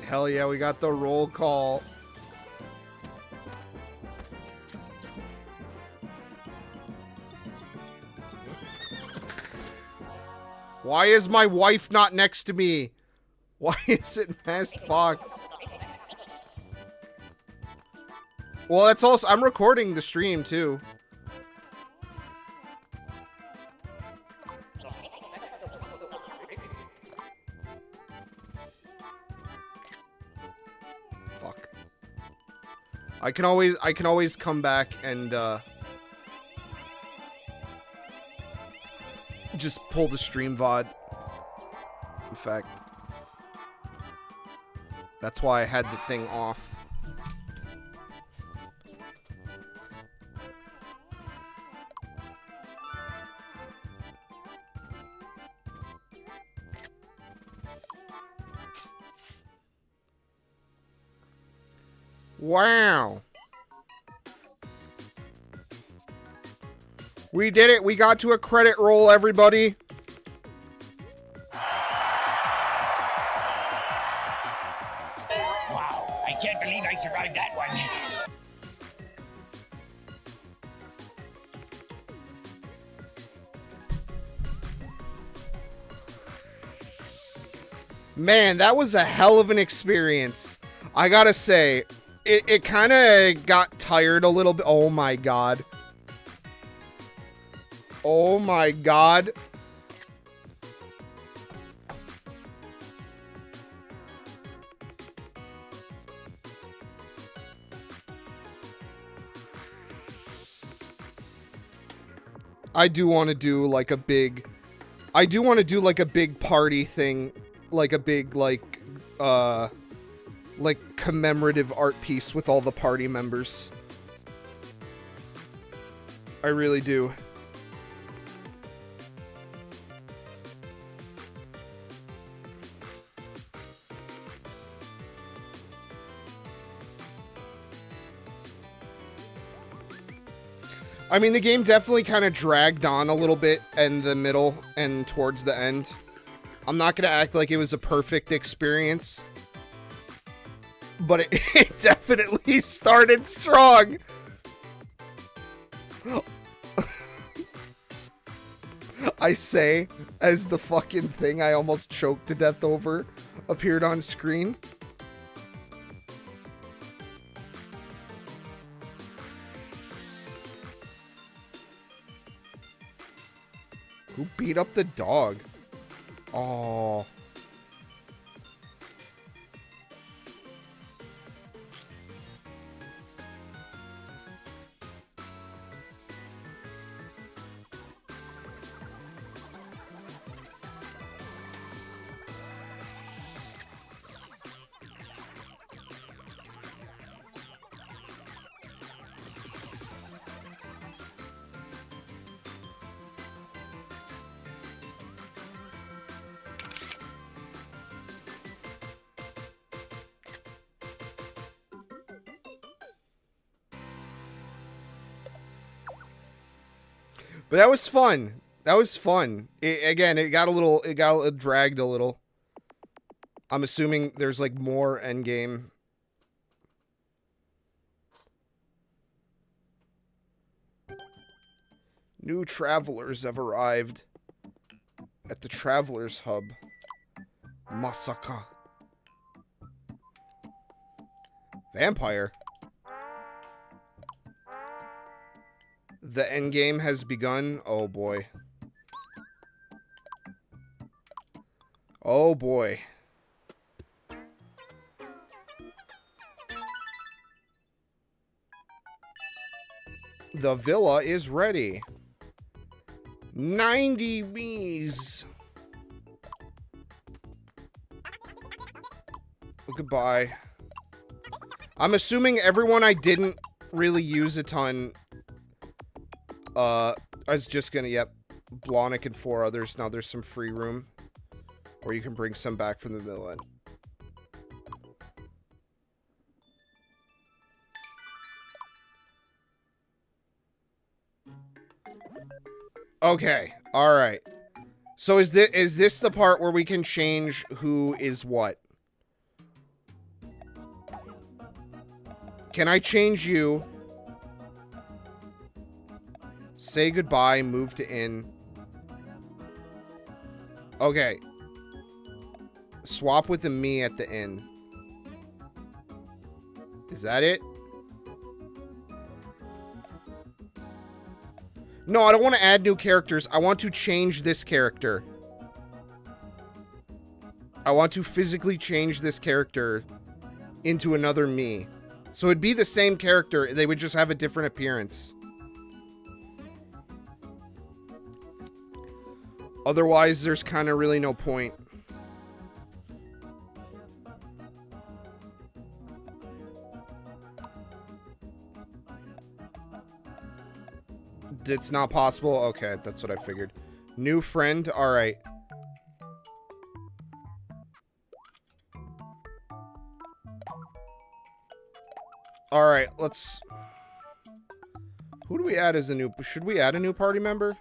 Hell yeah, we got the roll call. Why is my wife not next to me? Why is it Masked Fox? Well, that's also... I'm recording the stream, too. Fuck. I can always come back and, just pull the stream VOD. In fact, that's why I had the thing off. Wow. We did it. We got to a credit roll, everybody. Wow, I can't believe I survived that one. Man, that was a hell of an experience. I gotta say, it kind of got tired a little bit. Oh my god. Oh my god. I do want to do like a big... I do want to do like a big party thing. Like a big, like commemorative art piece with all the party members. I really do. I mean, the game definitely kind of dragged on a little bit in the middle and towards the end. I'm not going to act like it was a perfect experience. But it definitely started strong. I say, as the fucking thing I almost choked to death over appeared on screen. Who beat up the dog? Oh. But that was fun. That was fun. It got dragged a little. I'm assuming there's like more endgame. New travelers have arrived at the Travelers Hub. Masaka. Vampire. The endgame has begun. Oh boy. Oh boy. The villa is ready. 90 bees. Goodbye. I'm assuming everyone I didn't really use a ton, I was just gonna, yep, Blahnik and 4 others. Now there's some free room. Or you can bring some back from the villa. Okay, alright. So is this the part where we can change who is what? Can I change you? Say goodbye, move to inn. Okay. Swap with the me at the inn. Is that it? No, I don't want to add new characters. I want to change this character. I want to physically change this character into another me. So it'd be the same character. They would just have a different appearance. Otherwise, there's kind of really no point. It's not possible? Okay, that's what I figured. New friend? Alright. Alright, let's... Who do we add as a new... Should we add a new party member?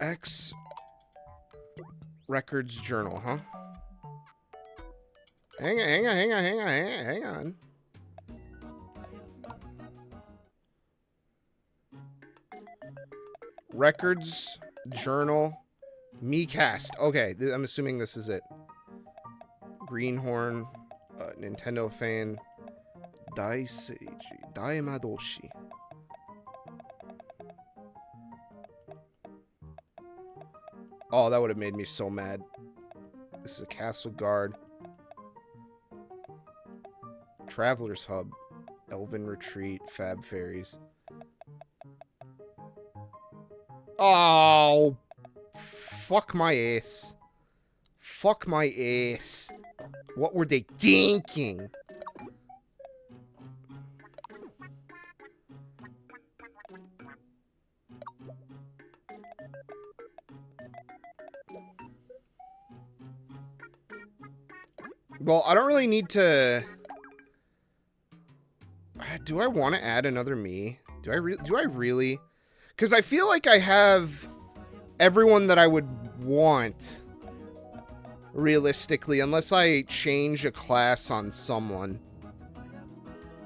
X... Records Journal, huh? Hang on. Records, Journal, MeCast. Okay, I'm assuming this is it. Greenhorn, Nintendo fan, Daimadoshi. Oh, that would have made me so mad. This is a Castle Guard. Traveler's Hub, Elven Retreat, Fab Fairies. Oh, fuck my ass. Fuck my ass. What were they thinking? Well, I don't really need to... Do I want to add another me? Do I really? Because I feel like I have everyone that I would want, realistically, unless I change a class on someone.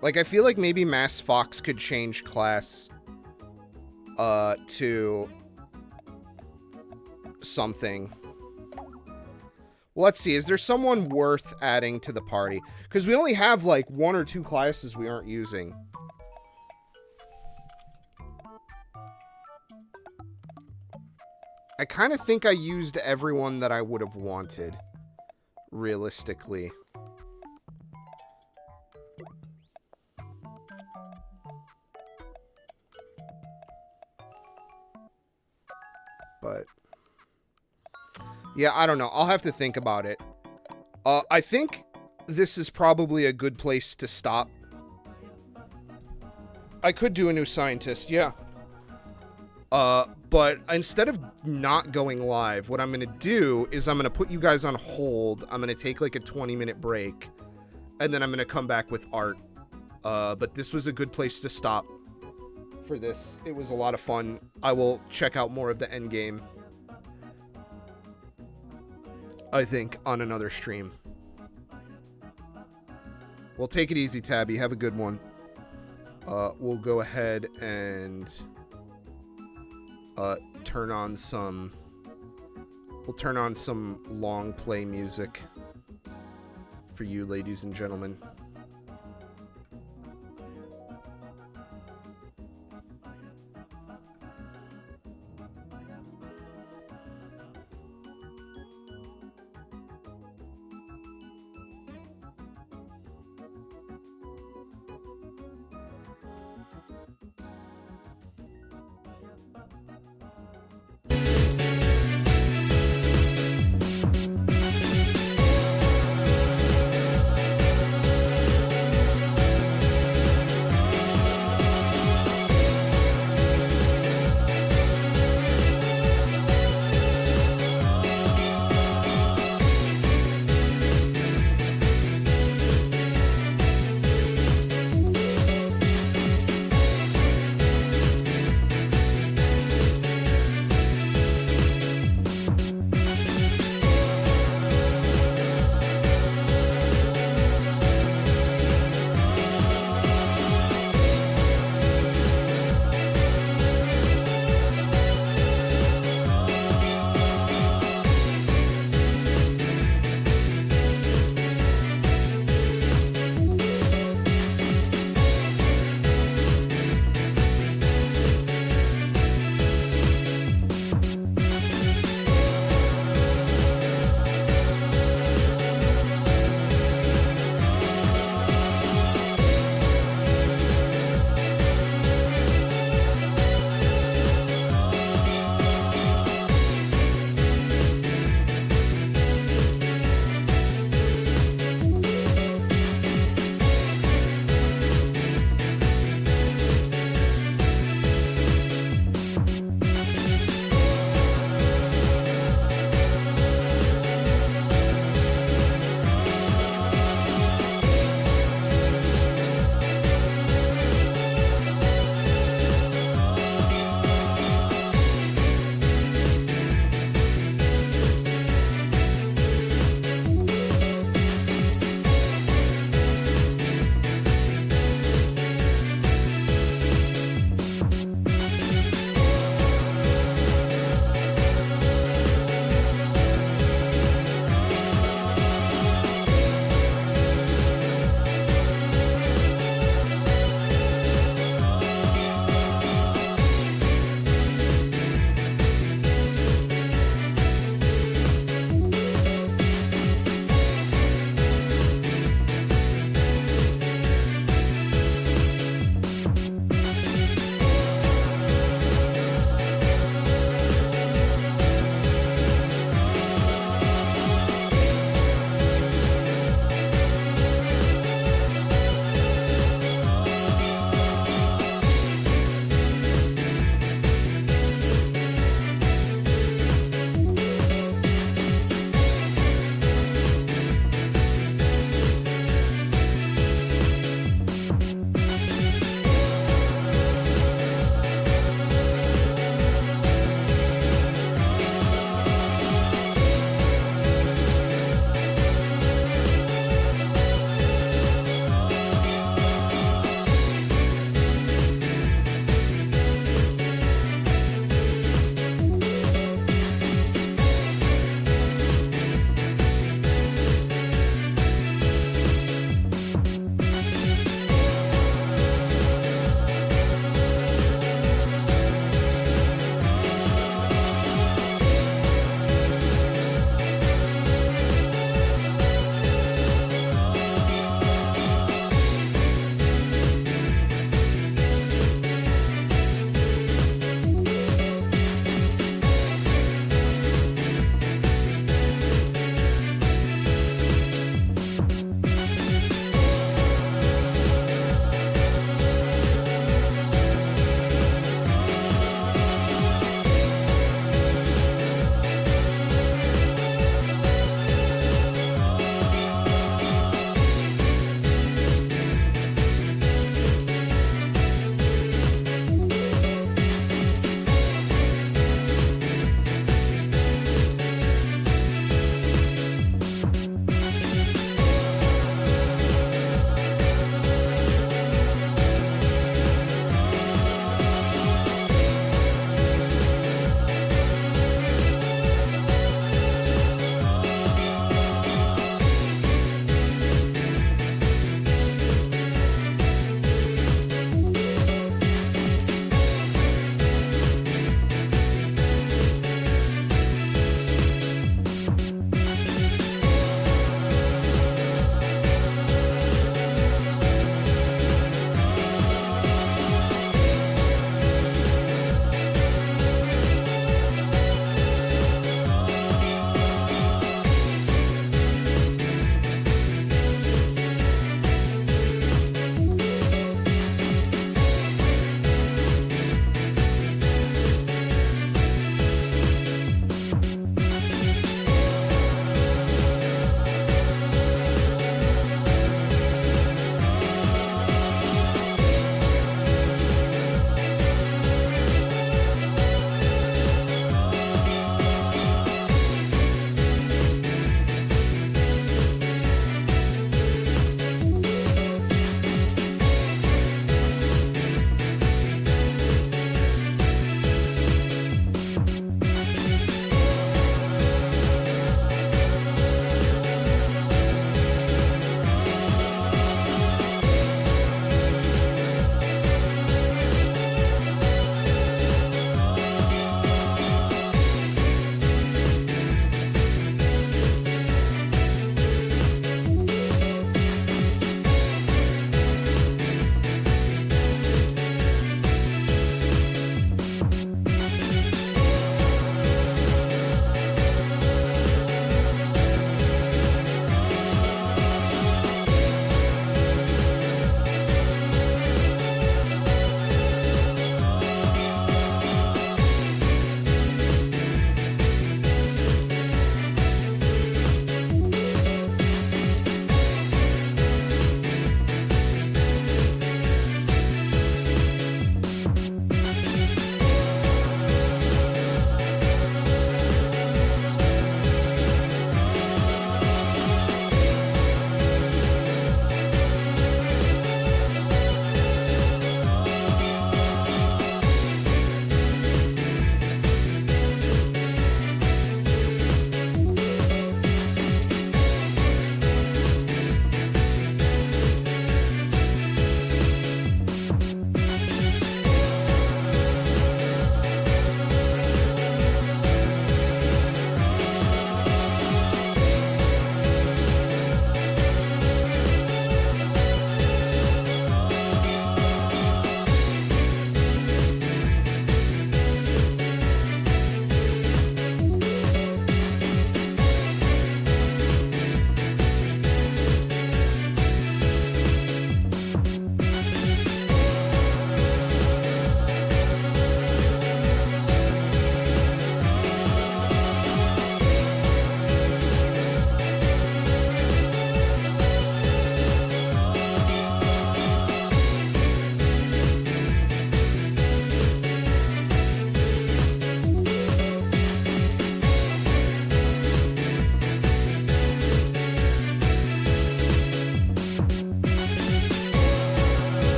Like, I feel like maybe Mass Fox could change class to something. Well, let's see. Is there someone worth adding to the party? Because we only have, like, 1 or 2 classes we aren't using. I kind of think I used everyone that I would have wanted, realistically. But, yeah, I don't know. I'll have to think about it. I think this is probably a good place to stop. I could do a new scientist, yeah. But instead of not going live, what I'm going to do is I'm going to put you guys on hold. I'm going to take like a 20-minute break, and then I'm going to come back with art. But this was a good place to stop for this. It was a lot of fun. I will check out more of the end game, I think, on another stream. Well, take it easy, Tabby. Have a good one. we'll go ahead and turn on some. We'll turn on some long play music for you, ladies and gentlemen.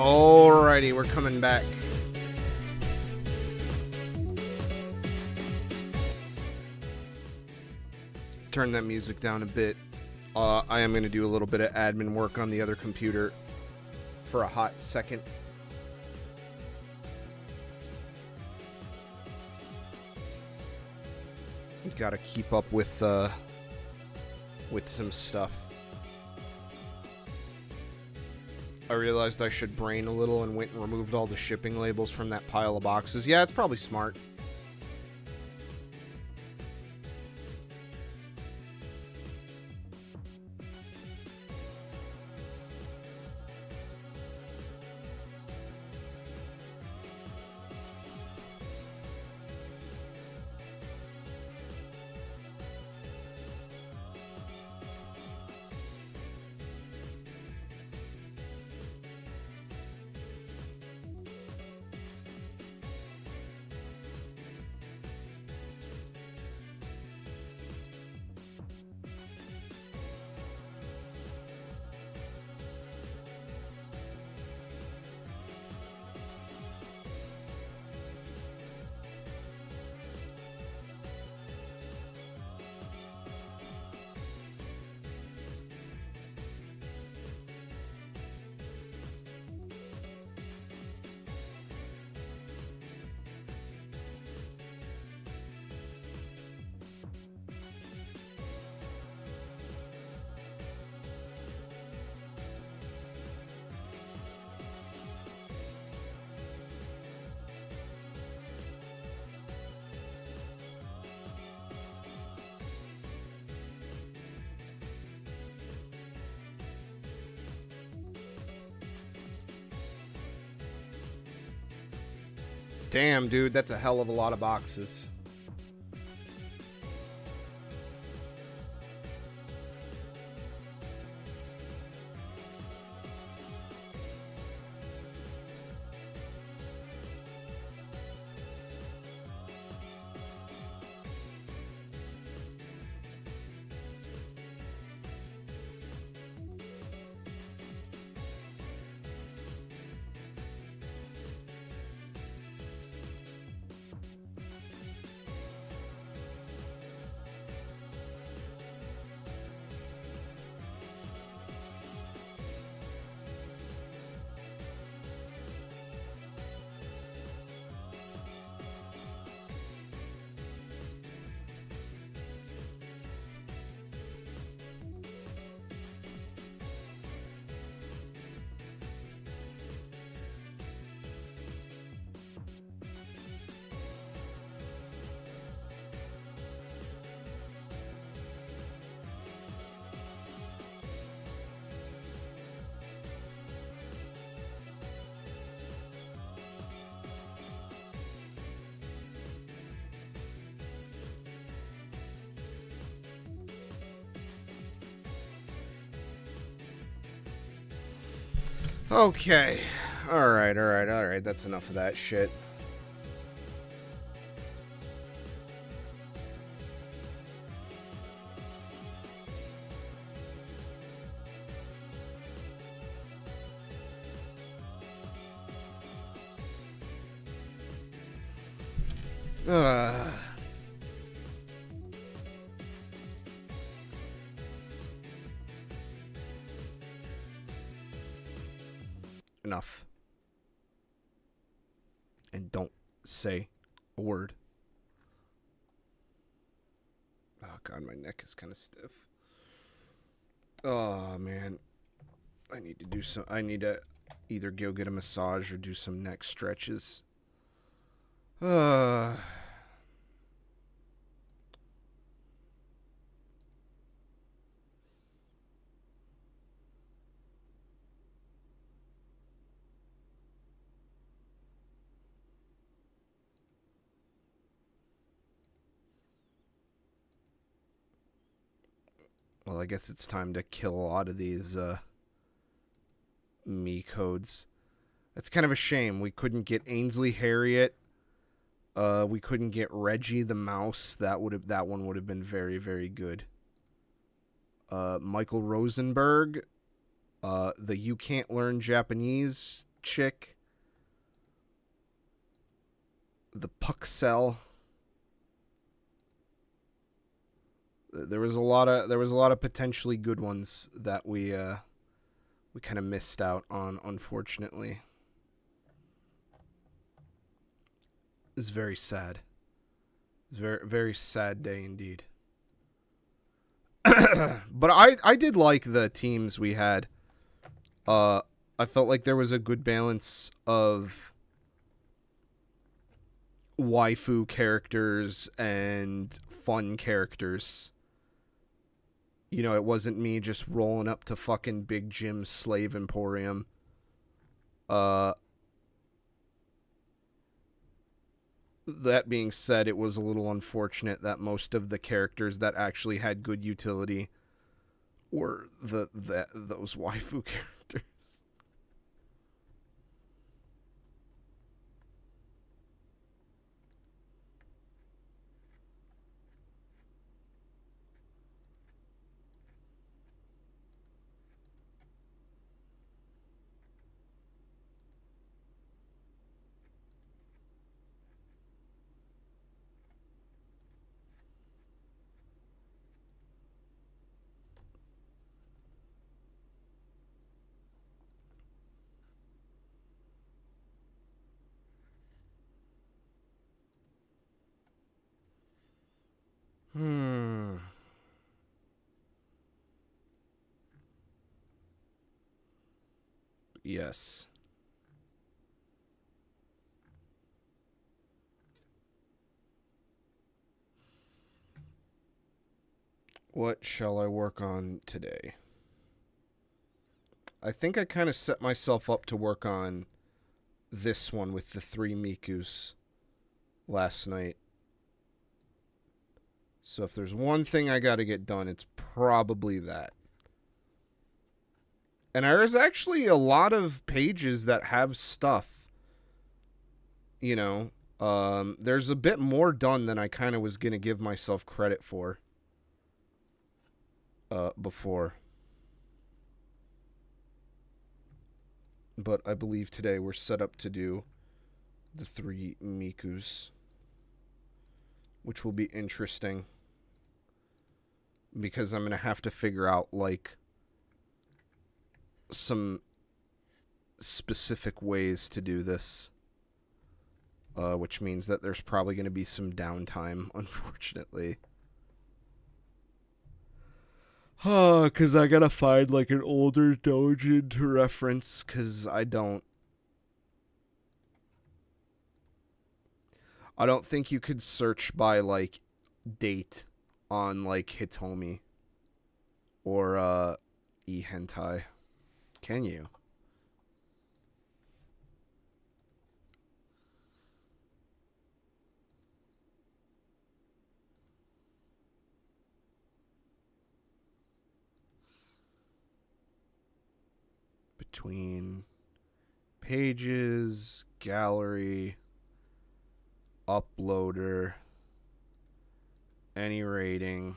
Alrighty, we're coming back. Turn that music down a bit. I am going to do a little bit of admin work on the other computer for a hot second. Got to keep up with some stuff. I realized I should brain a little and went and removed all the shipping labels from that pile of boxes. Yeah, it's probably smart. Damn, dude, that's a hell of a lot of boxes. Okay. Alright. That's enough of that shit. Enough. And don't say a word. Oh god, my neck is kind of stiff. Oh man. I need to either go get a massage or do some neck stretches. Well, I guess it's time to kill a lot of these me codes. That's kind of a shame. We couldn't get Ainsley Harriet. We couldn't get Reggie the mouse. That one would have been very, very good. Michael Rosenberg. The You Can't Learn Japanese chick. The Puxel. There was a lot of potentially good ones that we kind of missed out on, unfortunately. It's very sad. It's a very, very sad day indeed. But I did like the teams we had. I felt like there was a good balance of waifu characters and fun characters. You know, it wasn't me just rolling up to fucking Big Jim's Slave Emporium. That being said, it was a little unfortunate that most of the characters that actually had good utility were those waifu characters. Yes. What shall I work on today? I think I kind of set myself up to work on this one with the 3 Mikus last night. So if there's one thing I got to get done, it's probably that. And there's actually a lot of pages that have stuff. You know, there's a bit more done than I kind of was going to give myself credit for before. But I believe today we're set up to do the 3 Mikus, which will be interesting. Because I'm going to have to figure out, like, some specific ways to do this. Which means that there's probably going to be some downtime, unfortunately. Because I got to find, like, an older doujin to reference, because I don't think you could search by, like, date on, like, Hitomi or e-hentai. Can you? Between pages, gallery, uploader, any rating.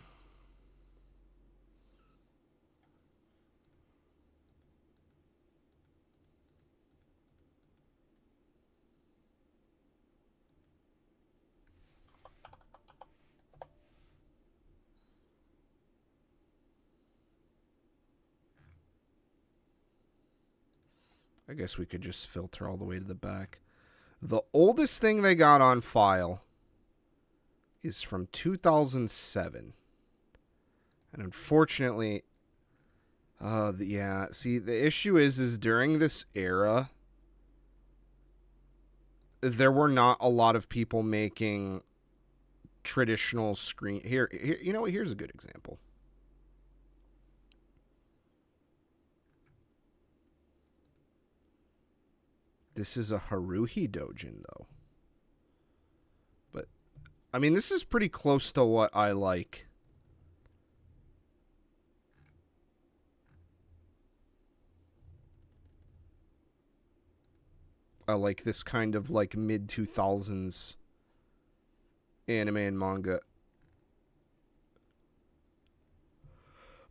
I guess we could just filter all the way to the back. The oldest thing they got on file is from 2007. And unfortunately, yeah, see, the issue is during this era, there were not a lot of people making traditional screen. Here, you know what? Here's a good example. This is a Haruhi Dojin, though. But, I mean, this is pretty close to what I like. I like this kind of, like, mid-2000s anime and manga.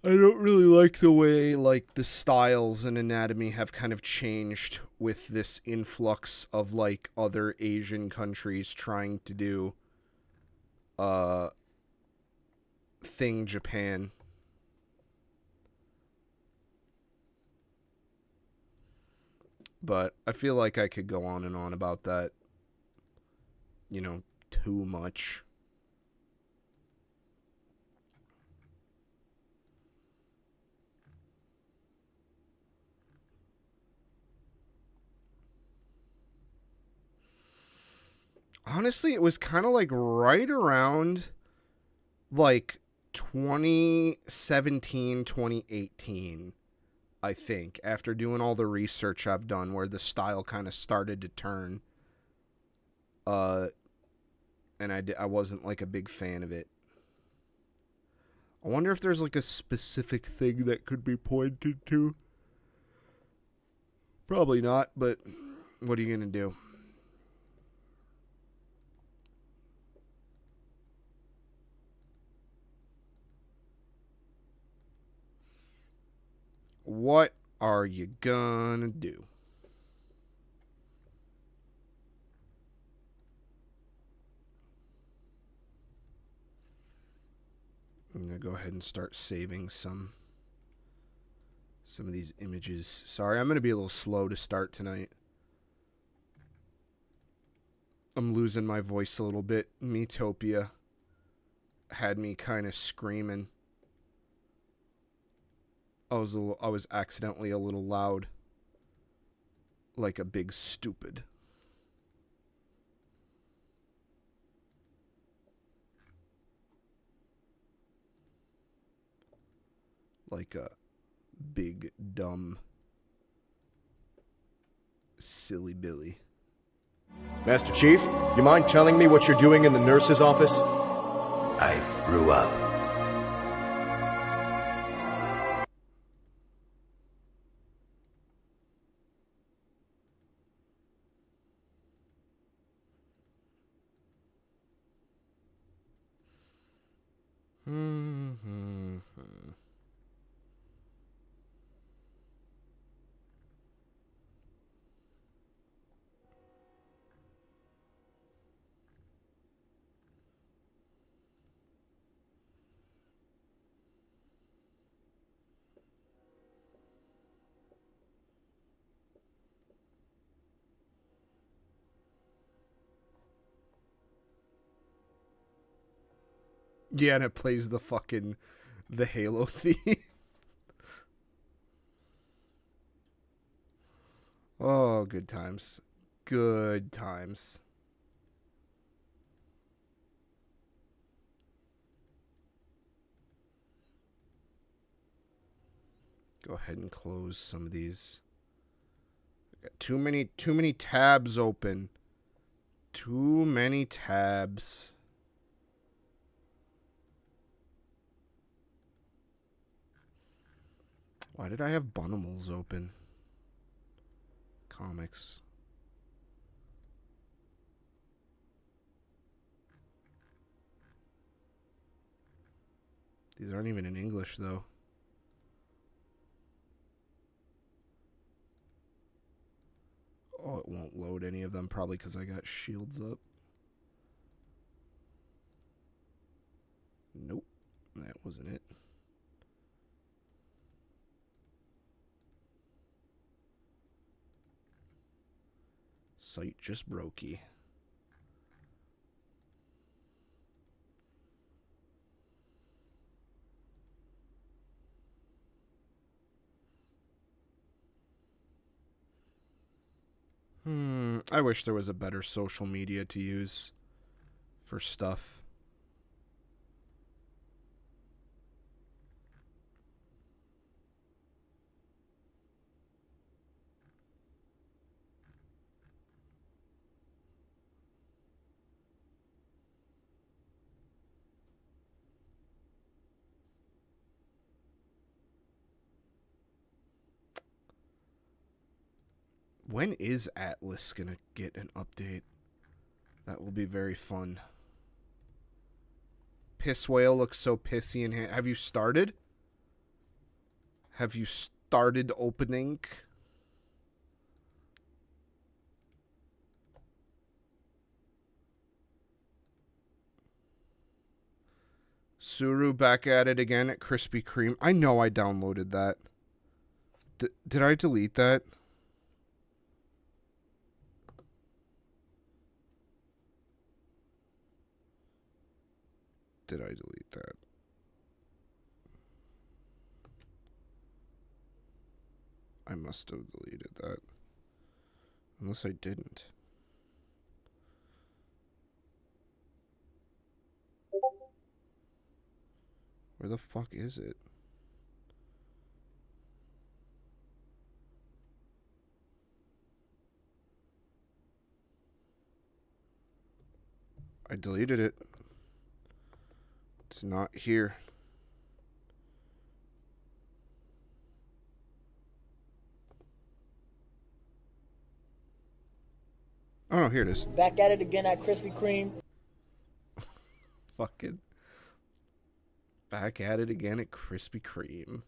I don't really like the way, like, the styles and anatomy have kind of changed with this influx of, like, other Asian countries trying to do, thing Japan. But I feel like I could go on and on about that, you know, too much. Honestly, it was kind of like right around like 2017, 2018, I think, after doing all the research I've done where the style kind of started to turn. And I wasn't like a big fan of it. I wonder if there's like a specific thing that could be pointed to. Probably not, but what are you going to do? What are you gonna do? I'm gonna go ahead and start saving some of these images. Sorry, I'm gonna be a little slow to start tonight. I'm losing my voice a little bit. Miitopia had me kind of screaming. I was accidentally a little loud. Like a big stupid. Like a big, dumb, silly Billy. Master Chief, you mind telling me what you're doing in the nurse's office? I threw up. Yeah, and it plays the Halo theme. Oh, good times. Good times. Go ahead and close some of these. I got too many tabs open. Too many tabs. Why did I have Bunimals open? Comics. These aren't even in English, though. Oh, it won't load any of them, probably because I got shields up. Nope, that wasn't it. Site just brokey. I wish there was a better social media to use for stuff. When is Atlas gonna get an update? That will be very fun. Piss Whale looks so pissy in hand. Have you started? Have you started opening? Soooo back at it again at Krispy Kreme. I know I downloaded that. Did I delete that? Did I delete that? I must have deleted that. Unless I didn't. Where the fuck is it? I deleted it. It's not here. Oh no, here it is. Back at it again at Krispy Kreme. Fucking back at it again at Krispy Kreme.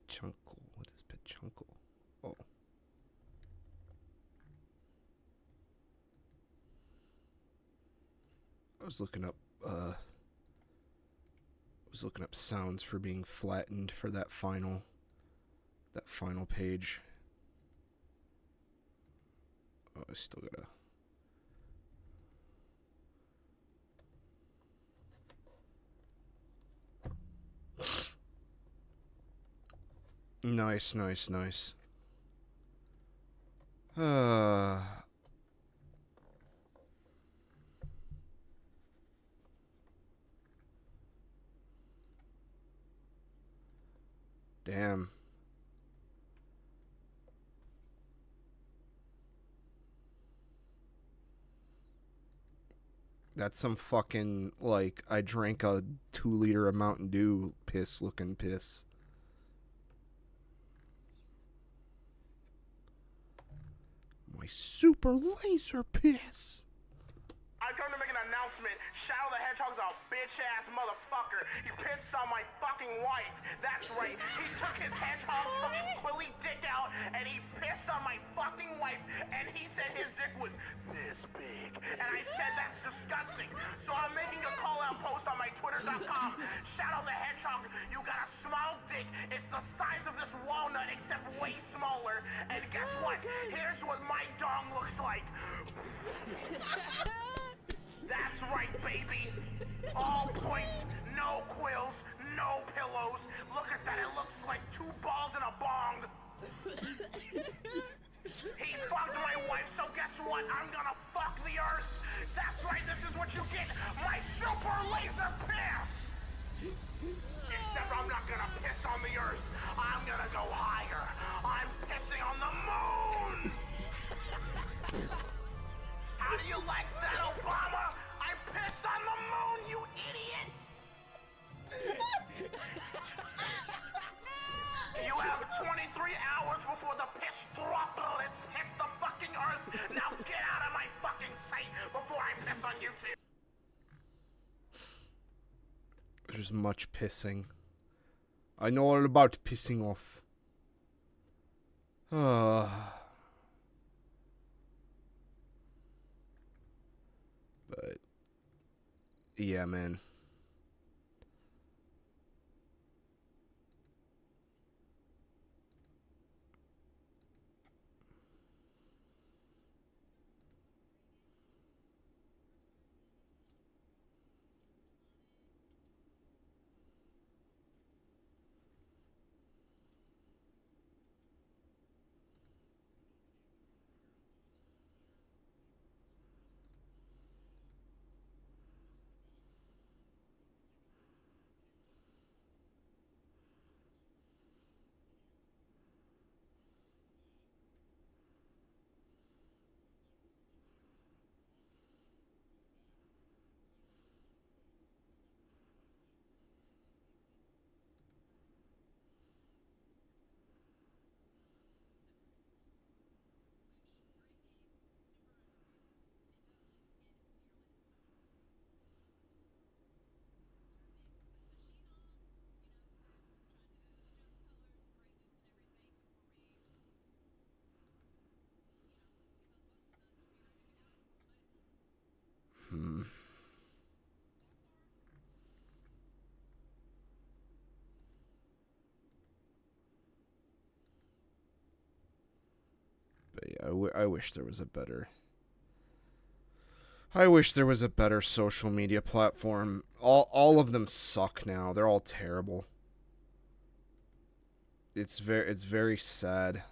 Pechunkel. What is Pechunkel? Oh. I was looking up sounds for being flattened for that final page. Oh, I still gotta. Nice, nice, nice. Damn. That's some fucking, like, I drank a 2-liter of Mountain Dew piss looking piss. My super laser piss. I come to make an announcement. Shadow the Hedgehog's a bitch-ass motherfucker. He pissed on my fucking wife. That's right. He took his hedgehog fucking quilly dick out and he pissed on my fucking wife and he said his dick was this big. And I said that's disgusting. So I'm making a call-out post on my twitter.com. Shadow the Hedgehog, you got a small dick. It's the size of this walnut except way smaller. And guess what? Here's what my dong looks like. That's right, baby. All points, no quills, no pillows. Look at that, it looks like 2 balls in a bong. He fucked my wife, so guess what? I'm gonna fuck the earth. That's right, this is what you get. My super laser piss. Except I'm not gonna piss on the earth. I'm gonna go higher. I'm pissing on the moon. How do you like that, Obama? I pissed on the moon, you idiot! You have 23 hours before the piss droplets hit the fucking earth. Now get out of my fucking sight before I piss on you too. There's much pissing. I know all about pissing off. But yeah, man. But yeah, I wish there was a better... I wish there was a better social media platform. All of them suck now. They're all terrible. It's very sad.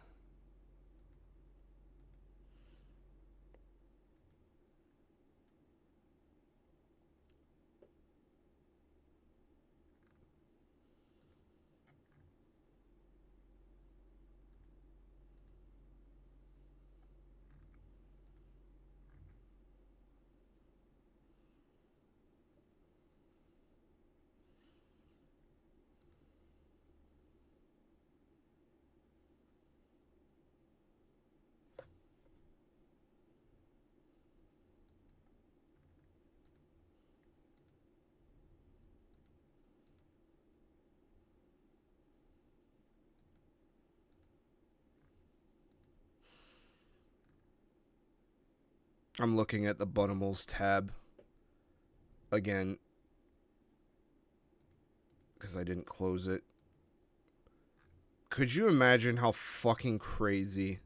I'm looking at the Bunimals tab again because I didn't close it. Could you imagine how fucking crazy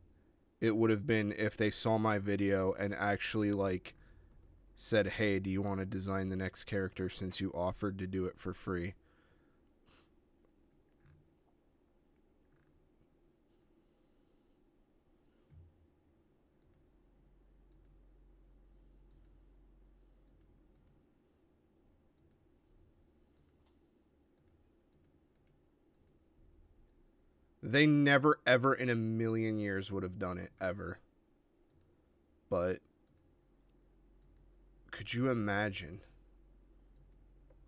it would have been if they saw my video and actually, like, said, hey, do you want to design the next character since you offered to do it for free? They never, ever in a million years would have done it, ever. But could you imagine?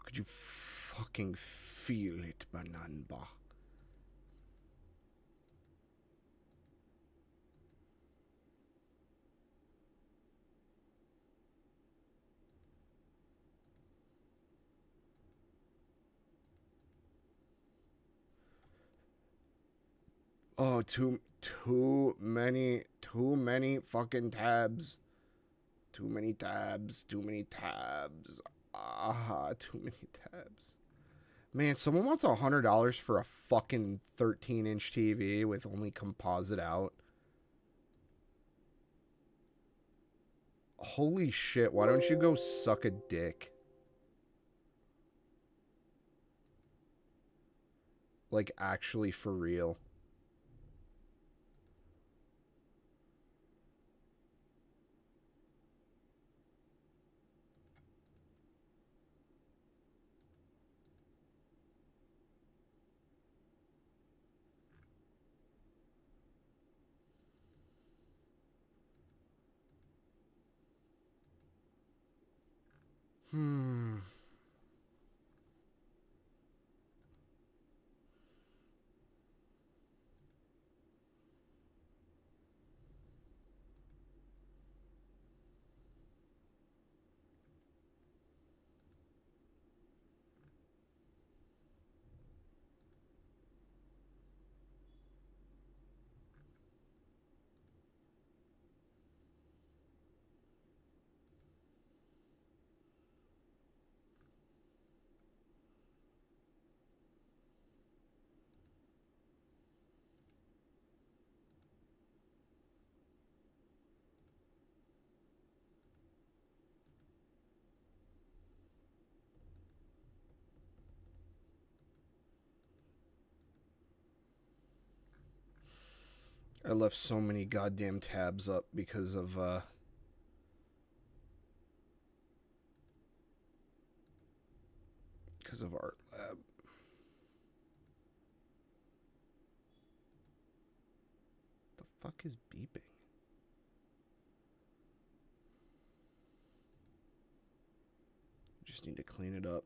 Could you fucking feel it, Bananba? Oh, too many fucking tabs. Too many tabs. Ah, too many tabs. Man, someone wants $100 for a fucking 13-inch TV with only composite out. Holy shit, why don't you go suck a dick? Like, actually, for real. I left so many goddamn tabs up because of artlab. The fuck is beeping? Just need to clean it up.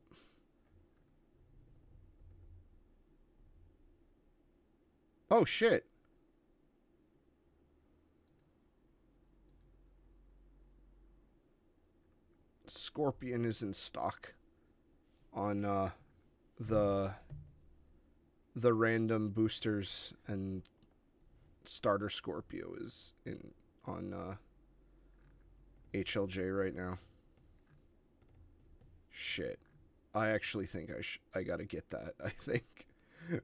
Oh shit. Scorpion is in stock on the random boosters, and starter Scorpio is in on HLJ right now. Shit. I actually think I gotta get that, I think.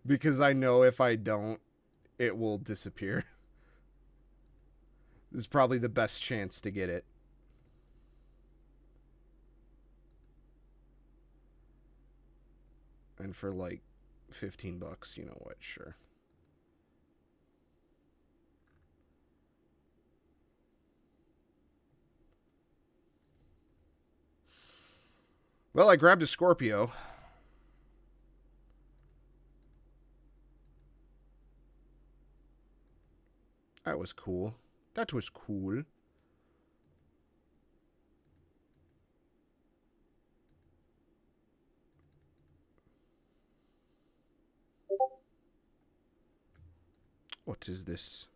Because I know if I don't, it will disappear. This is probably the best chance to get it. And for like $15, you know what, sure. Well, I grabbed a Scorpio. That was cool. That was cool. What is this?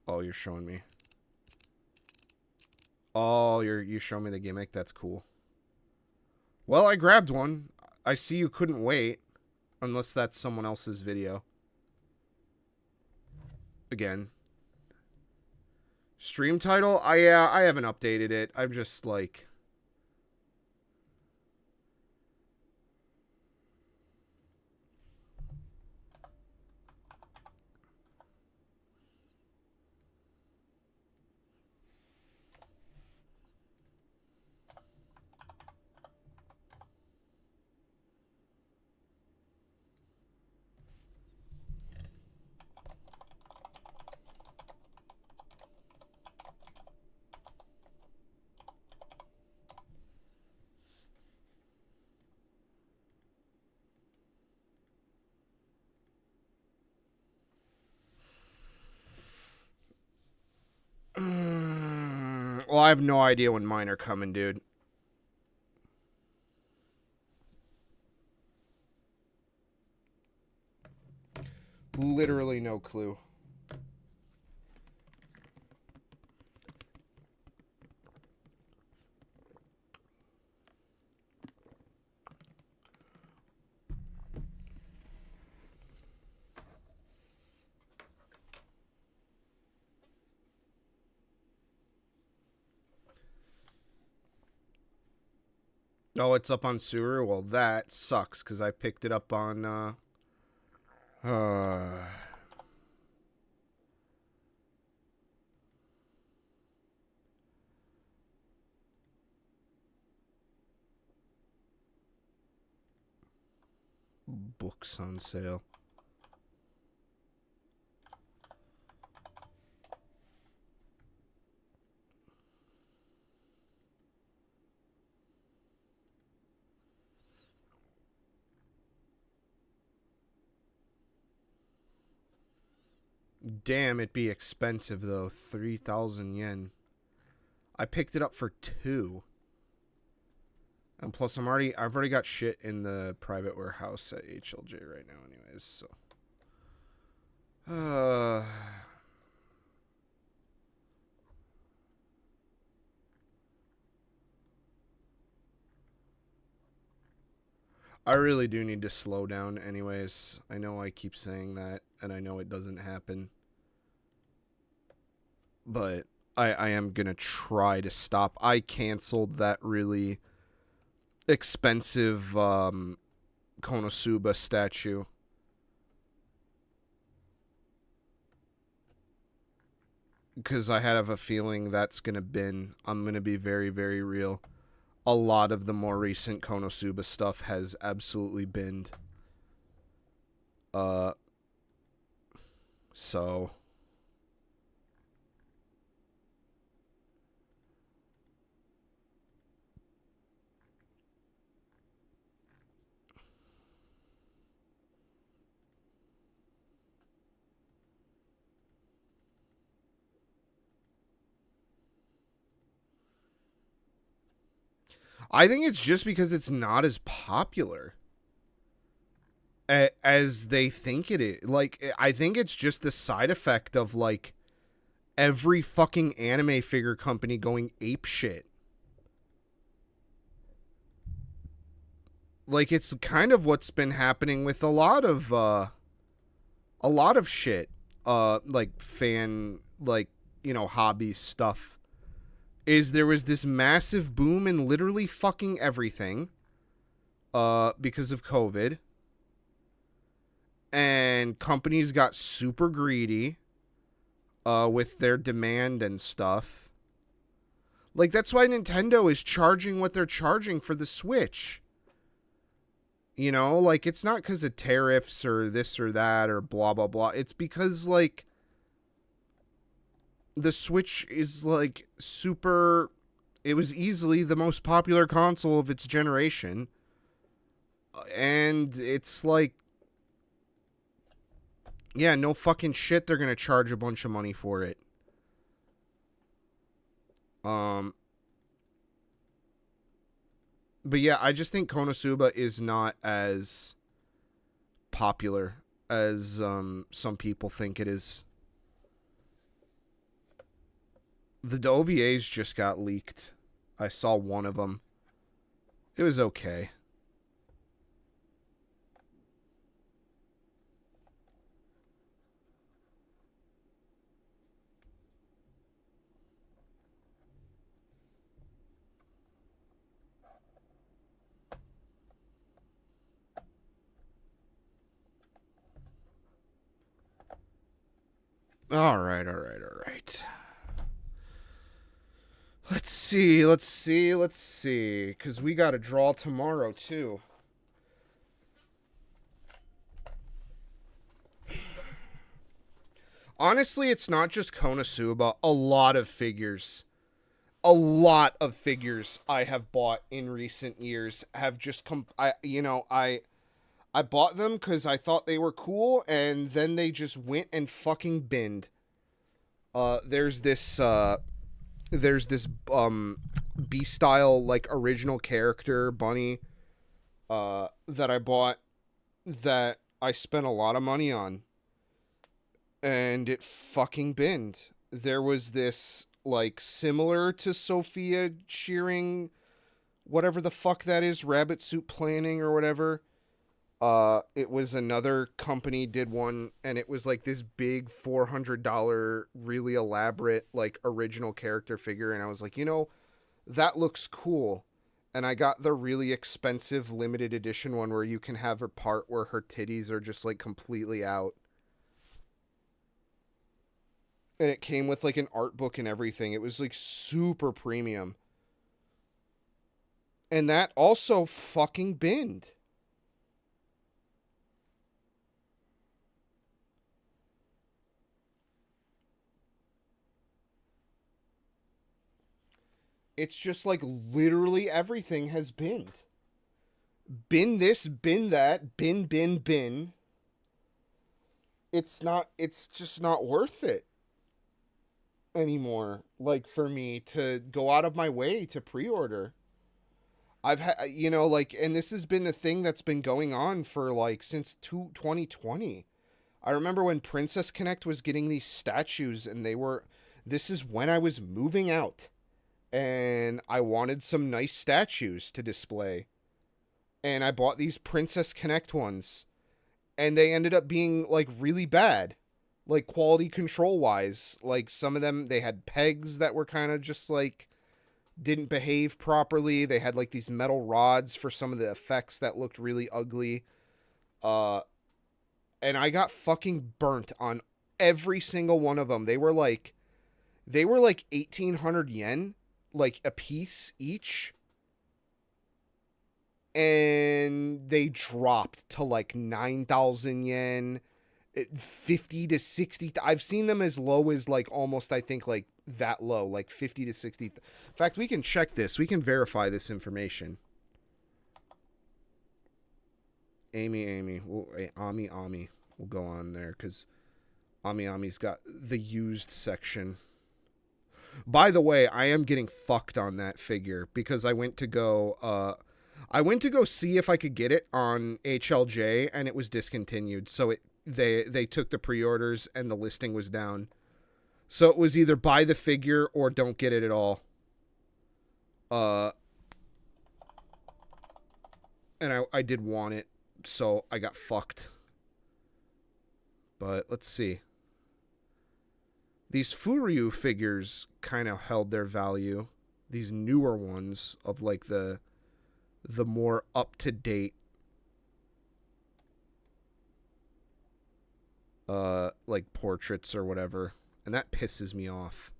Oh, you're showing me. Oh, you show me the gimmick. That's cool. Well, I grabbed one. I see you couldn't wait. Unless that's someone else's video. Again. Stream title? I haven't updated it. I'm just like... Well, I have no idea when mine are coming, dude. Literally no clue. Oh, it's up on Soooo? Well, that sucks, because I picked it up on, books on sale. Damn, it'd be expensive though. 3,000 yen. I picked it up for 2. And plus I've already got shit in the private warehouse at HLJ right now anyways, so. I really do need to slow down anyways. I know I keep saying that, and I know it doesn't happen. But I am going to try to stop. I canceled that really expensive Konosuba statue. Because I have a feeling that's going to bin. I'm going to be very, very real. A lot of the more recent Konosuba stuff has absolutely binned. So... I think it's just because it's not as popular as they think it is. Like, I think it's just the side effect of, like, every fucking anime figure company going apeshit. Like, it's kind of what's been happening with a lot of shit. Like, fan, like, you know, hobby stuff. is there was this massive boom in literally fucking everything because of COVID. And companies got super greedy with their demand and stuff. Like, that's why Nintendo is charging what they're charging for the Switch. You know, like, it's not because of tariffs or this or that or blah, blah, blah. It's because, like, the Switch is, like, super... It was easily the most popular console of its generation. And it's, like... Yeah, no fucking shit they're gonna charge a bunch of money for it. But yeah, I just think Konosuba is not as popular as some people think it is. The OVAs just got leaked. I saw one of them. It was okay. All right. Let's see. Because we got to draw tomorrow, too. Honestly, it's not just Konosuba. A lot of figures I have bought in recent years have just I bought them because I thought they were cool, and then they just went and fucking binned. There's this B-style, like, original character bunny, that I bought that I spent a lot of money on. And it fucking binned. There was this, like, similar to Sophia shearing, whatever the fuck that is, rabbit suit planning or whatever. It was another company did one, and it was like this big $400 really elaborate, like, original character figure, and I was like, you know, that looks cool. And I got the really expensive limited edition one where you can have a part where her titties are just, like, completely out. And it came with, like, an art book and everything. It was, like, super premium. And that also fucking binned. It's just like literally everything has binned. Bin this, bin that, bin. It's just not worth it anymore. Like, for me to go out of my way to pre-order. I've had, you know, like, and this has been a thing that's been going on for, like, since 2020. I remember when Princess Connect was getting these statues, and this is when I was moving out. And I wanted some nice statues to display. And I bought these Princess Connect ones. And they ended up being, like, really bad. Like, quality control-wise. Like, some of them, they had pegs that were kind of just, like, didn't behave properly. They had, like, these metal rods for some of the effects that looked really ugly. And I got fucking burnt on every single one of them. They were like 1,800 yen. Like, a piece each, and they dropped to like 9,000 yen, 50 to 60. I've seen them as low as, like, almost, I think, like, that low, like 50 to 60. In fact, we can check this. We can verify this information. Ami. We'll go on there, because Ami's got the used section. By the way, I am getting fucked on that figure because I went to go see if I could get it on HLJ, and it was discontinued. So they took the pre-orders and the listing was down. So it was either buy the figure or don't get it at all. And I did want it, so I got fucked. But let's see. These Furyu figures kind of held their value. These newer ones of like the more up-to-date like portraits or whatever. And that pisses me off.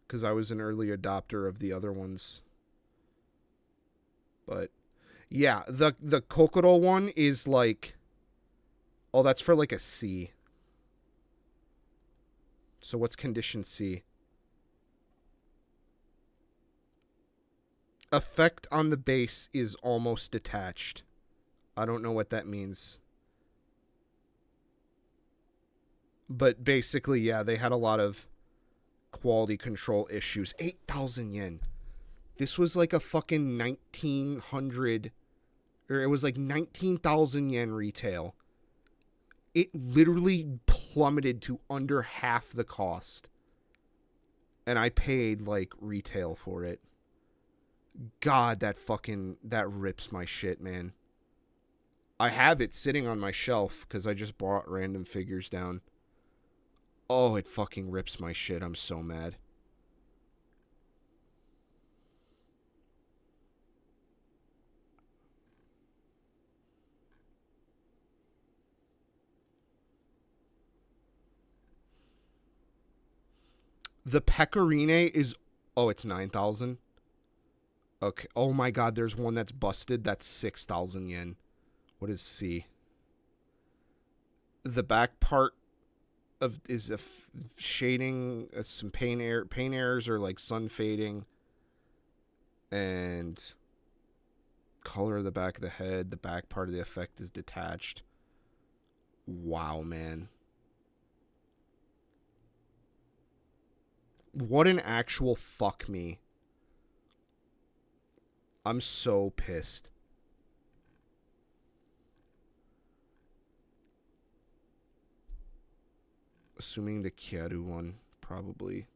Because I was an early adopter of the other ones. But yeah, the Kokoro one is like, oh, that's for like a C. So what's condition C? Effect on the base is almost detached. I don't know what that means. But basically, yeah, they had a lot of quality control issues. 8,000 yen. This was like a fucking 1,900, or it was like 19,000 yen retail. It literally plummeted to under half the cost. And I paid like retail for it. God, that rips my shit, man. I have it sitting on my shelf because I just bought random figures down. Oh, it fucking rips my shit. I'm so mad. The Pecorine is... Oh, it's 9,000? Okay. Oh my god, there's one that's busted. That's 6,000 yen. What is C? The back part of is a shading, some paint errors or like sun fading. And color of the back of the head. The back part of the effect is detached. Wow, man. What an actual fuck me. I'm so pissed. Assuming the Kyaru one, probably.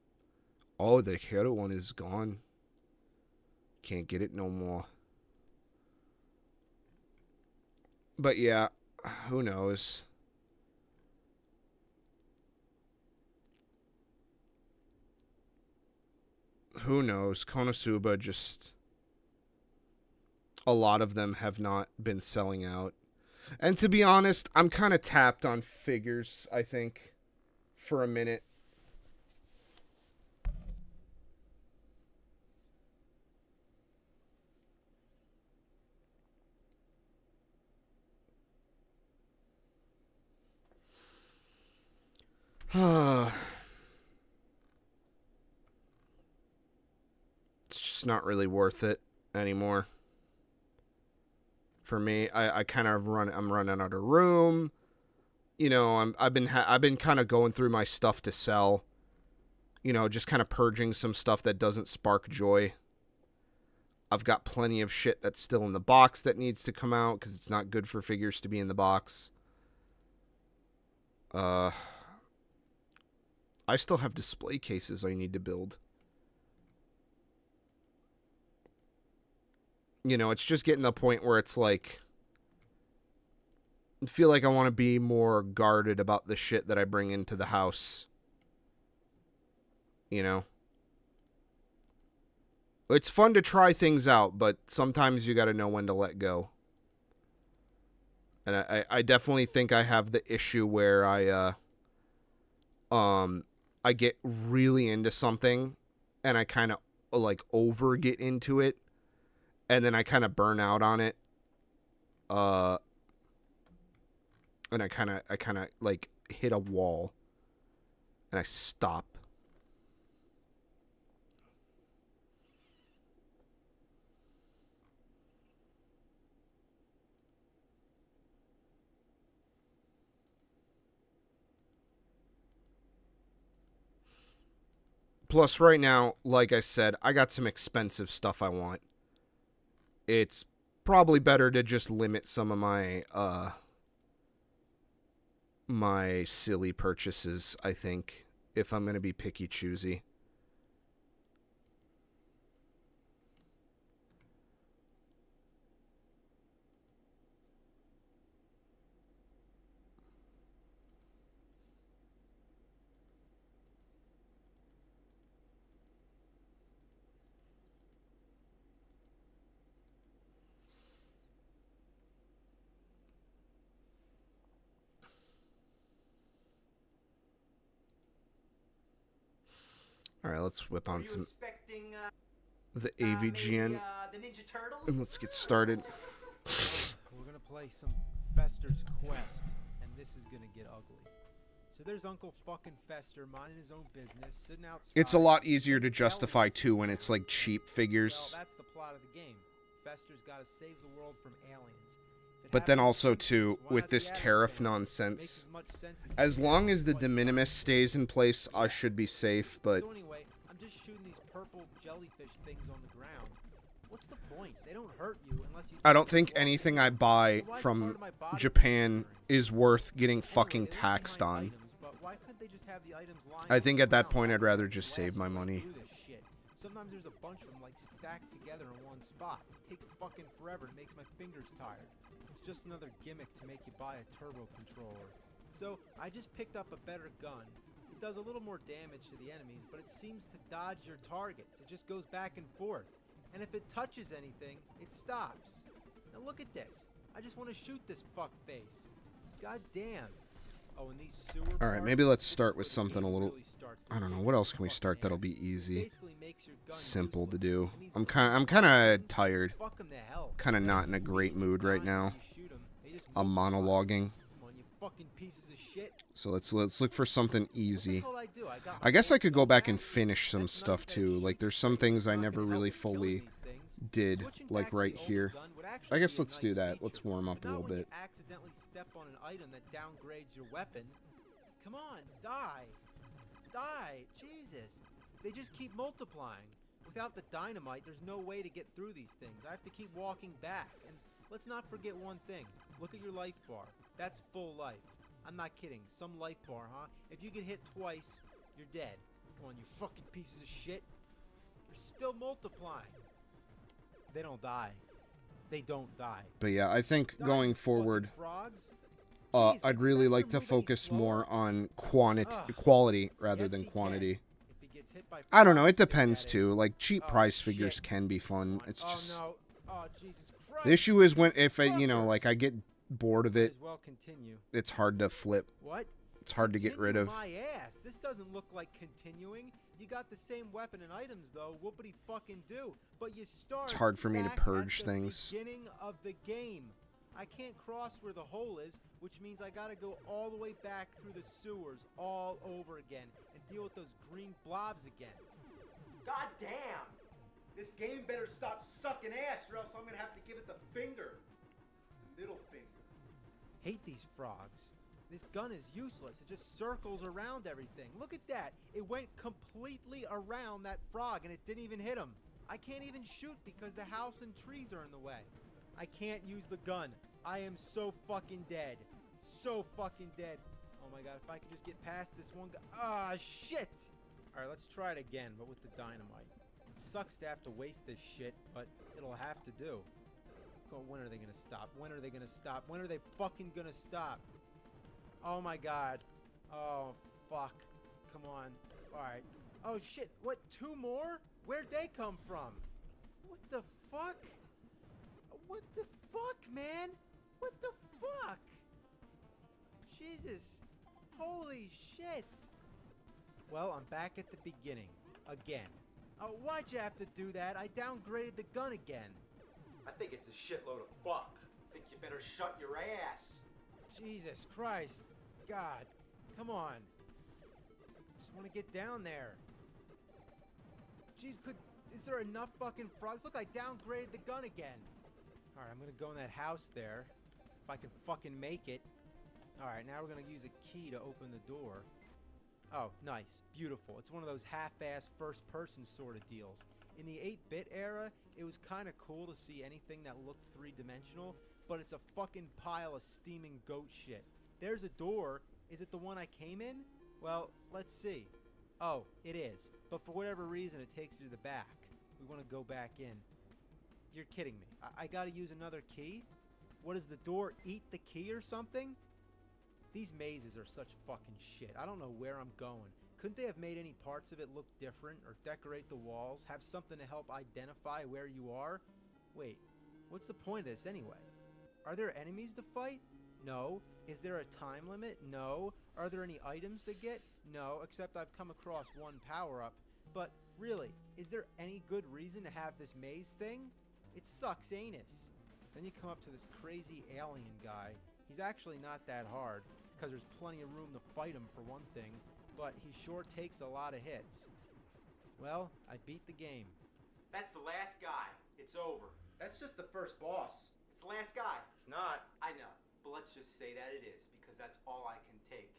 Oh, the Kyaru one is gone. Can't get it no more. But yeah, who knows? Who knows? Konosuba just... A lot of them have not been selling out. And to be honest, I'm kind of tapped on figures, I think, for a minute. It's just not really worth it anymore. For me, I kind of I'm running out of room. You know, I've been kind of going through my stuff to sell. You know, just kind of purging some stuff that doesn't spark joy. I've got plenty of shit that's still in the box that needs to come out because it's not good for figures to be in the box. I still have display cases I need to build. You know, it's just getting to the point where it's like, I feel like I want to be more guarded about the shit that I bring into the house. You know? It's fun to try things out, but sometimes you got to know when to let go. And I definitely think I have the issue where I get really into something and I kind of like over get into it. And then I kind of burn out on it. And I kind of like hit a wall. And I stop. Plus right now, like I said, I got some expensive stuff I want. It's probably better to just limit some of my my silly purchases, I think, if I'm going to be picky choosy. Alright, let's whip on some expecting, the AVGN the Ninja Turtles? and let's get started. We're gonna play some Fester's Quest, and this is gonna get ugly. So there's Uncle fucking Fester minding his own business, sitting outside. It's a lot easier to justify too when it's like cheap figures. Well, that's the plot of the game. Fester's gotta save the world from aliens. But then also too, with this tariff nonsense, as long as the de minimis stays in place, I should be safe, but So anyway, I'm just shooting these purple jellyfish things on the ground. What's the point? They don't hurt you unless you... I don't think anything I buy from Japan is worth getting fucking taxed on. I think at that point I'd rather just save my money. Sometimes there's a bunch of them like stacked together in one spot. It takes fucking forever. It makes my fingers tired. It's just another gimmick to make you buy a turbo controller. So I just picked up a better gun. It does a little more damage to the enemies, but it seems to dodge your targets. It just goes back and forth. And if it touches anything, it stops. Now look at this. I just want to shoot this fuck face. God damn. Oh, and these sewer Alright, maybe let's start with something a little... I don't know, what else can we start that'll be easy? Simple to do. I'm kind of tired. Kind of not in a great mood right now. I'm monologuing. So let's look for something easy. I guess I could go back and finish some stuff too. Like there's some things I never really fully did, like right here. I guess let's do that. Let's warm up a little bit. Accidentally step on an item that downgrades your weapon. Come on, die. Die. Jesus. They just keep multiplying. Without the dynamite, there's no way to get through these things. I have to keep walking back. And let's not forget one thing. Look at your life bar. That's full life. I'm not kidding. Some life bar, huh? If you get hit twice, you're dead. Come on, you fucking pieces of shit. They're still multiplying. They don't die. They don't die. But yeah, I think going forward, I'd really like to focus more on quality rather than quantity. I don't know, it depends too. Like cheap price figures can be fun. It's just the issue is when if I get bored of it, it's hard to flip. What? It's hard to get rid of. My ass. This doesn't look like continuing. You got the same weapon and items though. Whoopity fucking do. But you start. It's hard for me to purge things. Beginning of the game. I can't cross where the hole is, which means I gotta go all the way back through the sewers all over again and deal with those green blobs again. God damn! This game better stop sucking ass or else I'm gonna have to give it the finger. Middle finger. Hate these frogs. This gun is useless. It just circles around everything. Look at that. It went completely around that frog and it didn't even hit him. I can't even shoot because the house and trees are in the way. I can't use the gun. I am so fucking dead. So fucking dead. Oh my god, if I could just get past this one guy. Ah, shit! Alright, let's try it again, but with the dynamite. It sucks to have to waste this shit, but it'll have to do. Oh, when are they gonna stop? When are they gonna stop? When are they fucking gonna stop? Oh my god. Oh, fuck. Come on. Alright. Oh shit. What? 2 more? Where'd they come from? What the fuck? What the fuck, man? What the fuck? Jesus. Holy shit. Well, I'm back at the beginning. Again. Oh, why'd you have to do that? I downgraded the gun again. I think it's a shitload of fuck. I think you better shut your ass. Jesus Christ. God. Come on. Just want to get down there. Jeez, is there enough fucking frogs? Look, I downgraded the gun again. Alright, I'm gonna go in that house there. If I can fucking make it. Alright, now we're gonna use a key to open the door. Oh, nice. Beautiful. It's one of those half-ass first-person sort of deals. In the 8-bit era, it was kind of cool to see anything that looked 3-dimensional, but it's a fucking pile of steaming goat shit. There's a door. Is it the one I came in? Well, let's see. Oh, it is. But for whatever reason, it takes you to the back. We want to go back in. You're kidding me. I gotta use another key? What, does the door eat the key or something? These mazes are such fucking shit. I don't know where I'm going. Couldn't they have made any parts of it look different or decorate the walls? Have something to help identify where you are? Wait, what's the point of this anyway? Are there enemies to fight? No. Is there a time limit? No. Are there any items to get? No, except I've come across one power-up. But really, is there any good reason to have this maze thing? It sucks anus. Then you come up to this crazy alien guy. He's actually not that hard, because there's plenty of room to fight him for one thing, but he sure takes a lot of hits. Well, I beat the game. That's the last guy. It's over. That's just the first boss. It's the last guy. It's not. I know, but let's just say that it is, because that's all I can take.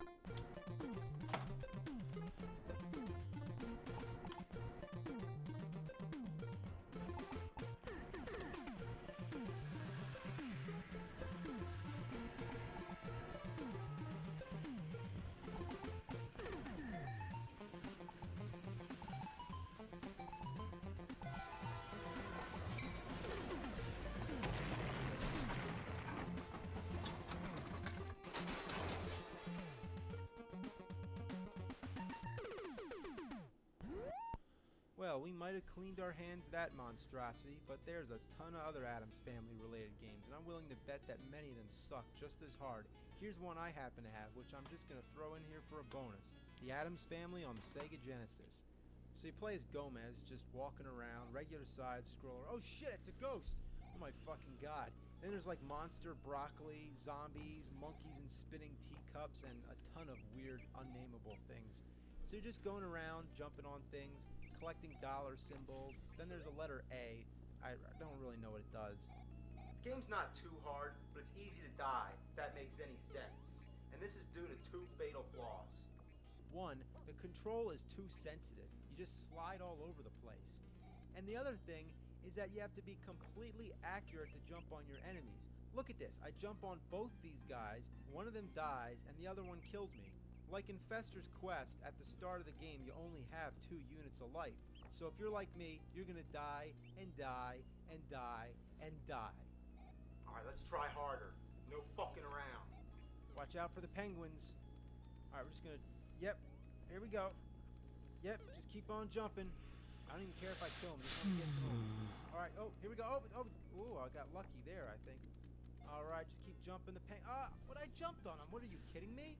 Well, we might have cleaned our hands of that monstrosity, but there's a ton of other Addams Family related games, and I'm willing to bet that many of them suck just as hard. Here's one I happen to have, which I'm just going to throw in here for a bonus. The Addams Family on the Sega Genesis. So you play as Gomez, just walking around, regular side scroller. Oh shit, it's a ghost! Oh my fucking god. Then there's like monster, broccoli, zombies, monkeys and spinning teacups, and a ton of weird, unnameable things. So you're just going around, jumping on things, collecting dollar symbols. Then there's a letter A. I don't really know what it does. The game's not too hard, but it's easy to die, if that makes any sense. And this is due to two fatal flaws. One, the control is too sensitive. You just slide all over the place. And the other thing is that you have to be completely accurate to jump on your enemies. Look at this. I jump on both these guys, one of them dies, and the other one kills me. Like in Fester's Quest, at the start of the game, you only have 2 units of life. So if you're like me, you're gonna die, and die, and die, and die. Alright, let's try harder. No fucking around. Watch out for the penguins. Alright, we're just gonna... Yep, here we go. Yep, just keep on jumping. I don't even care if I kill him, just want to get to him. Alright, oh, here we go. Oh, I got lucky there, I think. Alright, just keep jumping the what, I jumped on him. What, are you kidding me?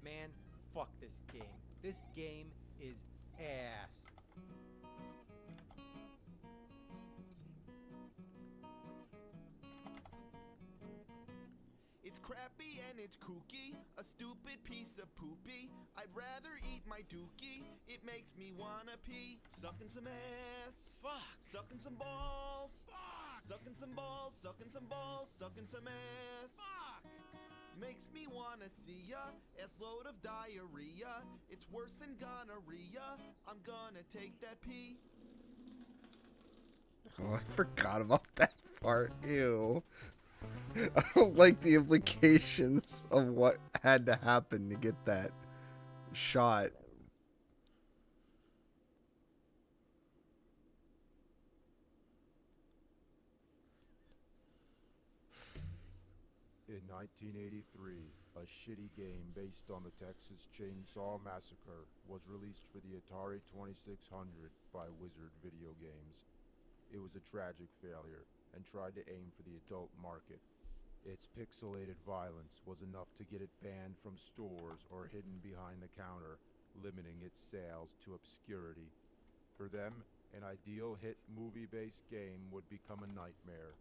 Man, fuck this game. This game is ass. It's crappy and it's kooky, a stupid piece of poopy. I'd rather eat my dookie, it makes me wanna pee. Sucking some ass, fuck. Sucking some balls, fuck. Sucking some balls, sucking some balls, sucking some ass, fuck. Makes me wanna see ya, ass load of diarrhea. It's worse than gonorrhea, I'm gonna take that pee. Oh, I forgot about that part. Ew. I don't like the implications of what had to happen to get that shot. In 1983, a shitty game based on the Texas Chainsaw Massacre was released for the Atari 2600 by Wizard Video Games. It was a tragic failure and tried to aim for the adult market. Its pixelated violence was enough to get it banned from stores or hidden behind the counter, limiting its sales to obscurity. For them, an ideal hit movie-based game would become a nightmare.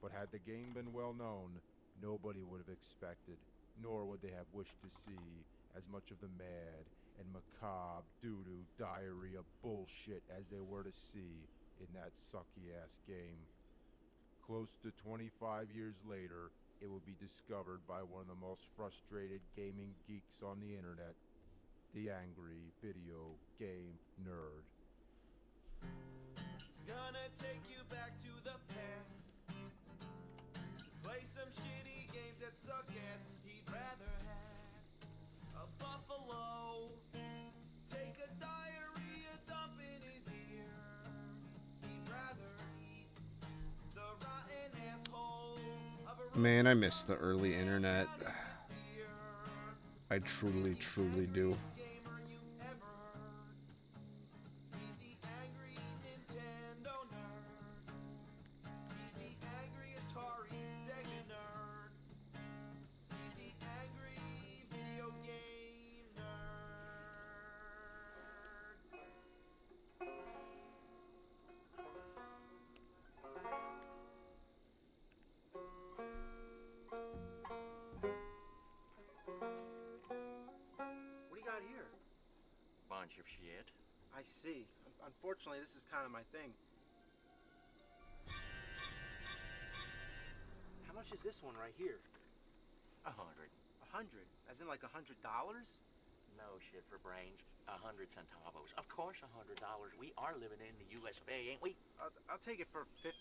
But had the game been well known, nobody would have expected, nor would they have wished to see, as much of the mad and macabre doo-doo diarrhea bullshit as they were to see in that sucky-ass game. Close to 25 years later, it will be discovered by one of the most frustrated gaming geeks on the internet, the angry video game nerd. It's gonna take you back to the past. Play some shitty games that suck ass. He'd rather have a buffalo take a diarrhea dump in his ear. He'd rather eat the rotten asshole of a Man, I miss the early internet. I truly, truly do. bunch of shit. I see. Unfortunately, this is kind of my thing. How much is this one right here? 100. 100? As in like $100? No shit for brains. 100 centavos. Of course, $100. We are living in the US of A, ain't we? I'll take it for 50.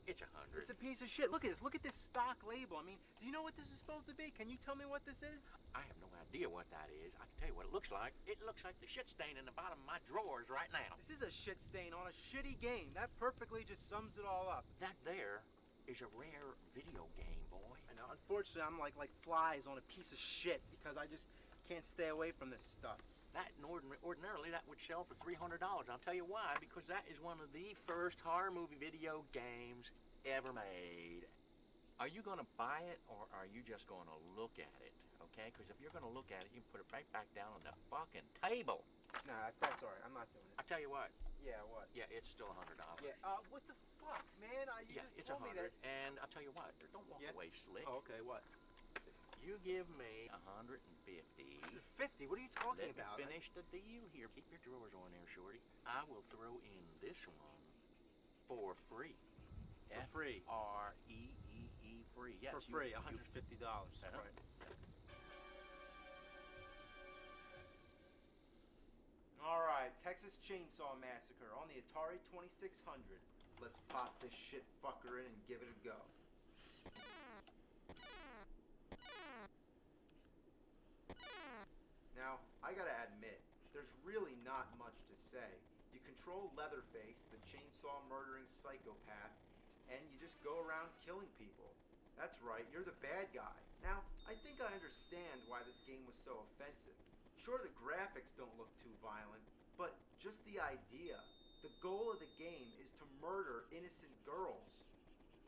It's 100. It's a piece of shit. Look at this. Look at this stock label. I mean, do you know what this is supposed to be? Can you tell me what this is? I have no idea what that is. I can tell you what it looks like. It looks like the shit stain in the bottom of my drawers right now. This is a shit stain on a shitty game. That perfectly just sums it all up. That there is a rare video game, boy. I know. Unfortunately, I'm like flies on a piece of shit because I just can't stay away from this stuff. That ordinarily that would sell for $300. I'll tell you why, because that is one of the first horror movie video games ever made. Are you gonna buy it or are you just gonna look at it? Okay, because if you're gonna look at it, you can put it right back down on the fucking table. Nah, that's alright. I'm not doing it. I tell you what. Yeah, what? Yeah, it's still $100. Yeah. What the fuck, man? Yeah, it's 100. And I'll tell you what. Don't walk away slick. Oh, okay. What? You give me 150. 50? What are you talking about? Let me finish the deal here. Keep your drawers on there, shorty. I will throw in this one for free. For free. F-R-E-E-E free. Yes. For free. $150. Right. All right, Texas Chainsaw Massacre on the Atari 2600. Let's pop this shit fucker in and give it a go. Now, I gotta admit, there's really not much to say. You control Leatherface, the chainsaw murdering psychopath, and you just go around killing people. That's right, you're the bad guy. Now, I think I understand why this game was so offensive. Sure, the graphics don't look too violent, but just the idea. The goal of the game is to murder innocent girls.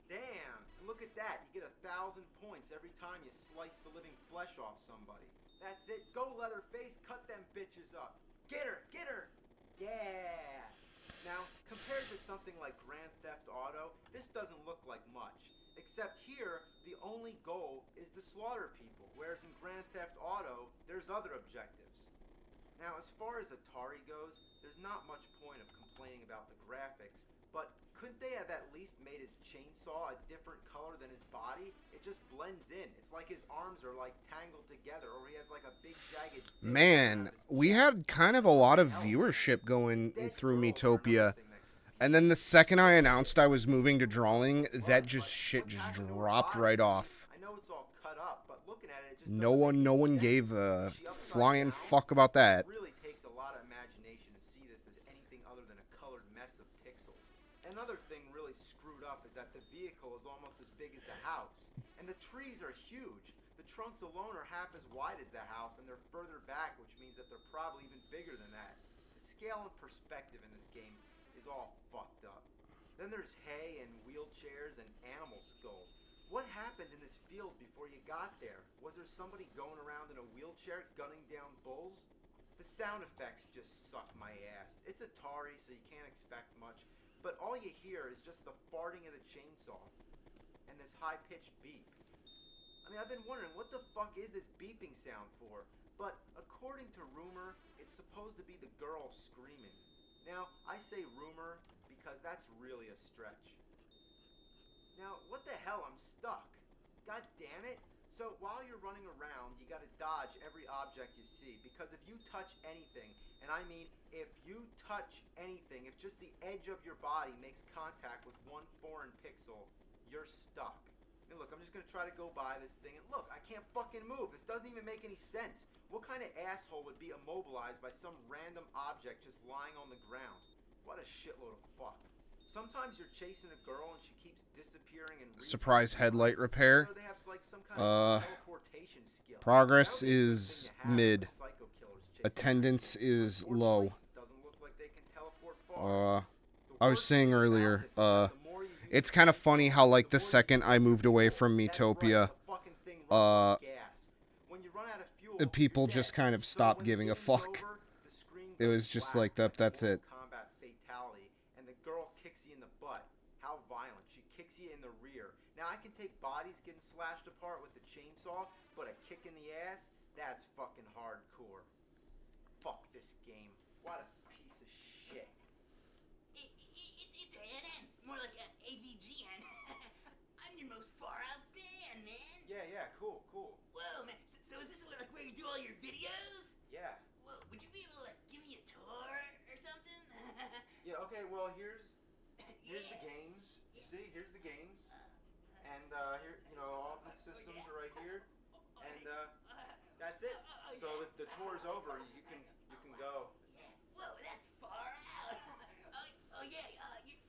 Damn, and look at that, you get 1,000 points every time you slice the living flesh off somebody. That's it, go Leatherface, cut them bitches up. Get her, get her! Yeah! Now, compared to something like Grand Theft Auto, this doesn't look like much. Except here, the only goal is to slaughter people, whereas in Grand Theft Auto, there's other objectives. Now, as far as Atari goes, there's not much point of complaining about the graphics, but couldn't they have at least made his chainsaw a different color than his body? It just blends in. It's like his arms are like tangled together, or he has like a big jagged... Man, we had kind of a lot of viewership going through Miitopia. And then the second I announced I was moving to drawing, that shit just dropped right off. I know it's all cut up, but looking at it, it just No one gave a flying fuck about that. It really takes a lot of imagination to see this as anything other than a colored mess of pixels. Another thing really screwed up is that the vehicle is almost as big as the house, and the trees are huge. The trunks alone are half as wide as the house, and they're further back, which means that they're probably even bigger than that. The scale and perspective in this game is all fucked up. Then there's hay and wheelchairs and animal skulls. What happened in this field before you got there? Was there somebody going around in a wheelchair gunning down bulls? The sound effects just suck my ass. It's Atari, so you can't expect much, but all you hear is just the farting of the chainsaw and this high-pitched beep. I mean, I've been wondering, what the fuck is this beeping sound for? But according to rumor, it's supposed to be the girl screaming. Now, I say rumor because that's really a stretch. Now, what the hell? I'm stuck. God damn it. So, while you're running around, you gotta dodge every object you see, because if you touch anything, and I mean if you touch anything, if just the edge of your body makes contact with one foreign pixel, you're stuck. And look, I'm just gonna try to go by this thing, and look, I can't fucking move. This doesn't even make any sense. What kind of asshole would be immobilized by some random object just lying on the ground? What a shitload of fuck. Sometimes you're chasing a girl and she keeps disappearing and Surprise headlight repair. they have like some kind of teleportation skill. Progress is mid. Attendance is low. Doesn't look like they can teleport far. I was saying earlier, it's kind of funny how, like, the second I moved away from Miitopia, people just kind of stopped giving a fuck. It was just like, that's it. Combat fatality, and the girl kicks you in the butt. How violent. She kicks you in the rear. Now, I can take bodies getting slashed apart with the chainsaw, but a kick in the ass, that's fucking hardcore. Fuck this game. What a piece of shit. It's ANN, more like a AVGN. I'm your most far out fan, man. Yeah, cool. Whoa, man. So is this where you do all your videos? Yeah. Whoa, would you be able to give me a tour or something? Yeah, okay, well, here's the games. You see, here's the games. And here, all the systems are right here. And that's it. So the tour's over. You can go. Yeah. Whoa, that's far out. Oh yeah.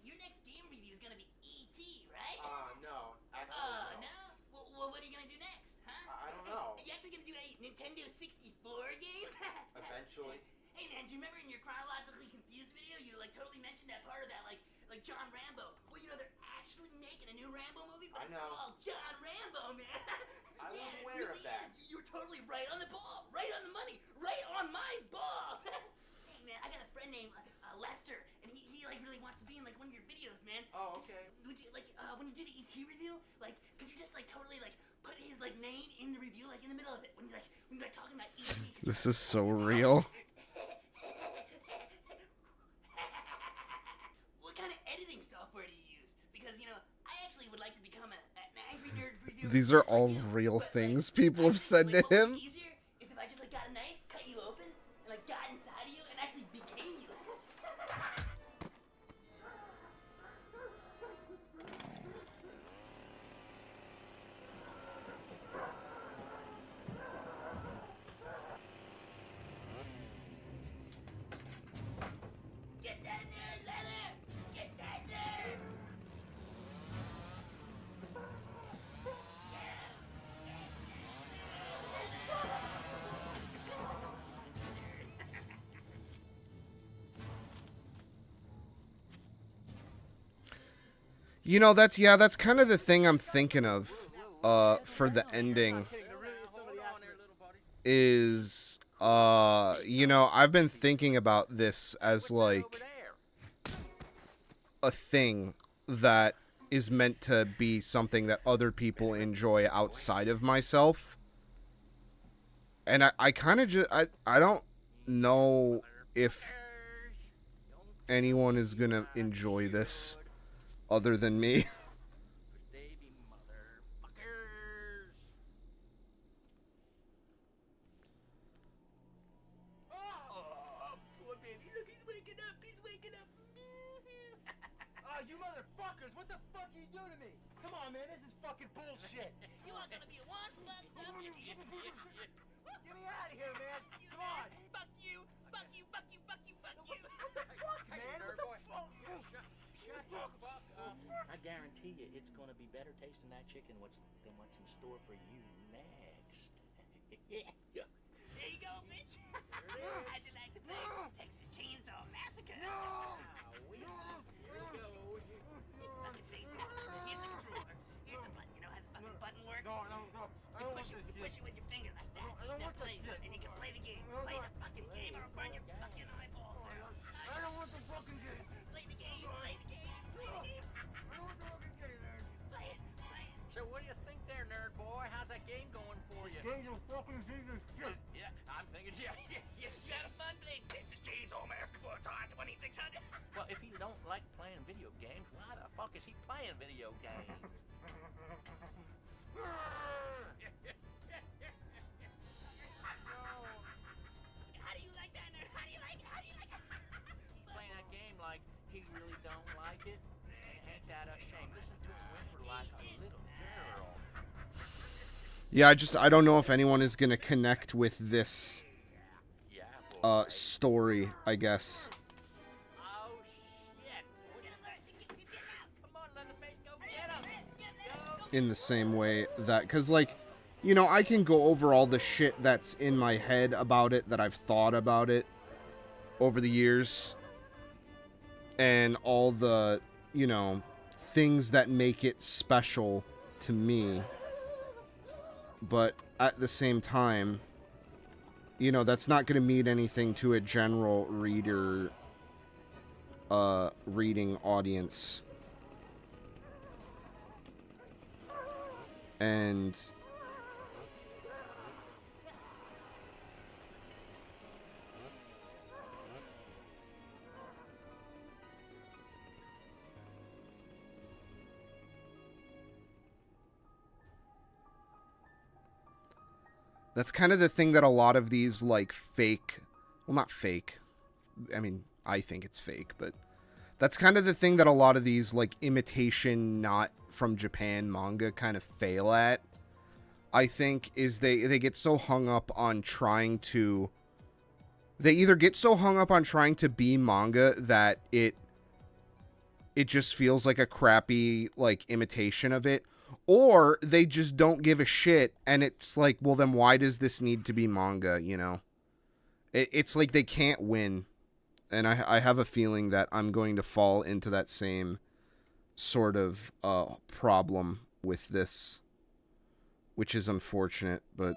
Your next game review is gonna be E.T., right? No. Actually, no. Well, what are you gonna do next, huh? I don't know. Are you actually gonna do any Nintendo 64 games? Eventually. Hey man, do you remember in your chronologically confused video you totally mentioned that part of that like John Rambo? Well, they're actually making a new Rambo movie, but it's called John Rambo, man. I was aware of that. You were totally right on the ball, right on the money, right on my ball. Hey man, I got a friend named Lester, and he really wants to be in one of your videos, man. Oh, okay. Would you when you do the ET review, could you just totally put his name in the review, in the middle of it when you're talking about ET? This is so real. What kind of editing software do you use? Because I actually would like to become an angry nerd reviewer. These are all real things people have said to him. Easier is if I just got a knife, cut you open, and got inside of you and actually became you. Get that nerd, leather! Get that nerd! That's kind of the thing I'm thinking of for the ending is I've been thinking about this as a thing that is meant to be something that other people enjoy outside of myself. And I kind of just I don't know if anyone is gonna enjoy this other than me. Poor baby, look, he's waking up. Oh, you motherfuckers! What the fuck are you doing to me? Come on, man, this is fucking bullshit. You are gonna be one fucked up idiot. Get me out of here, man. Come on. Fuck you. What the fuck, man? What the fuck? Shut the fuck up. I guarantee you it's gonna be better tasting that chicken than what's in store for you next. Yeah. There you go, bitch. How'd you like to play Texas Chainsaw Massacre? No! Here it goes. Fucking face it. Here's the controller. Here's the button. You know how the fucking button works? No. You push it with your finger like that. That plays it, and you can play the game. Play the fucking game or I'll burn your fucking eyeballs out. I don't want the fucking game. Play the game. I don't want the fucking game, man. Play it. So what do you think there, nerd boy? How's that game going for you? Game's a fucking piece of shit. Yeah, I'm thinking, yeah. You got a fun playing Texas Chainsaw Massacre for Atari 2600? Well, if he don't like playing video games, why the fuck is he playing video games? How do you like that, nerd? How do you like it? He's playing that game like he really don't like it. Ain't that a shame? Listen to him whimper like a little girl. Yeah, I don't know if anyone is gonna connect with this story, I guess. Oh shit! Come on, Leatherface, go get him! In the same way that, because I can go over all the shit that's in my head about it, that I've thought about it over the years, and all the things that make it special to me. But at the same time, that's not going to mean anything to a general reading audience. And That's kind of the thing that a lot of these, like, fake... Well, not fake. I mean, I think it's fake, but... That's kind of the thing that a lot of these, like, imitation, not from Japan manga kind of fail at. I think, is they get so hung up on trying to... They either get so hung up on trying to be manga that it just feels like a crappy, like, imitation of it. Or they just don't give a shit, and it's like, well, then why does this need to be manga, you know? It's like they can't win. And I have a feeling that I'm going to fall into that same sort of problem with this, which is unfortunate, but...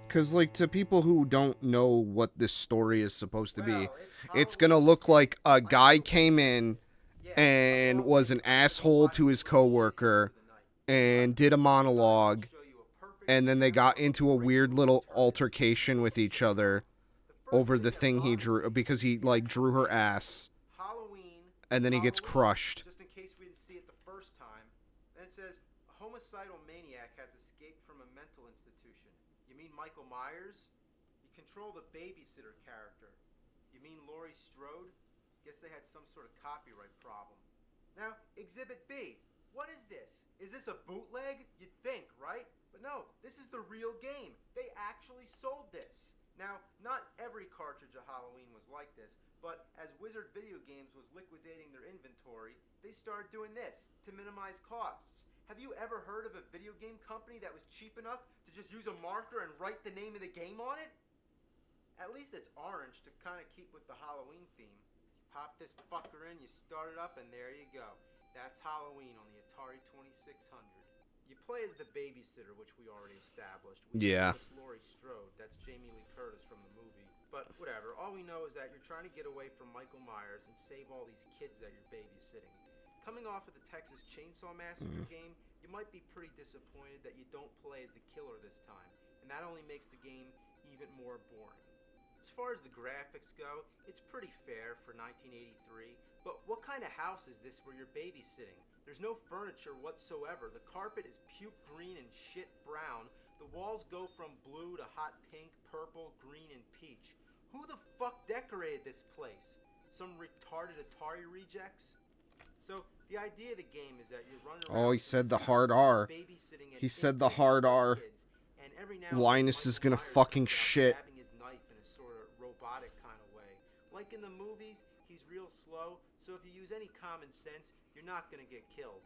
Because, like, to people who don't know what this story is supposed to be, it's gonna look like a guy came in and was an asshole to his coworker and did a monologue, and then they got into a weird little altercation with each other over the thing he drew, because he, like, drew her ass, and then he gets crushed. Just in case we didn't see it the first time. Then it says, a homicidal maniac has escaped from a mental institution. You mean Michael Myers? You control the babysitter character. You mean Laurie Strode? Guess they had some sort of copyright problem. Now, Exhibit B. What is this? Is this a bootleg? You'd think, right? But no, this is the real game. They actually sold this. Now, not every cartridge of Halloween was like this, but as Wizard Video Games was liquidating their inventory, they started doing this to minimize costs. Have you ever heard of a video game company that was cheap enough to just use a marker and write the name of the game on it? At least it's orange to kind of keep with the Halloween theme. Pop this fucker in, you start it up, and there you go. That's Halloween on the Atari 2600. You play as the babysitter, which we already established. Yeah. It's Laurie Strode. That's Jamie Lee Curtis from the movie. But whatever. All we know is that you're trying to get away from Michael Myers and save all these kids that you're babysitting. Coming off of the Texas Chainsaw Massacre game, you might be pretty disappointed that you don't play as the killer this time, and that only makes the game even more boring. As far as the graphics go, it's pretty fair for 1983, but what kind of house is this where you're babysitting? There's no furniture whatsoever. The carpet is puke green and shit brown. The walls go from blue to hot pink, purple, green, and peach. Who the fuck decorated this place? Some retarded Atari rejects? So, the idea of the game is that you're running around... Oh, he said the hard R. He said the hard R. Linus is gonna fucking shit. His knife in a sort of robotic kind of way. Like in the movies, he's real slow, so if you use any common sense, you're not gonna get killed.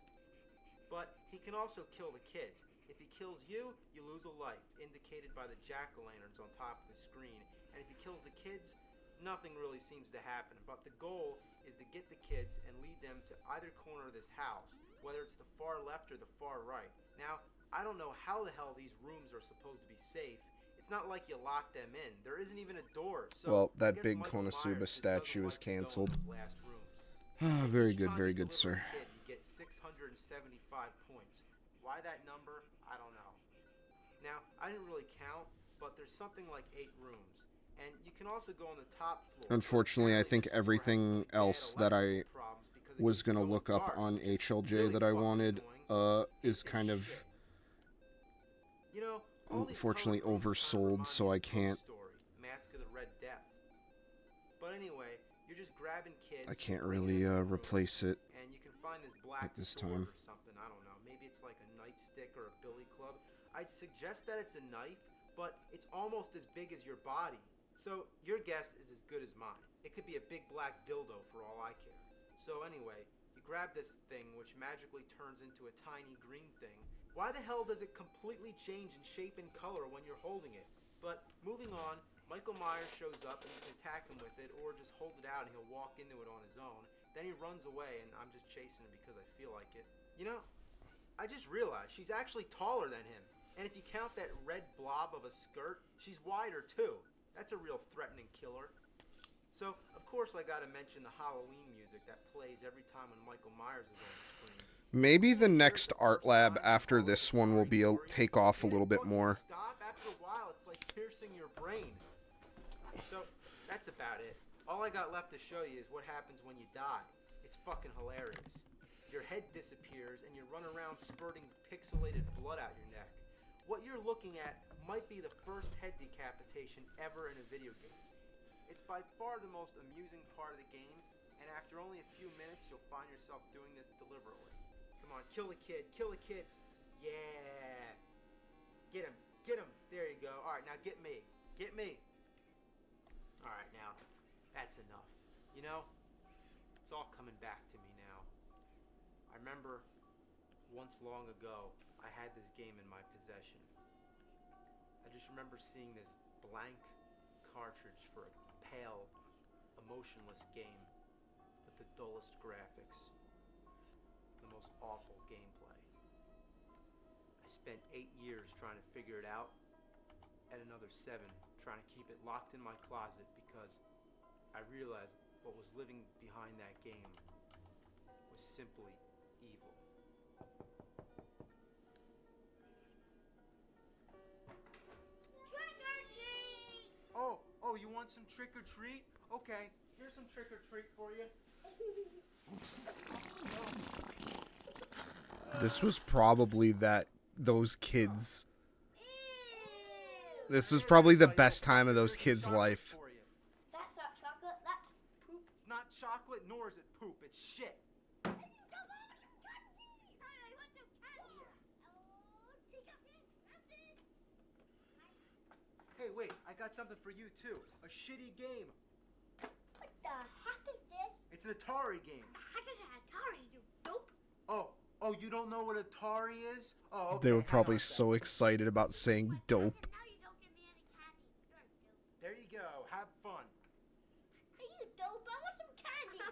But he can also kill the kids. If he kills you, you lose a life, indicated by the jack-o'-lanterns on top of the screen. And if he kills the kids, nothing really seems to happen. But the goal is to get the kids and lead them to either corner of this house, whether it's the far left or the far right. Now, I don't know how the hell these rooms are supposed to be safe. It's not like you lock them in. There isn't even a door. So well, that big Konosuba statue is canceled. Very good, sir. You get 675 points. Why that number? I don't know. Now, I didn't really count, but there's something like 8 rooms. And you can also go on the top floor. Unfortunately, I think everything else that I was going to look up on HLJ that I wanted is kind of, unfortunately, oversold, so I can't. Mask of the Red Death. But anyway, you're just grabbing kids. I can't really replace it and you can find this black at this sword time. or something. I don't know. Maybe it's like a nightstick or a billy club. I'd suggest that it's a knife, but it's almost as big as your body. So your guess is as good as mine. It could be a big black dildo for all I care. So anyway, you grab this thing which magically turns into a tiny green thing. Why the hell does it completely change in shape and color when you're holding it? But moving on, Michael Myers shows up and you can attack him with it or just hold it out and he'll walk into it on his own. Then he runs away and I'm just chasing him because I feel like it. You know, I just realized she's actually taller than him. And if you count that red blob of a skirt, she's wider too. That's a real threatening killer. So, of course I gotta mention the Halloween music that plays every time when Michael Myers is on the screen. Maybe the next art lab after this one will be take off a little bit more. Stop. After a while, it's like piercing your brain. So, that's about it. All I got left to show you is what happens when you die. It's fucking hilarious. Your head disappears and you run around spurting pixelated blood out your neck. What you're looking at might be the first head decapitation ever in a video game. It's by far the most amusing part of the game, and after only a few minutes, you'll find yourself doing this deliberately. Come on, kill the kid, kill the kid. Yeah. Get him, get him. There you go. All right, now get me. Get me. All right, now, that's enough. You know, it's all coming back to me now. I remember once long ago, I had this game in my possession. I just remember seeing this blank cartridge for a pale, emotionless game with the dullest graphics, the most awful gameplay. I spent 8 years trying to figure it out, and another 7 trying to keep it locked in my closet because I realized what was living behind that game was simply evil. Oh, you want some trick or treat? Okay, here's some trick or treat for you. This was probably those kids. This was probably the best time of those kids' life. That's not chocolate, that's poop. It's not chocolate, nor is it poop. It's shit. Hey, wait, I got something for you too. A shitty game. What the heck is this? It's an Atari game. What the heck is an Atari, you dope? Oh, you don't know what Atari is? Oh, okay. They were probably so excited about saying dope. Now you don't give me any candy. You're a dope. There you go. Have fun. Hey, you dope, I want some candy.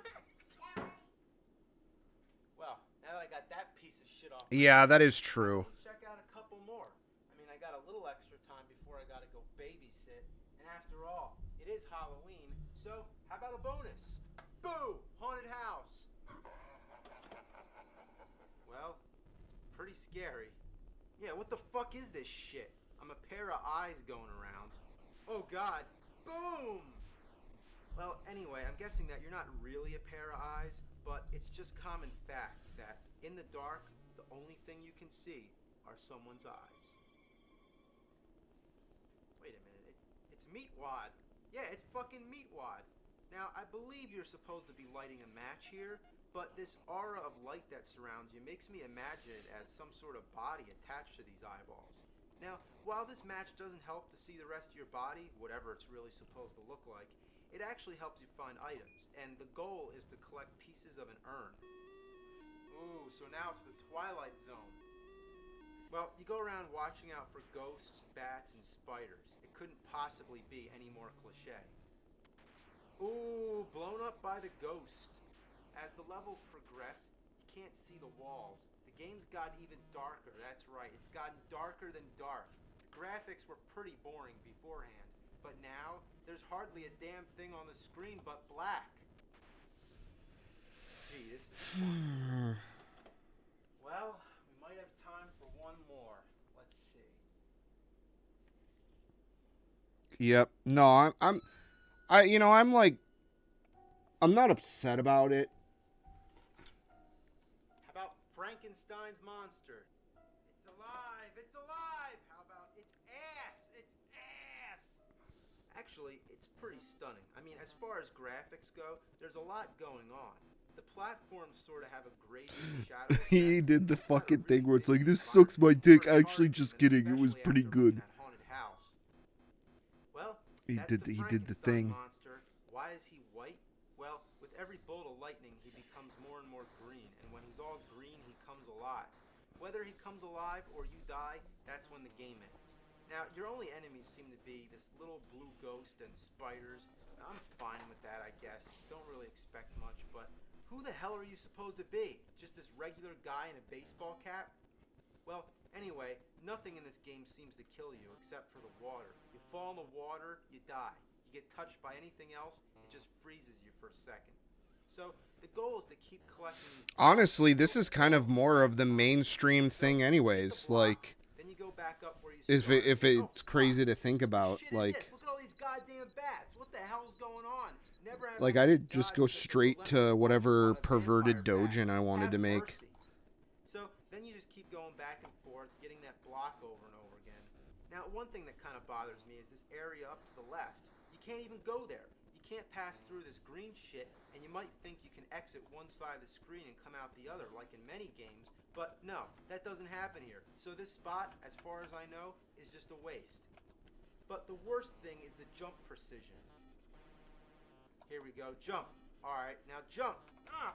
Well, now that I got that piece of shit off. Yeah, that is true. Check out a couple more. I mean, I got a little extra time before I gotta go babysit. And after all, it is Halloween, so how about a bonus? Boo! Haunted house. Well, it's pretty scary. Yeah, what the fuck is this shit? I'm a pair of eyes going around. Oh god. Boom! Well, anyway, I'm guessing that you're not really a pair of eyes, but it's just common fact that in the dark, the only thing you can see are someone's eyes. Wait a minute, it's Meatwad. Yeah, it's fucking Meatwad. Now, I believe you're supposed to be lighting a match here, but this aura of light that surrounds you makes me imagine it as some sort of body attached to these eyeballs. Now, while this match doesn't help to see the rest of your body, whatever it's really supposed to look like, it actually helps you find items, and the goal is to collect pieces of an urn. Ooh, so now it's the Twilight Zone. Well, you go around watching out for ghosts, bats, and spiders. It couldn't possibly be any more cliche. Ooh, blown up by the ghost. As the levels progress, you can't see the walls. The game's gotten even darker, that's right. It's gotten darker than dark. The graphics were pretty boring beforehand, but now there's hardly a damn thing on the screen but black. Gee, this is fun. Well, we might have time for one more. Let's see. Yep. No, I'm not upset about it. How about Frankenstein's monster? It's alive! It's alive! How about its ass? Its ass! Actually, it's pretty stunning. I mean, as far as graphics go, there's a lot going on. The platforms sort of have a gradient shadow. He did the fucking thing where it's like, this sucks my dick. Actually, just kidding. It was pretty good. Well, He did the thing. Monster. Why is he white? Well, with every bolt of lightning, he becomes more and more green, and when he's all green, he comes alive. Whether he comes alive or you die, that's when the game ends. Now, your only enemies seem to be this little blue ghost and spiders. I'm fine with that, I guess. Don't really expect much, but who the hell are you supposed to be? Just this regular guy in a baseball cap? Well, anyway, nothing in this game seems to kill you except for the water. You fall in the water, you die. You get touched by anything else, it just freezes you for a second. So the goal is to keep collecting these. Honestly, this is kind of more of the mainstream thing anyways. Like, Then you go back up where you if it's crazy to think about, like, look at all these goddamn bats. What the hell's going on? Never have I did just go straight to whatever perverted dojin I wanted to make. So then you just keep going back and forth, getting that block over and over again. Now, one thing that kind of bothers me is this area up to the left. You can't even go there. You can't pass through this green shit, and you might think you can exit one side of the screen and come out the other, like in many games, but no, that doesn't happen here. So this spot, as far as I know, is just a waste. But the worst thing is the jump precision. Here we go, jump. Alright, now jump. Ah,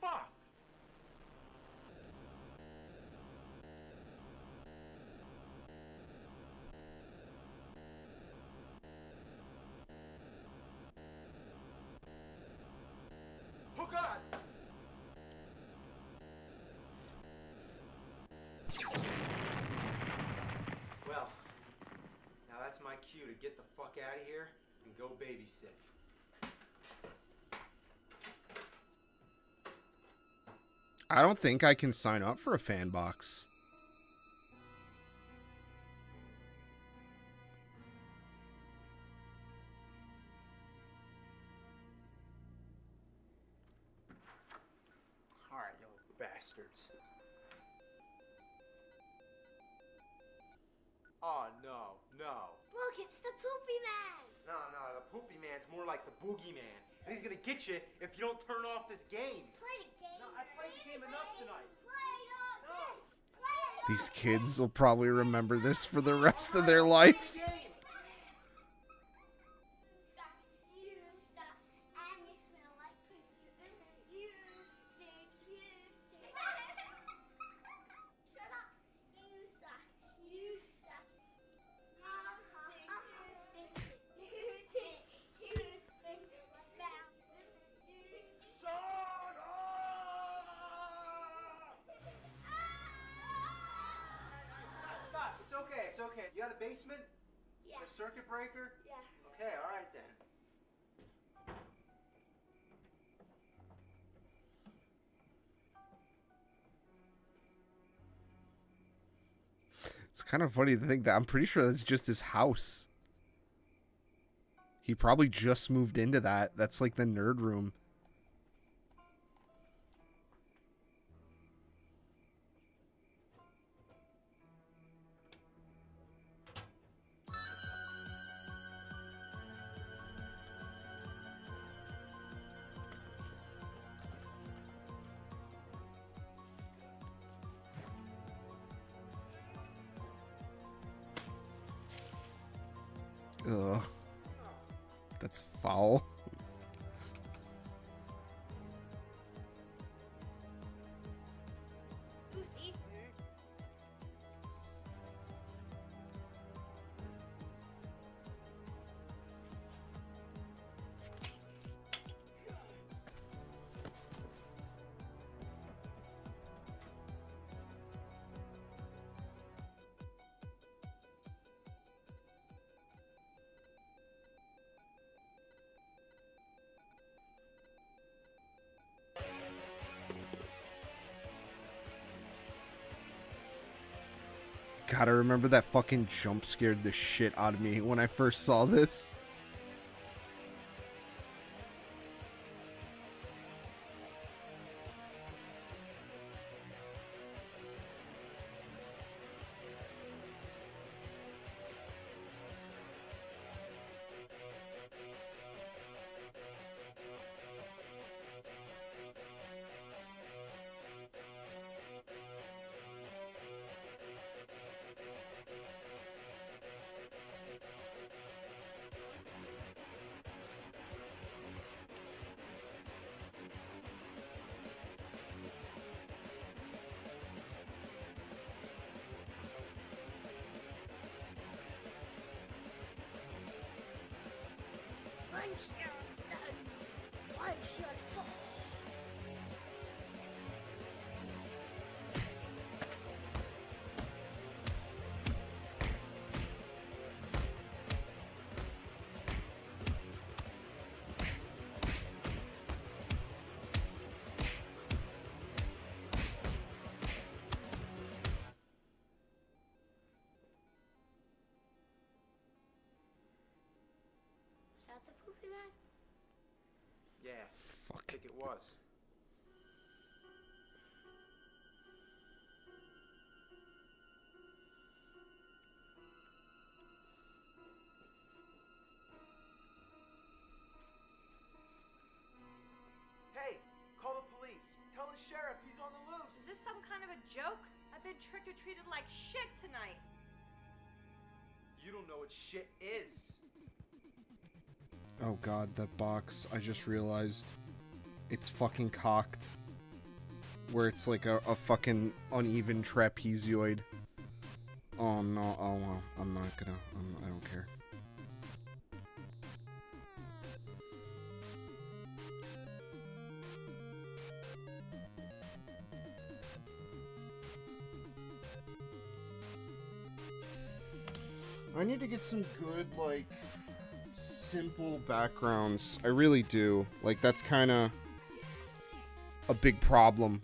fuck! Oh God! Well, now that's my cue to get the fuck out of here and go babysit. I don't think I can sign up for a fan box. Alright, you little bastards. Oh, no, no. Look, it's the poopy man. No, the poopy man's more like the boogeyman. And he's gonna get you if you don't turn off this game. Play the game. No, I played the game enough tonight. These kids will probably remember this for the rest of their life. It's okay. You got a basement? Yeah. A circuit breaker? Yeah. Okay, alright then. It's kind of funny to think that I'm pretty sure that's just his house. He probably just moved into that. That's like the nerd room. Ugh. That's foul. God, I remember that fucking jump scared the shit out of me when I first saw this. One shot stun. One shot fall. the poopy man? Yeah. Fuck. I think it was. Hey, call the police. Tell the sheriff he's on the loose. Is this some kind of a joke? I've been trick-or-treated like shit tonight. You don't know what shit is. Oh god, that box. I just realized it's fucking cocked. Where it's like a fucking uneven trapezoid. Oh no, oh well, I'm not gonna, I don't care. I need to get some good, like, simple backgrounds. I really do. Like, that's kind of a big problem.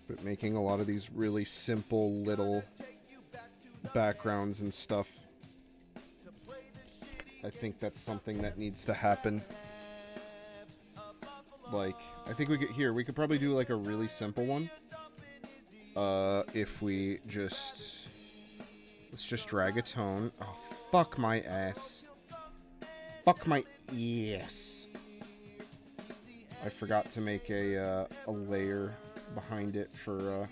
But making a lot of these really simple little backgrounds and stuff, I think that's something that needs to happen. Like, I think we could probably do like a really simple one. If we just, let's just drag a tone. Oh, fuck my ass. Fuck my ass. I forgot to make a layer behind it for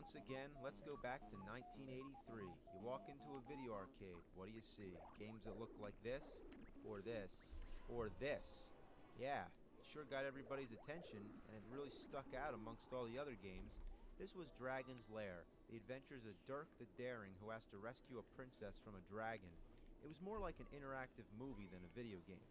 Once again, let's go back to 1983. You walk into a video arcade. What do you see? Games that look like this, or this, or this. Yeah, it sure got everybody's attention, and it really stuck out amongst all the other games. This was Dragon's Lair, the adventures of Dirk the Daring, who has to rescue a princess from a dragon. It was more like an interactive movie than a video game.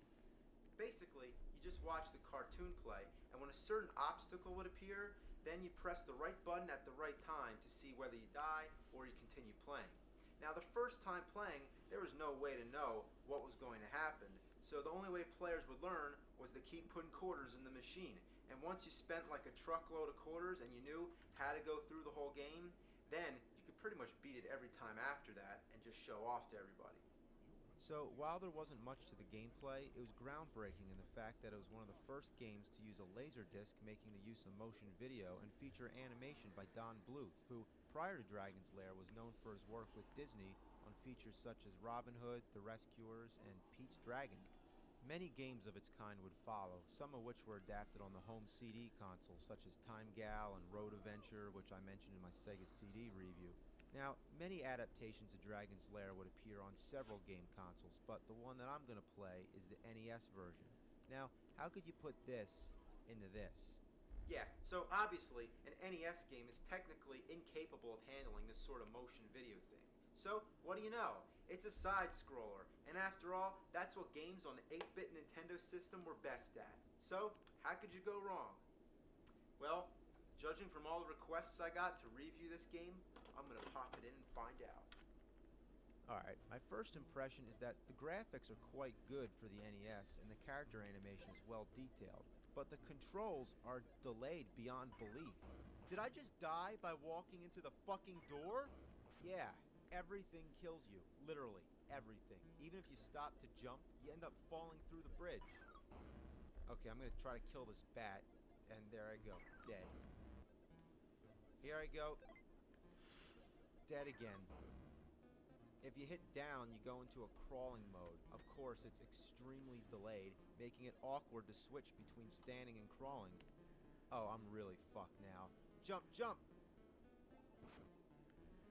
Basically, you just watch the cartoon play, and when a certain obstacle would appear, then you press the right button at the right time to see whether you die or you continue playing. Now, the first time playing, there was no way to know what was going to happen, so the only way players would learn was to keep putting quarters in the machine. And once you spent like a truckload of quarters and you knew how to go through the whole game, then you could pretty much beat it every time after that and just show off to everybody. So while there wasn't much to the gameplay, it was groundbreaking in the fact that it was one of the first games to use a laserdisc, making the use of motion video and feature animation by Don Bluth, who prior to Dragon's Lair was known for his work with Disney on features such as Robin Hood, The Rescuers, and Pete's Dragon. Many games of its kind would follow, some of which were adapted on the home CD consoles, such as Time Gal and Road Adventure, which I mentioned in my Sega CD review. Now, many adaptations of Dragon's Lair would appear on several game consoles, but the one that I'm going to play is the NES version. Now, how could you put this into this? Yeah, so obviously, an NES game is technically incapable of handling this sort of motion video thing. So, what do you know? It's a side-scroller, and after all, that's what games on the 8-bit Nintendo system were best at. So, how could you go wrong? Well, judging from all the requests I got to review this game, I'm gonna pop it in and find out. Alright, my first impression is that the graphics are quite good for the NES, and the character animation is well detailed, but the controls are delayed beyond belief. Did I just die by walking into the fucking door? Yeah. Everything kills you. Literally, everything. Even if you stop to jump, you end up falling through the bridge. Okay, I'm gonna try to kill this bat, and there I go, dead. Here I go. Dead again. If you hit down, you go into a crawling mode. Of course, it's extremely delayed, making it awkward to switch between standing and crawling. Oh, I'm really fucked now. Jump, jump!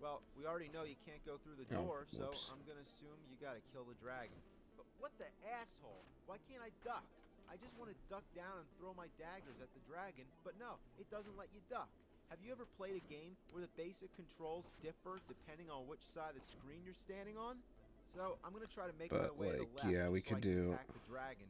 Well, we already know you can't go through the door, so I'm gonna assume you gotta kill the dragon. But what the asshole? Why can't I duck? I just want to duck down and throw my daggers at the dragon, but no, it doesn't let you duck. Have you ever played a game where the basic controls differ depending on which side of the screen you're standing on? So I'm gonna try to make my way to the left. Yeah, we just so could I can do. attack the dragon.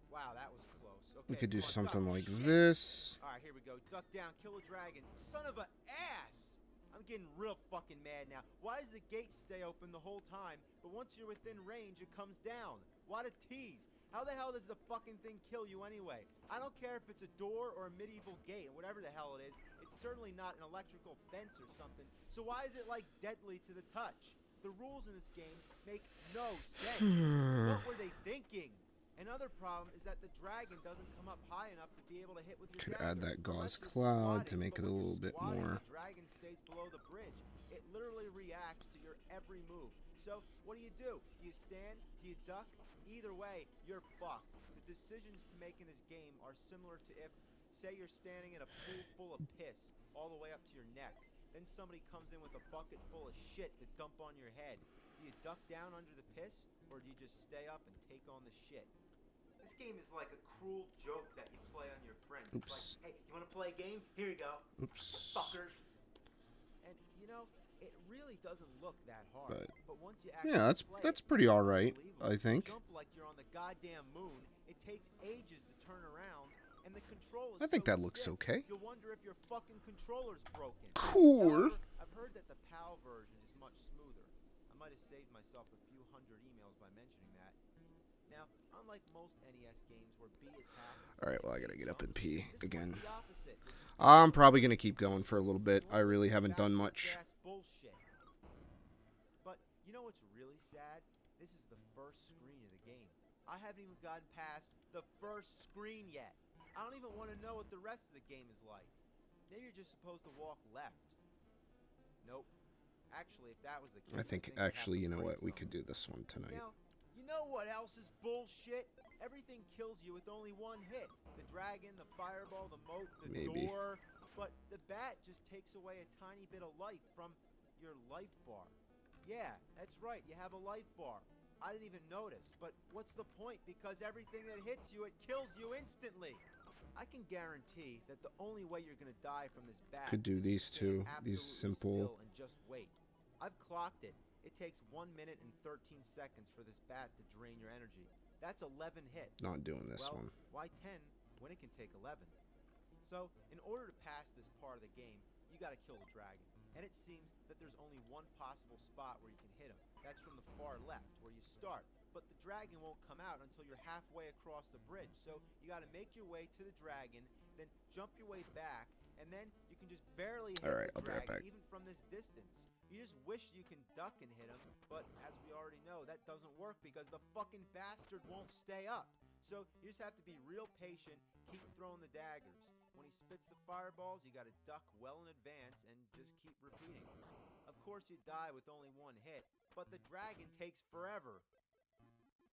Wow, that was close. Okay, We could do come on, something duck. like Shit. this. All right, here we go. Duck down, kill a dragon. Son of a ass! I'm getting real fucking mad now. Why does the gate stay open the whole time, but once you're within range, it comes down? What a tease. How the hell does the fucking thing kill you anyway? I don't care if it's a door or a medieval gate or whatever the hell it is. It's certainly not an electrical fence or something. So why is it like deadly to the touch? The rules in this game make no sense. What were they thinking? Another problem is that the dragon doesn't come up high enough to be able to hit with your Could dagger. add that gauze Unless you're cloud to squatting, make it but a when you're little bit squatting, more. The dragon stays below the bridge. It literally reacts to your every move. So what do? Do you stand? Do you duck? Either way, you're fucked. The decisions to make in this game are similar to if, say, you're standing in a pool full of piss all the way up to your neck. Then somebody comes in with a bucket full of shit to dump on your head. Do you duck down under the piss, or do you just stay up and take on the shit? This game is like a cruel joke that you play on your friends. Oops. It's like, hey, you want to play a game? Here you go. Oops. Fuckers. And, you know, it really doesn't look that hard. But once you actually Yeah, play that's it, pretty it's all right, unbelievable. I think. You jump like you're on the goddamn moon. It takes ages to turn around, and the control is I think so that looks stiff, okay. You'll wonder if your fucking controller's broken. Cool. However, I've heard that the PAL version is much smoother. I might have saved myself a few hundred emails by mentioning that. Now, unlike most NES games where B attacks... All right, well, I gotta get up and pee this again. one's the opposite, which is I'm probably gonna keep going for a little bit. I really haven't done much. backwards-ass bullshit. But you know what's really sad? This is the first screen of the game. I haven't even gotten past the first screen yet. I don't even want to know what the rest of the game is like. Maybe you're just supposed to walk left. Nope. Actually, if that was the case, I think I'd actually, have to you know break what? We something. could do this one tonight. Now, you know what else is bullshit? Everything kills you with only one hit. The dragon, the fireball, the moat, the Maybe. door. But the bat just takes away a tiny bit of life from your life bar. Yeah, that's right. You have a life bar. I didn't even notice. But what's the point? Because everything that hits you, it kills you instantly. I can guarantee that the only way you're going to die from this bat Could do is if you these stand two. These absolutely simple. still and just wait. I've clocked it. It takes 1 minute and 13 seconds for this bat to drain your energy. That's 11 hits. Not doing this well, one. Why 10 when it can take 11? So, in order to pass this part of the game, you gotta kill the dragon. And it seems that there's only one possible spot where you can hit him. That's from the far left, where you start. But the dragon won't come out until you're halfway across the bridge. So, you gotta make your way to the dragon, then jump your way back, and then you can just barely hit Alright, the I'll be right dragon, back. even from this distance. You just wish you can duck and hit him, but as we already know, that doesn't work because the fucking bastard won't stay up. So you just have to be real patient, keep throwing the daggers. When he spits the fireballs, you gotta duck well in advance and just keep repeating. Of course you die with only one hit, but the dragon takes forever.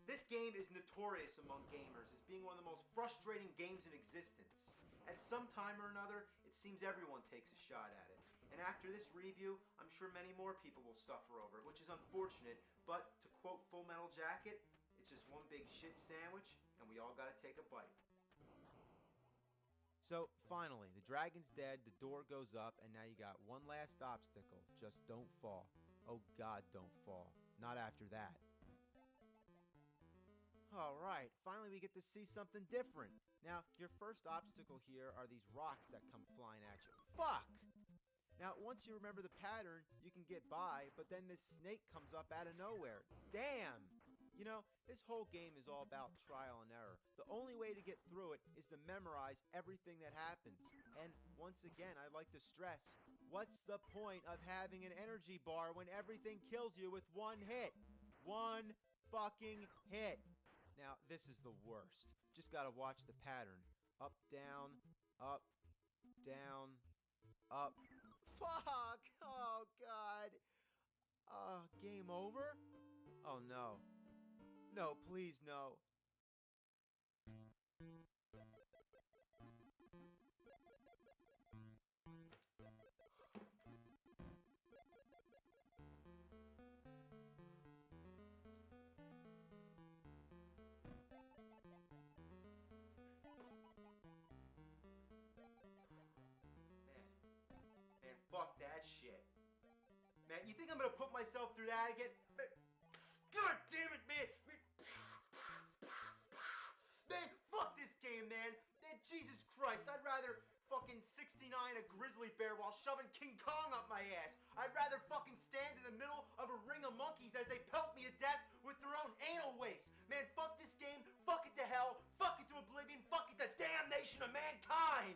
This game is notorious among gamers as being one of the most frustrating games in existence. At some time or another, it seems everyone takes a shot at it. And after this review, I'm sure many more people will suffer over it, which is unfortunate, but to quote Full Metal Jacket, it's just one big shit sandwich, and we all gotta take a bite. So, finally, the dragon's dead, the door goes up, and now you got one last obstacle. Just don't fall. Oh God, don't fall. Not after that. Alright, finally we get to see something different. Now, your first obstacle here are these rocks that come flying at you. Fuck! Now, once you remember the pattern, you can get by, but then this snake comes up out of nowhere. Damn! You know, this whole game is all about trial and error. The only way to get through it is to memorize everything that happens. And once again, I'd like to stress, what's the point of having an energy bar when everything kills you with one hit? One fucking hit! Now, this is the worst. Just gotta watch the pattern. Up, down, up, down, up. Fuck! Oh, God. Game over? Oh, no. No, please, no. Man, You think I'm gonna put myself through that again? God damn it, man! Man, fuck this game, man! Man, Jesus Christ, I'd rather fucking 69 a grizzly bear while shoving King Kong up my ass. I'd rather fucking stand in the middle of a ring of monkeys as they pelt me to death with their own anal waste. Man, fuck this game, fuck it to hell, fuck it to oblivion, fuck it to damnation of mankind!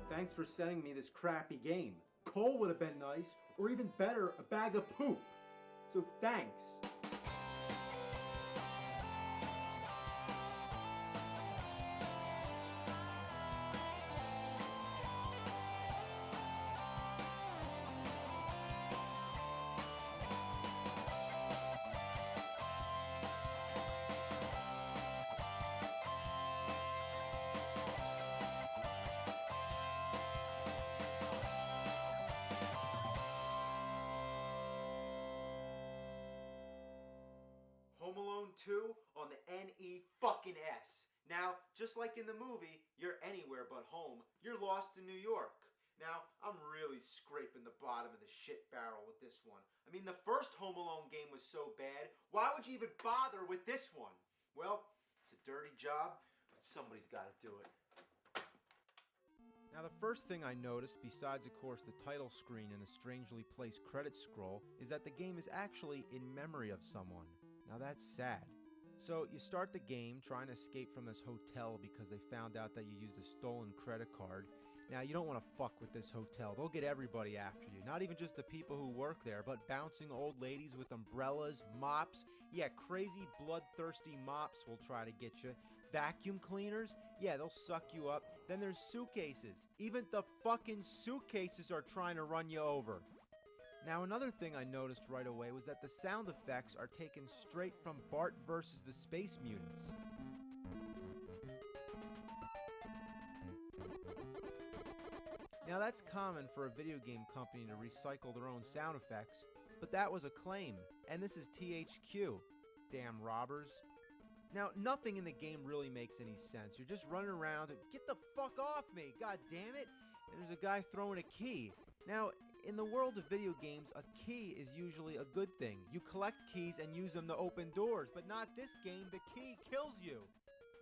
Thanks for sending me this crappy game. Coal would have been nice, or even better, a bag of poop. So thanks. Home Alone 2 on the NE-fucking-S. Now, just like in the movie, you're anywhere but home. You're lost in New York. Now, I'm really scraping the bottom of the shit barrel with this one. I mean, the first Home Alone game was so bad, why would you even bother with this one? Well, it's a dirty job, but somebody's got to do it. Now, the first thing I noticed, besides of course the title screen and the strangely placed credit scroll, is that the game is actually in memory of someone. Now that's sad. So you start the game trying to escape from this hotel because they found out that you used a stolen credit card. Now you don't want to fuck with this hotel. They'll get everybody after you. Not even just the people who work there, but bouncing old ladies with umbrellas, mops. Yeah, crazy bloodthirsty mops will try to get you. Vacuum cleaners? Yeah, they'll suck you up. Then there's suitcases. Even the fucking suitcases are trying to run you over. Now another thing I noticed right away was that the sound effects are taken straight from Bart versus the Space Mutants. Now that's common for a video game company to recycle their own sound effects, but that was a claim, and this is THQ. Damn robbers. Now nothing in the game really makes any sense. You're just running around and get the fuck off me, god damn it! And there's a guy throwing a key. Now, in the world of video games, a key is usually a good thing. You collect keys and use them to open doors, but not this game. The key kills you.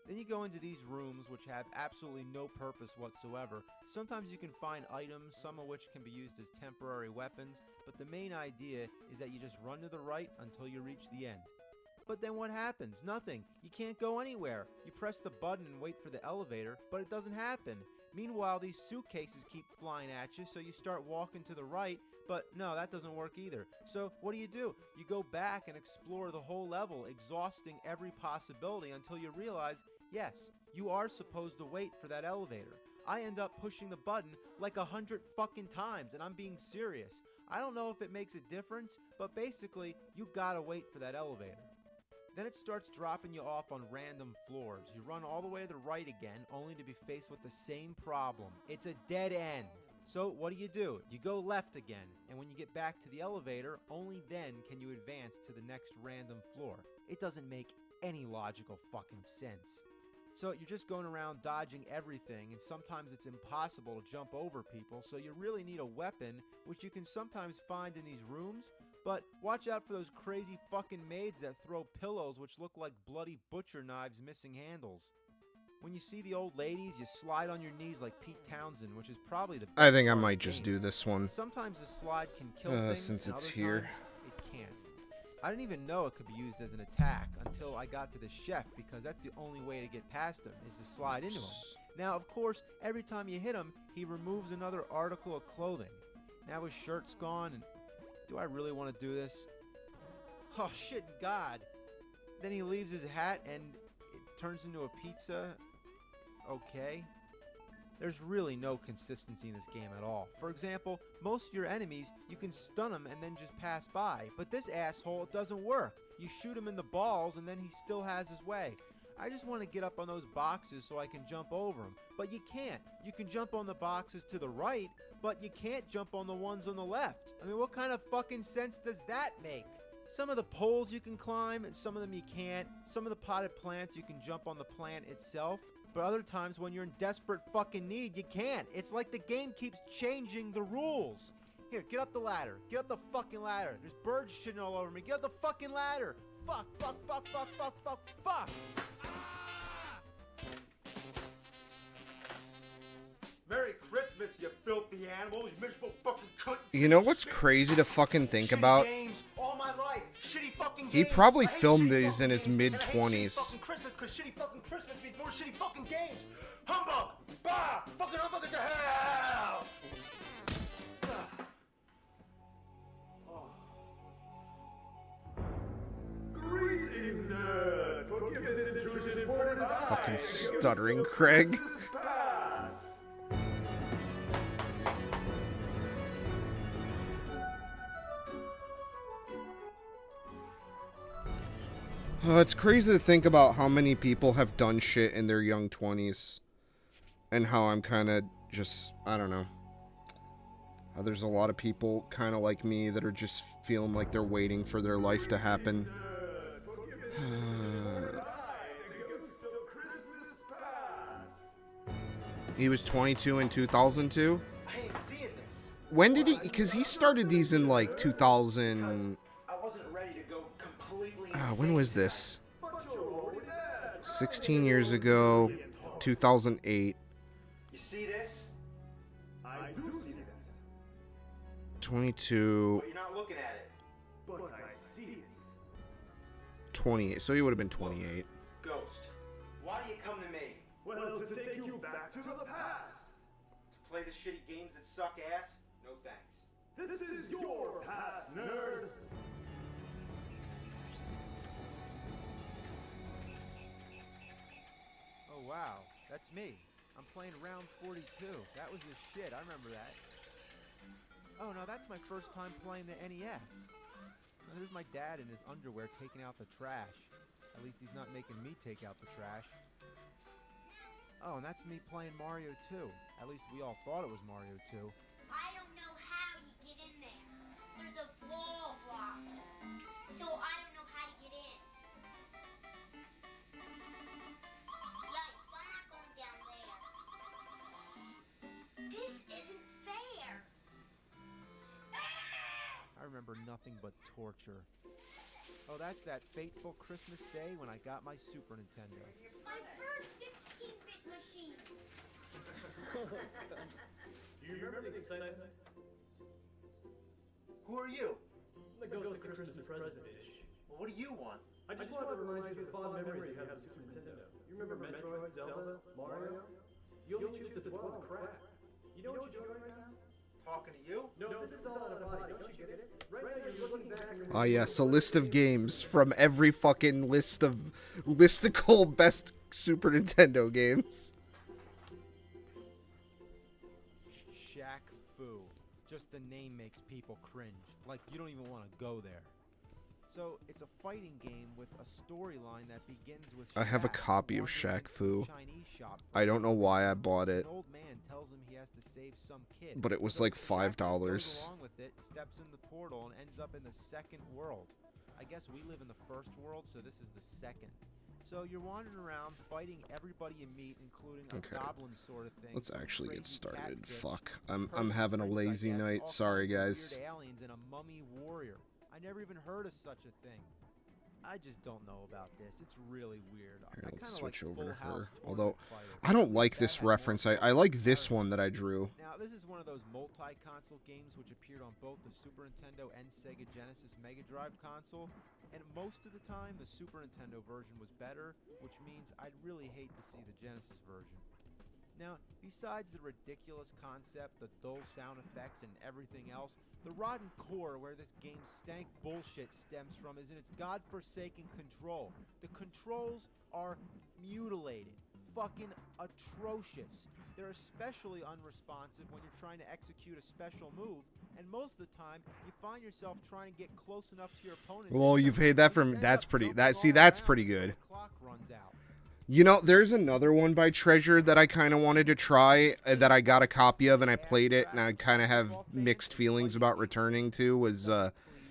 Then you go into these rooms which have absolutely no purpose whatsoever. Sometimes you can find items, some of which can be used as temporary weapons, but the main idea is that you just run to the right until you reach the end. But then what happens? Nothing. You can't go anywhere. You press the button and wait for the elevator, but it doesn't happen. Meanwhile, these suitcases keep flying at you, so you start walking to the right, but no, that doesn't work either. So what do? You go back and explore the whole level, exhausting every possibility until you realize, yes, you are supposed to wait for that elevator. I end up pushing the button like 100 fucking times, and I'm being serious. I don't know if it makes a difference, but basically, you gotta wait for that elevator. Then it starts dropping you off on random floors. You run all the way to the right again, only to be faced with the same problem. It's a dead end. So what do? You go left again, and when you get back to the elevator, only then can you advance to the next random floor. It doesn't make any logical fucking sense. So you're just going around dodging everything, and sometimes it's impossible to jump over people, so you really need a weapon, which you can sometimes find in these rooms. But watch out for those crazy fucking maids that throw pillows which look like bloody butcher knives missing handles. When you see the old ladies, you slide on your knees like Pete Townsend, which is probably the best I think I part of might the just game. do this one. Sometimes the slide can kill things, since and it's other here. times it can't. I didn't even know it could be used as an attack until I got to the chef, because that's the only way to get past him, is to slide into him. Now, of course, every time you hit him, he removes another article of clothing. Now his shirt's gone, and do I really want to do this? Oh, shit, God. then he leaves his hat and it turns into a pizza. Okay. There's really no consistency in this game at all. For example, most of your enemies, you can stun them and then just pass by. But this asshole, it doesn't work. You shoot him in the balls and then he still has his way. I just want to get up on those boxes so I can jump over them. But you can't. You can jump on the boxes to the right, but you can't jump on the ones on the left. I mean, what kind of fucking sense does that make? Some of the poles you can climb and some of them you can't. Some of the potted plants you can jump on the plant itself. But other times when you're in desperate fucking need, you can't. It's like the game keeps changing the rules. Here, get up the ladder. Get up the fucking ladder. There's birds shitting all over me. Get up the fucking ladder. Fuck, fuck, fuck, fuck, fuck, fuck, fuck. Merry Christmas, you filthy animal, you miserable fucking cunt. You know what's crazy to fucking think about? Games all my life. Shitty fucking He games. probably I hate filmed shitty these fucking in his games, and I hate mid-20s. shitty fucking Christmas, because shitty fucking Christmas means more shitty fucking games. Humbug! Bah! Fucking humbug into hell! Greetings, nerd. Forgive this intrusion, for it is I, Fucking stuttering Craig. It's crazy to think about how many people have done shit in their young 20s. And how I'm kind of just, I don't know. How there's a lot of people kind of like me that are just feeling like they're waiting for their life to happen. He was 22 in 2002? I ain't seeing this. When did he, because he started these in like 2000... I wasn't ready to go completely when was this? 16 years ago, 2008. You see this? I do see that. 22, But you're not looking at it. But I see it. 28. So he would have been 28. Ghost, why do you come to me? Well, to take you back to the past. To play the shitty games that suck ass? No thanks. This is your past, nerd. Oh, wow. That's me. I'm playing round 42. That was the shit. I remember that. Oh, no, that's my first time playing the NES. Now, there's my dad in his underwear taking out the trash. At least he's not making me take out the trash. Oh, and that's me playing Mario 2. At least we all thought it was Mario 2. I don't know how you get in there. There's a wall block. So I don't know how to get in. Yikes, I'm not going down there. This isn't fair. I remember nothing but torture. Oh, that's that fateful Christmas day when I got my Super Nintendo. My first 16-bit machine. Do you remember the excitement? Who are you? The Ghost of Christmas Present-ish. Well, what do you want? I just wanted to remind you of the fond memories you have of Super Nintendo. You remember Metroid, Zelda, Mario? You only choose to dwell on crap. You know what you're doing right now? Talking to you? No, this is all out of body, don't you get it? Right now you're looking back and Ah, yes, a list of games from every fucking list of listicle best Super Nintendo games. Shaq Fu. Just the name makes people cringe. Like, you don't even want to go there. So, it's a fighting game with a storyline that begins with I have a Shaq copy of wandering Shaq Fu. Chinese shop for I don't know why I bought An it, old man tells him he has to save some kid. but it was So like Shaq just $5. goes along with it, steps in the portal, and ends up in the second world. I guess we live in the first world, so this is the second. So you're wandering around, fighting everybody you meet, including a Okay. goblin sort of thing. Let's some actually get crazy started. catfish, Fuck. I'm Persian having a prince, I lazy guess, night. all Sorry, kinds of guys. weird aliens and a mummy warrior. I never even heard of such a thing. I just don't know about this. It's really weird. Here, I let's kinda switch like over to Full House her. Tournament Although, Fighter. I don't like That this had more reference. fun I like than this Mario. one that I drew. Now, this is one of those multi-console games which appeared on both the Super Nintendo and Sega Genesis Mega Drive console, and most of the time the Super Nintendo version was better, which means I'd really hate to see the Genesis version. Now, besides the ridiculous concept, the dull sound effects, and everything else, the rotten core where this game's stank bullshit stems from is in its godforsaken control. The controls are mutilated. Fucking atrocious. They're especially unresponsive when you're trying to execute a special move, and most of the time, you find yourself trying to get close enough to your opponent. Well, you paid that from... That's pretty... That's pretty good. Clock runs out. You know, there's another one by Treasure that I kind of wanted to try, that I got a copy of and I played it, and I kind of have mixed feelings about returning to, was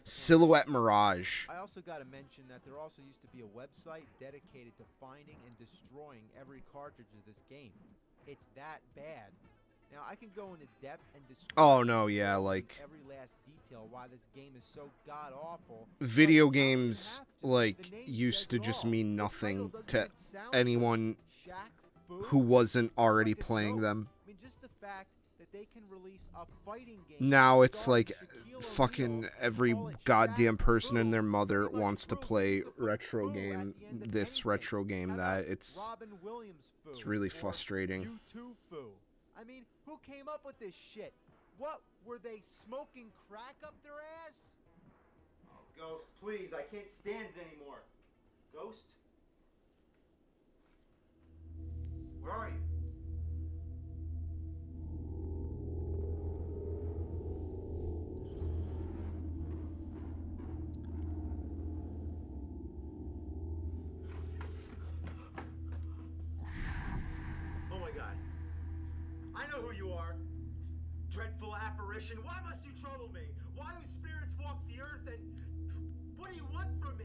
Silhouette Mirage. I also got to mention that there also used to be a website dedicated to finding and destroying every cartridge of this game. It's that bad. Now, I can go into depth and describe every last detail why this game is so god-awful. Video games, like, used to just mean nothing to anyone who wasn't already playing them. I mean, just the fact that they can release a fighting game. Now it's like fucking every goddamn person and their mother wants to play retro game, this retro game that. It's really frustrating. I mean, who came up with this shit? What, were they smoking crack up their ass? Oh, Ghost, please, I can't stand it anymore. Ghost? Where are you? Oh my god. I know who you are. Dreadful apparition. Why must you trouble me? Why do spirits walk the earth and... What do you want from me?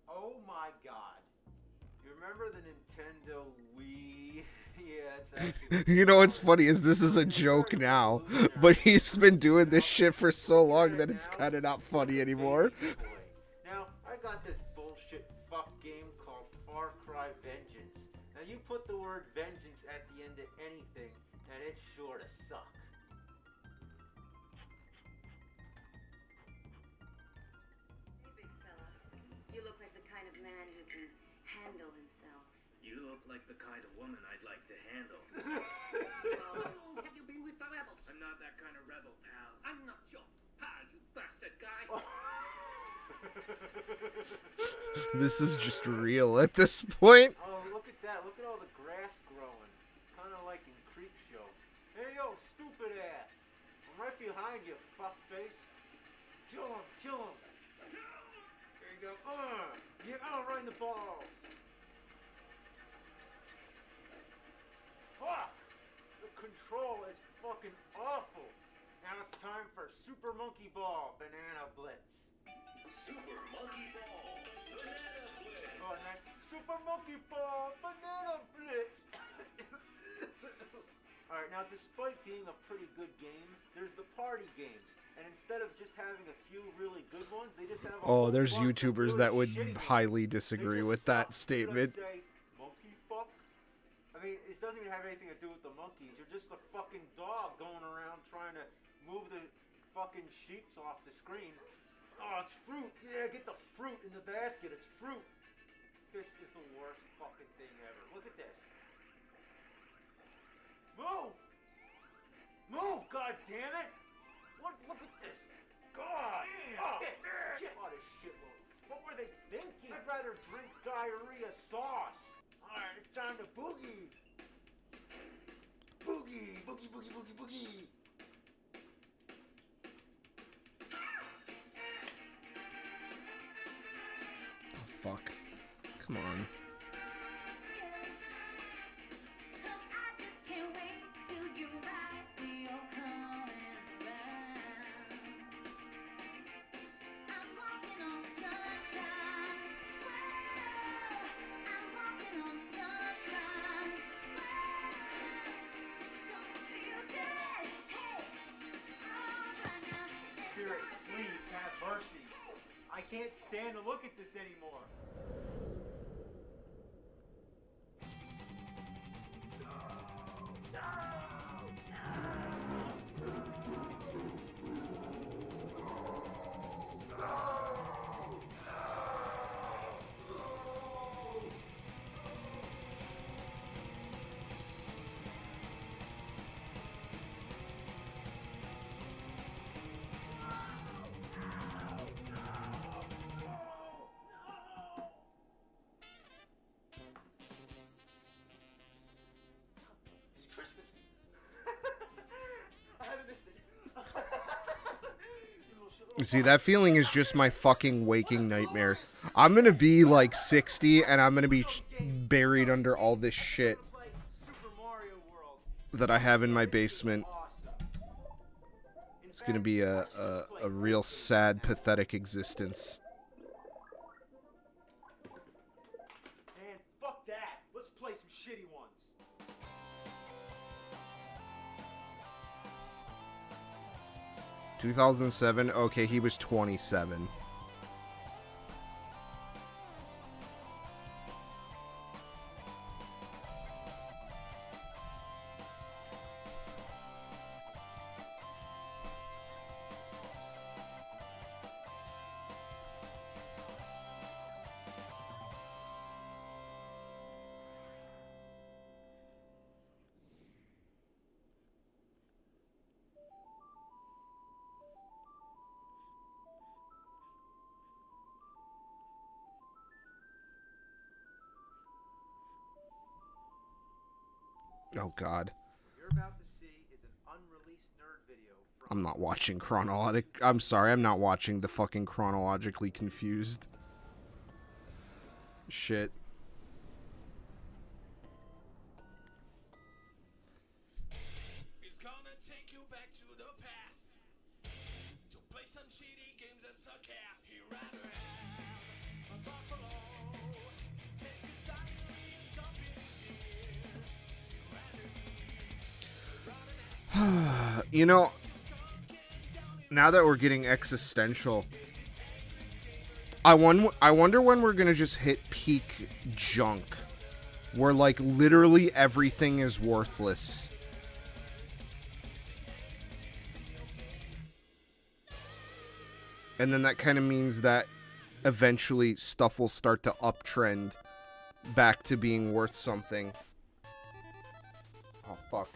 Oh my god. You remember the Nintendo Wii? Yeah, it's actually... You know what's funny is this is a joke now, but he's been doing this shit for so long that it's kind of not funny anymore. Now, I got this bullshit fuck game called Far Cry Vengeance. Now, you put the word vengeance at the end of anything, and it's sure to suck. Hey, big fella. You look like the kind of man who can handle himself. You look like the kind of woman I'd like to handle. Well, have you been with the rebels? I'm not that kind of rebel, pal. I'm not your pal, you bastard guy. This is just real at this point. Oh, look at that. Look at all the grass growing. Kind of like in Creepshow. Hey, yo, stupid ass. I'm right behind you, fuckface. Kill him, kill him. There you go. Yeah, right in the balls. Fuck! The control is fucking awful. Now it's time for Super Monkey Ball Banana Blitz. Super Monkey Ball Banana Blitz. Oh, and then Super Monkey Ball Banana Blitz. Alright, now despite being a pretty good game, there's the party games. And instead of just having a few really good ones, they just have a whole There's bunch of YouTubers really that would shitty ones. highly disagree with that statement. Should I say monkey fuck? I mean, it doesn't even have anything to do with the monkeys. You're just a fucking dog going around trying to move the fucking sheeps off the screen. Oh, it's fruit. Yeah, get the fruit in the basket. It's fruit. This is the worst fucking thing ever. Look at this. Move! Move, god damn it! Look at this. God! Oh, shit. What a shitload. What were they thinking? I'd rather drink diarrhea sauce. Alright, it's time to boogie. Boogie, boogie, boogie, boogie, boogie. Oh, fuck. Come on. Spirit, please have mercy. I can't stand to look at this anymore. See, that feeling is just my fucking waking nightmare. I'm gonna be like 60 and I'm gonna be buried under all this shit that I have in my basement. It's gonna be a real sad, pathetic existence. Man, fuck that. Let's play some shitty ones. – 2007. Okay, he was 27. Oh God. What you're about to see is an unreleased nerd video from I'm not watching I'm sorry, I'm not watching the fucking chronologically confused shit. It's gonna take you back to the past to play some shitty games that suck ass. Here rather have a buffalo. Take a tiger and jump in his ear. You know, now that we're getting existential, I wonder when we're gonna just hit peak junk, where like literally everything is worthless. And then that kind of means that eventually stuff will start to uptrend back to being worth something. Oh fuck.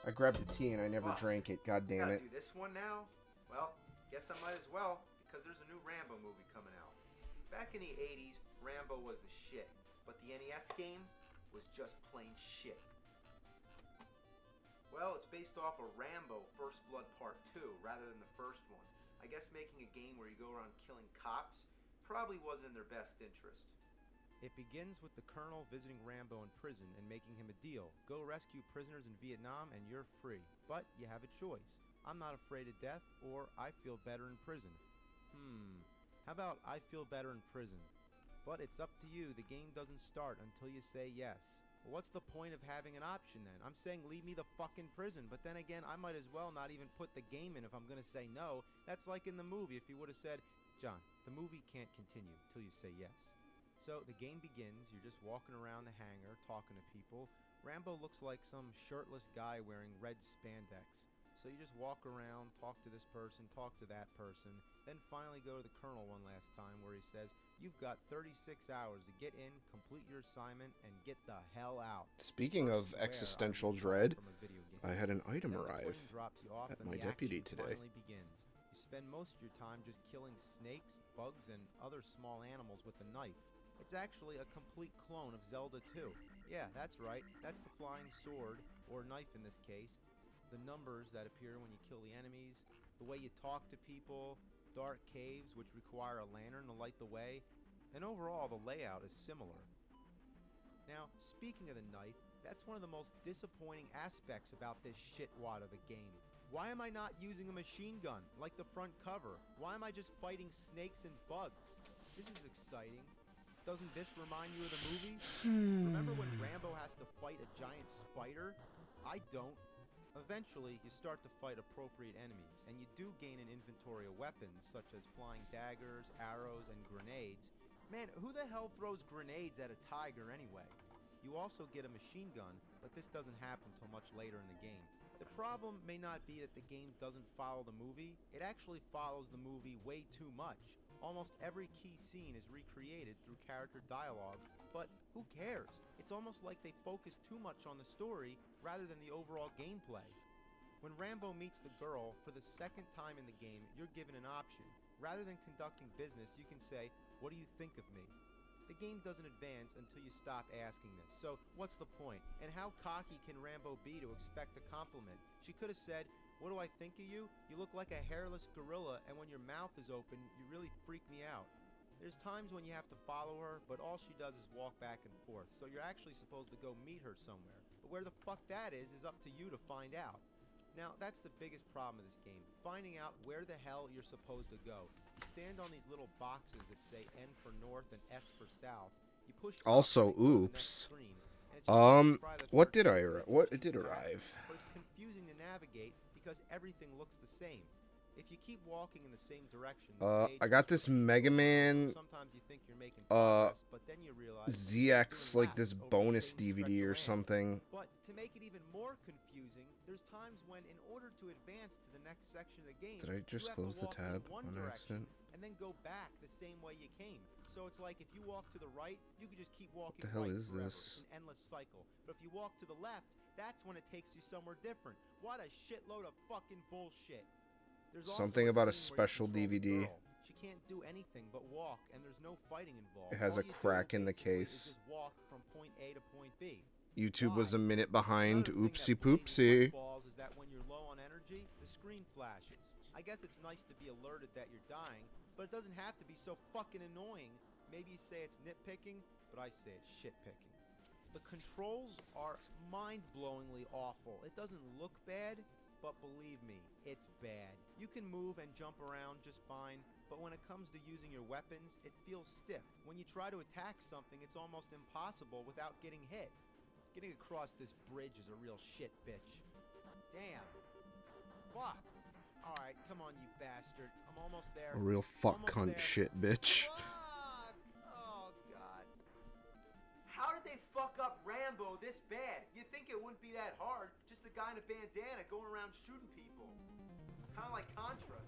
I grabbed the tea and I never drank it. God damn it. Do this one now? Well, guess I might as well, because there's a new Rambo movie coming out. Back in the 80s, Rambo was the shit, but the NES game was just plain shit. Well, it's based off of Rambo First Blood Part 2 rather than the first one. I guess making a game where you go around killing cops probably wasn't in their best interest. It begins with the Colonel visiting Rambo in prison and making him a deal. Go rescue prisoners in Vietnam and you're free. But you have a choice. I'm not afraid of death, or I feel better in prison. How about I feel better in prison? But it's up to you. The game doesn't start until you say yes. Well, what's the point of having an option then? I'm saying leave me the fucking prison, but then again, I might as well not even put the game in if I'm gonna say no. That's like in the movie if you would have said, John, the movie can't continue till you say yes. So the game begins, you're just walking around the hangar, talking to people. Rambo looks like some shirtless guy wearing red spandex. So you just walk around, talk to this person, talk to that person, then finally go to the Colonel one last time where he says, you've got 36 hours to get in, complete your assignment, and get the hell out. Speaking of existential dread, I had an item arrive at my deputy today. Begins. You spend most of your time just killing snakes, bugs, and other small animals with a knife. It's actually a complete clone of Zelda 2. Yeah, that's right. That's the flying sword, or knife in this case. The numbers that appear when you kill the enemies, the way you talk to people, dark caves which require a lantern to light the way, and overall the layout is similar. Now, speaking of the knife, that's one of the most disappointing aspects about this shitwad of a game. Why am I not using a machine gun, like the front cover? Why am I just fighting snakes and bugs? This is exciting. Doesn't this remind you of the movie? Remember when Rambo has to fight a giant spider? I don't. Eventually, you start to fight appropriate enemies, and you do gain an inventory of weapons, such as flying daggers, arrows, and grenades. Man, who the hell throws grenades at a tiger anyway? You also get a machine gun, but this doesn't happen until much later in the game. The problem may not be that the game doesn't follow the movie, it actually follows the movie way too much. Almost every key scene is recreated through character dialogue, but who cares? It's almost like they focus too much on the story rather than the overall gameplay. When Rambo meets the girl for the second time in the game, you're given an option. Rather than conducting business, you can say, what do you think of me? The game doesn't advance until you stop asking this. So what's the point? And how cocky can Rambo be to expect a compliment? She could have said, "What do I think of you? You look like a hairless gorilla, and when your mouth is open, you really freak me out." There's times when you have to follow her, but all she does is walk back and forth, so you're actually supposed to go meet her somewhere. But where the fuck that is up to you to find out. Now, that's the biggest problem of this game, finding out where the hell you're supposed to go. You stand on these little boxes that say N for north and S for south. You push Also, up and you go to the next oops. screen, and it's just like Friday the What did 13th. what did arrive? But it's confusing to navigate because everything looks the same. If you keep walking in the same direction, I got this Mega Man sometimes you think you're making progress, but then you realize ZX, like this bonus DVD or something. But to make it even more confusing, there's times when in order to advance to the next section of the game, Did I just you have to close the walk in tab one on direction accident? and then go back the same way you came. So it's like if you walk to the right, you could just keep walking the hell right is forever. this? It's an endless cycle. But if you walk to the left, that's when it takes you somewhere different. What a shitload of fucking bullshit. There's also Something about a scene where you special control the DVD. girl. She can't do anything but walk, and there's no fighting involved. It has All a you do crack in the basically is case. just walk from point A to point B. YouTube was a minute behind. Another thing Oopsie that blames poopsie. balls is that when you're low on energy, the screen flashes. I guess it's nice to be alerted that you're dying, but it doesn't have to be so fucking annoying. Maybe you say it's nitpicking, but I say it's shitpicking. The controls are mind-blowingly awful. It doesn't look bad, but believe me, it's bad. You can move and jump around just fine, but when it comes to using your weapons, it feels stiff. When you try to attack something, it's almost impossible without getting hit. Getting across this bridge is a real shit bitch. Damn. Fuck. Alright, come on, you bastard. I'm almost there. A real fuck Almost cunt there. shit, bitch. Fuck! Oh, God. How did they fuck up Rambo this bad? You'd think it wouldn't be that hard. Just a guy in a bandana going around shooting people. Kind of like Contra.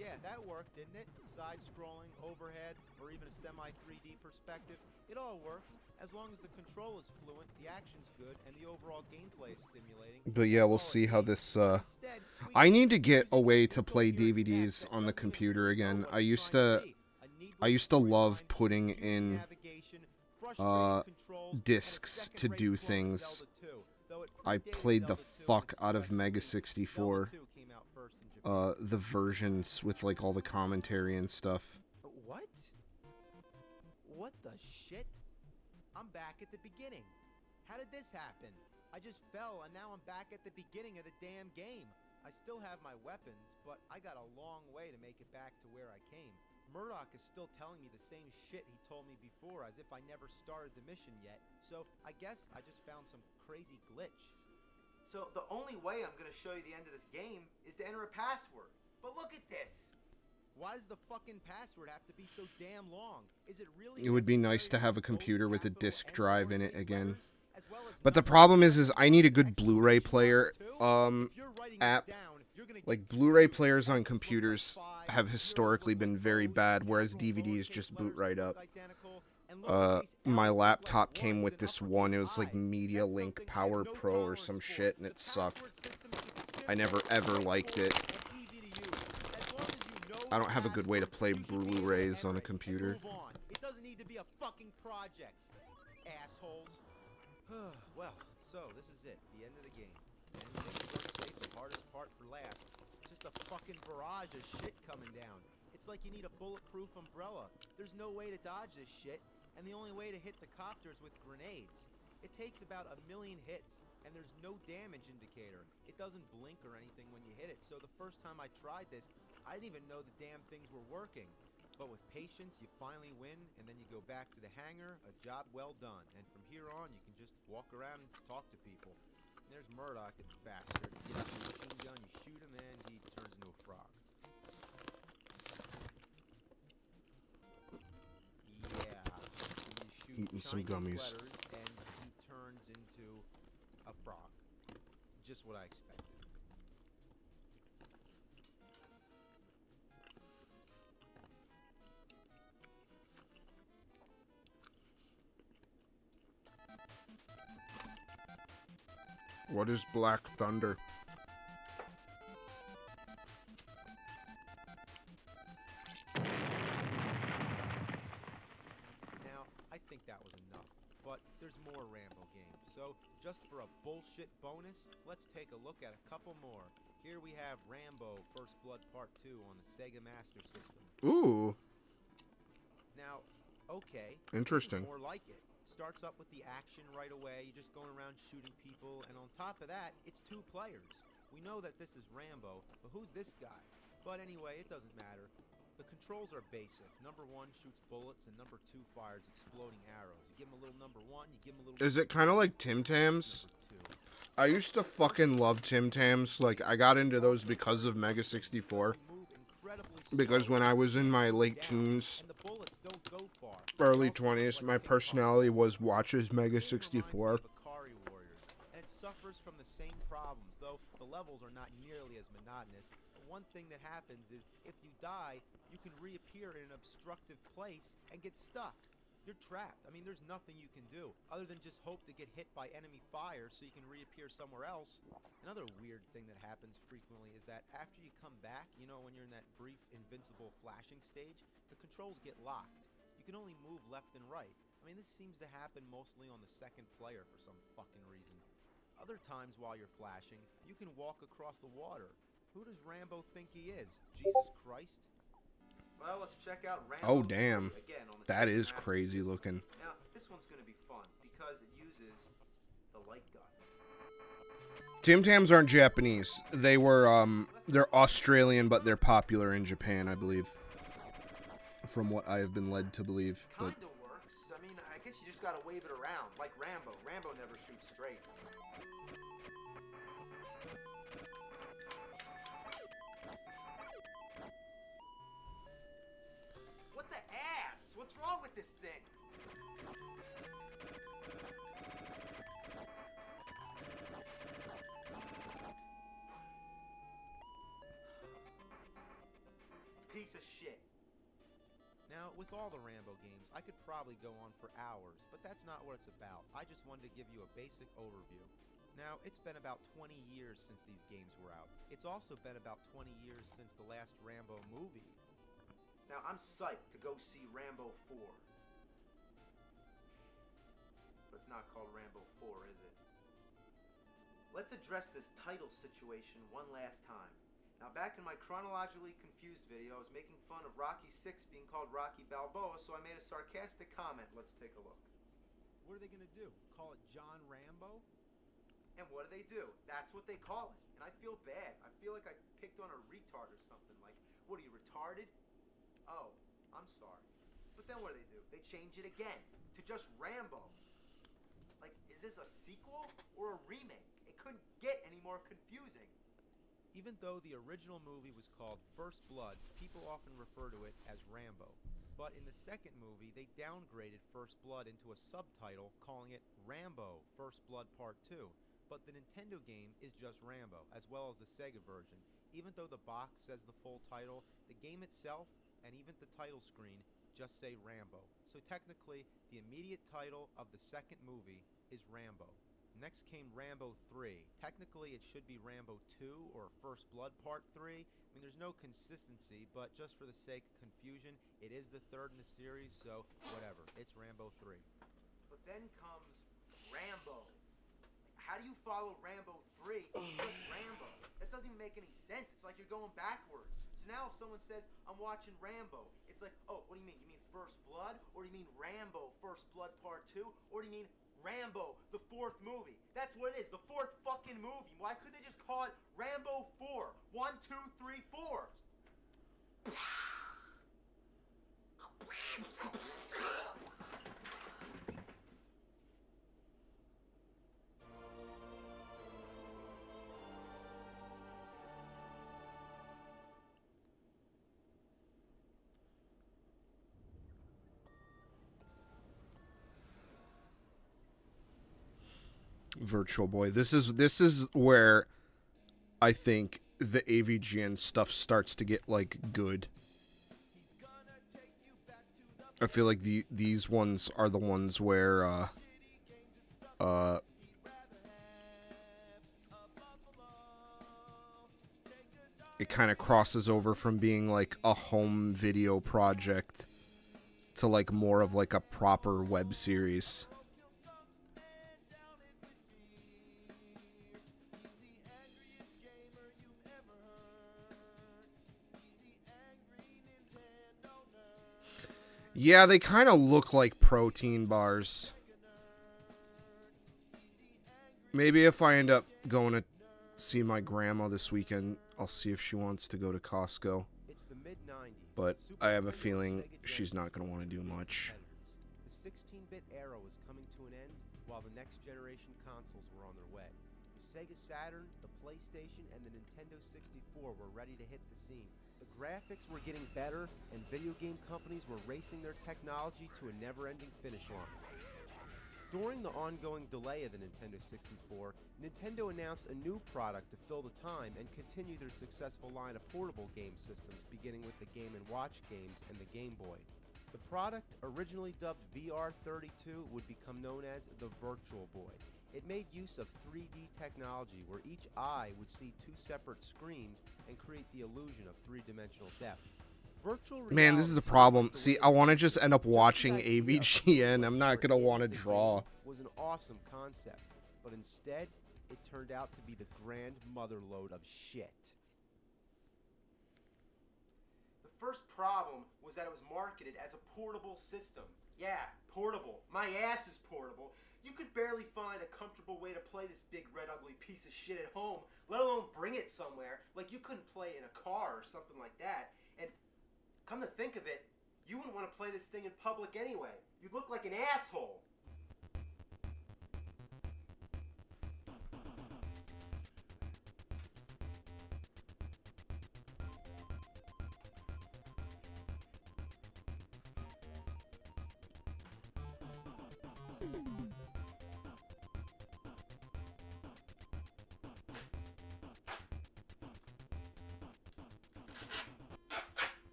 Yeah, that worked, didn't it? Side-scrolling, overhead, or even a semi-3D perspective. It all worked. As long as the control is fluent, the action's good, and the overall gameplay is stimulating. But yeah, we'll see how this, I need to get a way to play DVDs on the computer again. I used to love putting in, discs to do things. I played the fuck out of Mega 64. The versions with, like, all the commentary and stuff. What? What the shit? I'm back at the beginning. How did this happen? I just fell, and now I'm back at the beginning of the damn game. I still have my weapons, but I got a long way to make it back to where I came. Murdoch is still telling me the same shit he told me before, as if I never started the mission yet. So I guess I just found some crazy glitch. So the only way I'm gonna show you the end of this game is to enter a password. But look at this. Why does the fucking password have to be so damn long? Is it really? It would be nice to have a computer with a disk drive in it again. But the problem is I need a good Blu-ray player app. Like, Blu-ray players on computers have historically been very bad, whereas DVDs just boot right up. My laptop came with this one. It was like Media Link Power Pro or some shit, and it sucked. I never ever liked it. I don't have a good way to play Blu-rays on a computer. It doesn't need to be a fucking project, assholes. Well, so this is it, the end of the game. And save the hardest part for last. Just a fucking barrage of shit coming down. It's like you need a bulletproof umbrella. There's no way to dodge this shit, and the only way to hit the copters with grenades. It takes about 1 million hits, and there's no damage indicator. It doesn't blink or anything when you hit it, so the first time I tried this, I didn't even know the damn things were working. But with patience, you finally win, and then you go back to the hangar, a job well done. And from here on, you can just walk around and talk to people. And there's Murdoch, the bastard. You get a machine gun, you shoot him, and he turns into a frog. Yeah. You shoot Eating some Chinese gummies. letters, and he turns into a frog. Just what I expected. What is Black Thunder? bullshit bonus, let's take a look at a couple more. Here we have Rambo First Blood Part 2 on the Sega Master System. Ooh. Now, okay. Interesting. This is more like it. Starts up with the action right away. You're just going around shooting people, and on top of that, it's 2 players. We know that this is Rambo, but who's this guy? But anyway, it doesn't matter. The controls are basic. Number 1 shoots bullets, and number 2 fires exploding arrows. You give him a little number 1, you give him a little... Is it kind of like Tim Tams? I used to fucking love Tim Tams. Like, I got into those because of Mega 64. Because when I was in my late teens, early 20s, my personality was watches Mega 64. And it suffers from the same problems, though the levels are not nearly as monotonous. But one thing that happens is, if you die, you can reappear in an obstructive place and get stuck. You're trapped. I mean, there's nothing you can do other than just hope to get hit by enemy fire so you can reappear somewhere else. Another weird thing that happens frequently is that after you come back, you know, when you're in that brief invincible flashing stage, the controls get locked. You can only move left and right. I mean, this seems to happen mostly on the second player for some fucking reason. Other times while you're flashing, you can walk across the water. Who does Rambo think he is? Jesus Christ? Well, let's check out Rambo Oh, damn. again on the That Sega is Master crazy System. looking. Now, this one's going to be fun because it uses the light gun. Tim Tams aren't Japanese. They were, they're Australian, but they're popular in Japan, I believe. From what I have been led to believe. But Kinda works. I mean, I guess you just got to wave it around, like Rambo. Rambo never shoots straight. What the ass? What's wrong with this thing? Piece of shit. Now, with all the Rambo games, I could probably go on for hours, but that's not what it's about. I just wanted to give you a basic overview. Now, it's been about 20 years since these games were out. It's also been about 20 years since the last Rambo movie. Now, I'm psyched to go see Rambo 4. But it's not called Rambo 4, is it? Let's address this title situation one last time. Now, back in my chronologically confused video, I was making fun of Rocky 6 being called Rocky Balboa, so I made a sarcastic comment. Let's take a look. What are they going to do? Call it John Rambo? And what do? That's what they call it. And I feel bad. I feel like I picked on a retard or something. Like, what are you, retarded? Oh, I'm sorry. But then what do? They change it again to just Rambo. Like, is this a sequel or a remake? It couldn't get any more confusing. Even though the original movie was called First Blood, people often refer to it as Rambo. But in the second movie, they downgraded First Blood into a subtitle, calling it Rambo First Blood Part 2. But the Nintendo game is just Rambo, as well as the Sega version. Even though the box says the full title, the game itself, and even the title screen, just say Rambo. So technically, the immediate title of the second movie is Rambo. Next came Rambo 3. Technically, it should be Rambo 2 or First Blood Part 3. I mean, there's no consistency, but just for the sake of confusion, it is the third in the series, so whatever. It's Rambo 3. But then comes Rambo. How do you follow Rambo 3? It's just Rambo. That doesn't even make any sense. It's like you're going backwards. So now if someone says, I'm watching Rambo, it's like, oh, what do you mean? You mean First Blood? Or do you mean Rambo First Blood Part 2? Or do you mean Rambo, the fourth movie? That's what it is, the fourth fucking movie. Why couldn't they just call it Rambo 4? 1, 2, 3, 4. Virtual Boy. This is where I think the AVGN stuff starts to get like good. I feel like these ones are the ones where it kind of crosses over from being like a home video project to like more of like a proper web series. Yeah, they kind of look like protein bars. Maybe if I end up going to see my grandma this weekend, I'll see if she wants to go to Costco. It's the mid-90s. But I have a feeling she's not going to want to do much. The 16-bit era was coming to an end, while the next generation consoles were on their way. The Sega Saturn, the PlayStation, and the Nintendo 64 were ready to hit the scene. The graphics were getting better, and video game companies were racing their technology to a never-ending finish line. During the ongoing delay of the Nintendo 64, Nintendo announced a new product to fill the time and continue their successful line of portable game systems, beginning with the Game & Watch games and the Game Boy. The product, originally dubbed VR32, would become known as the Virtual Boy. It made use of 3D technology where each eye would see two separate screens and create the illusion of three-dimensional depth. Man, this is a problem. See, I want to just end up watching AVGN. I'm not going to want to draw. Was an awesome concept, but instead, it turned out to be the grand mother load of shit. The first problem was that it was marketed as a portable system. Yeah, portable. My ass is portable. You could barely find a comfortable way to play this big red ugly piece of shit at home, let alone bring it somewhere. Like you couldn't play in a car or something like that. And come to think of it, you wouldn't want to play this thing in public anyway. You'd look like an asshole.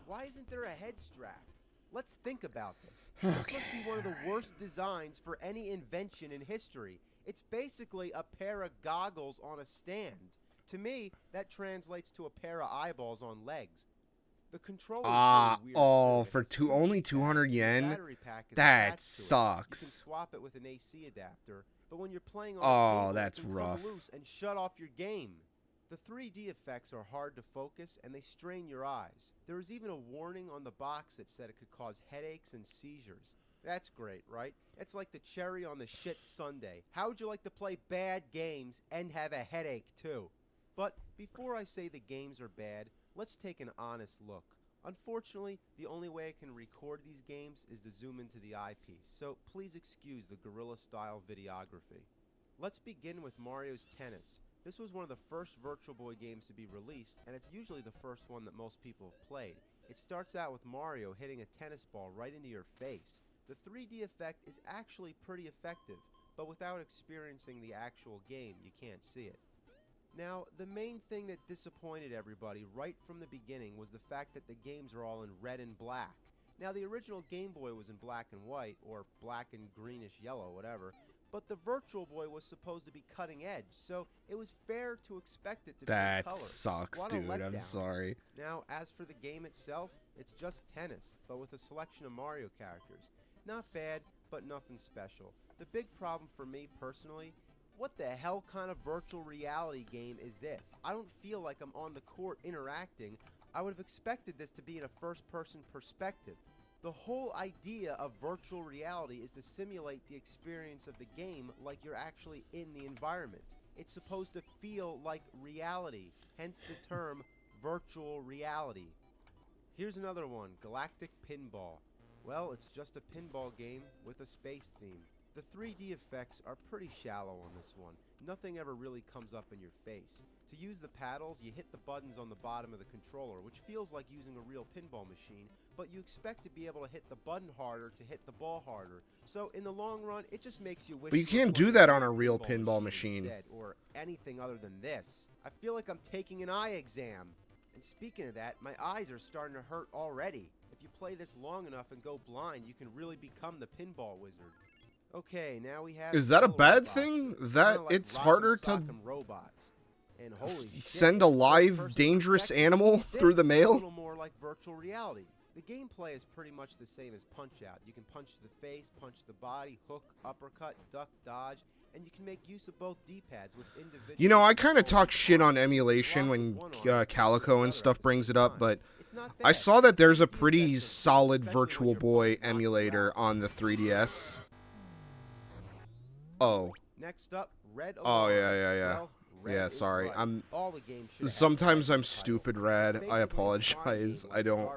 Why isn't there a head strap? Let's think about this. This must be one of the worst designs for any invention in history. It's basically a pair of goggles on a stand. To me, that translates to a pair of eyeballs on legs. The controller is really weird for only 200 yen? That sucks. You can swap it with an AC adapter, but when you're playing on a table, that's it can rough. come loose and shut off your game. The 3D effects are hard to focus and they strain your eyes. There was even a warning on the box that said it could cause headaches and seizures. That's great, right? It's like the cherry on the shit sundae. How would you like to play bad games and have a headache too? But before I say the games are bad, let's take an honest look. Unfortunately, the only way I can record these games is to zoom into the eyepiece, so please excuse the guerrilla-style videography. Let's begin with Mario's Tennis. This was one of the first Virtual Boy games to be released, and it's usually the first one that most people have played. It starts out with Mario hitting a tennis ball right into your face. The 3D effect is actually pretty effective, but without experiencing the actual game, you can't see it. Now, the main thing that disappointed everybody right from the beginning was the fact that the games are all in red and black. Now, the original Game Boy was in black and white, or black and greenish yellow, whatever, but the Virtual Boy was supposed to be cutting edge, so it was fair to expect it to be in color. That sucks, What a dude. I'm letdown. sorry. Now, as for the game itself, it's just tennis, but with a selection of Mario characters. Not bad, but nothing special. The big problem for me personally, what the hell kind of virtual reality game is this? I don't feel like I'm on the court interacting. I would have expected this to be in a first-person perspective. The whole idea of virtual reality is to simulate the experience of the game like you're actually in the environment. It's supposed to feel like reality, hence the term virtual reality. Here's another one, Galactic Pinball. Well, it's just a pinball game with a space theme. The 3D effects are pretty shallow on this one. Nothing ever really comes up in your face. To use the paddles, you hit the buttons on the bottom of the controller, which feels like using a real pinball machine, but you expect to be able to hit the button harder to hit the ball harder. So in the long run, it just makes you wish But you were can't do playing that a on a real pinball machine. instead, or anything other than this. I feel like I'm taking an eye exam. And speaking of that, my eyes are starting to hurt already. If you play this long enough and go blind, you can really become the pinball wizard. Okay, now we have. Is that a yellow bad robots, thing? kinda That like it's rock'em harder to sock'em robots. And holy shit, send it's a live first-person dangerous perspective. animal This through the is mail? a little more like virtual reality. The gameplay is pretty much the same as Punch-Out. You can punch the face, punch the body, hook, uppercut, duck, dodge, and you can make use of both D-pads with individual... You know, I kind of talk shit on emulation when Calico and stuff brings it up, but I saw that there's a pretty solid Virtual Boy emulator on the 3DS. Oh. Next up, Red Oh, Alarm. yeah. Well, Red Yeah, is sorry. right. I'm... All the games should have Sometimes had I'm stupid, Rad. I apologize. I don't...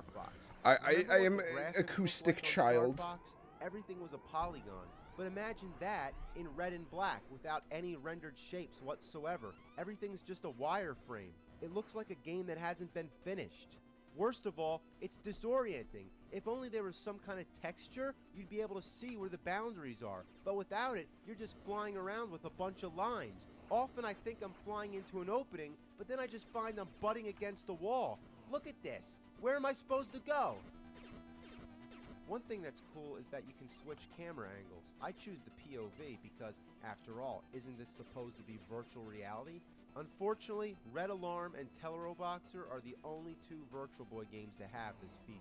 I am an acoustic child. Star Fox? Everything was a polygon. But imagine that in red and black without any rendered shapes whatsoever. Everything's just a wireframe. It looks like a game that hasn't been finished. Worst of all, it's disorienting. If only there was some kind of texture, you'd be able to see where the boundaries are. But without it, you're just flying around with a bunch of lines. Often I think I'm flying into an opening, but then I just find I'm butting against a wall. Look at this. Where am I supposed to go? One thing that's cool is that you can switch camera angles. I choose the POV because, after all, isn't this supposed to be virtual reality? Unfortunately, Red Alarm and Teleroboxer are the only two Virtual Boy games to have this feature.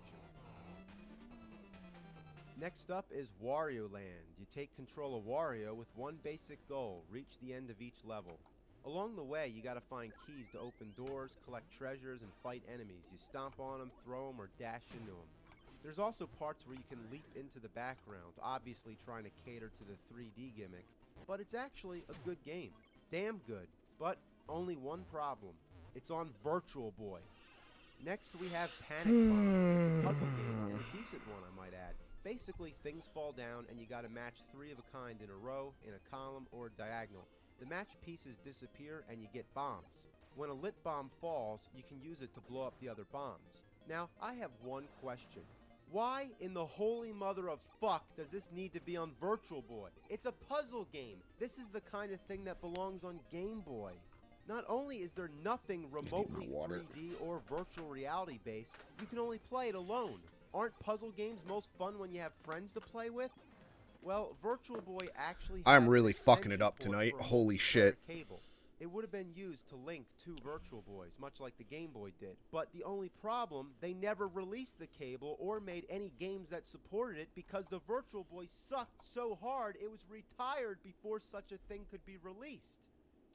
Next up is Wario Land. You take control of Wario with one basic goal: reach the end of each level. Along the way, you gotta find keys to open doors, collect treasures, and fight enemies. You stomp on them, throw them, or dash into them. There's also parts where you can leap into the background, obviously trying to cater to the 3D gimmick, but it's actually a good game. Damn good. But only one problem. It's on Virtual Boy. Next we have Panic Bomb. It's a puzzle game, and a decent one I might add. Basically, things fall down and you gotta match 3 of a kind in a row, in a column, or a diagonal. The matched pieces disappear and you get bombs. When a lit bomb falls, you can use it to blow up the other bombs. Now, I have one question. Why in the holy mother of fuck does this need to be on Virtual Boy? It's a puzzle game. This is the kind of thing that belongs on Game Boy. Not only is there nothing remotely 3D or virtual reality based, you can only play it alone. Aren't puzzle games most fun when you have friends to play with? Well, Virtual Boy actually I'm really fucking it up tonight. Holy shit. Cable. It would have been used to link 2 Virtual Boys, much like the Game Boy did. But the only problem, they never released the cable or made any games that supported it because the Virtual Boy sucked so hard it was retired before such a thing could be released.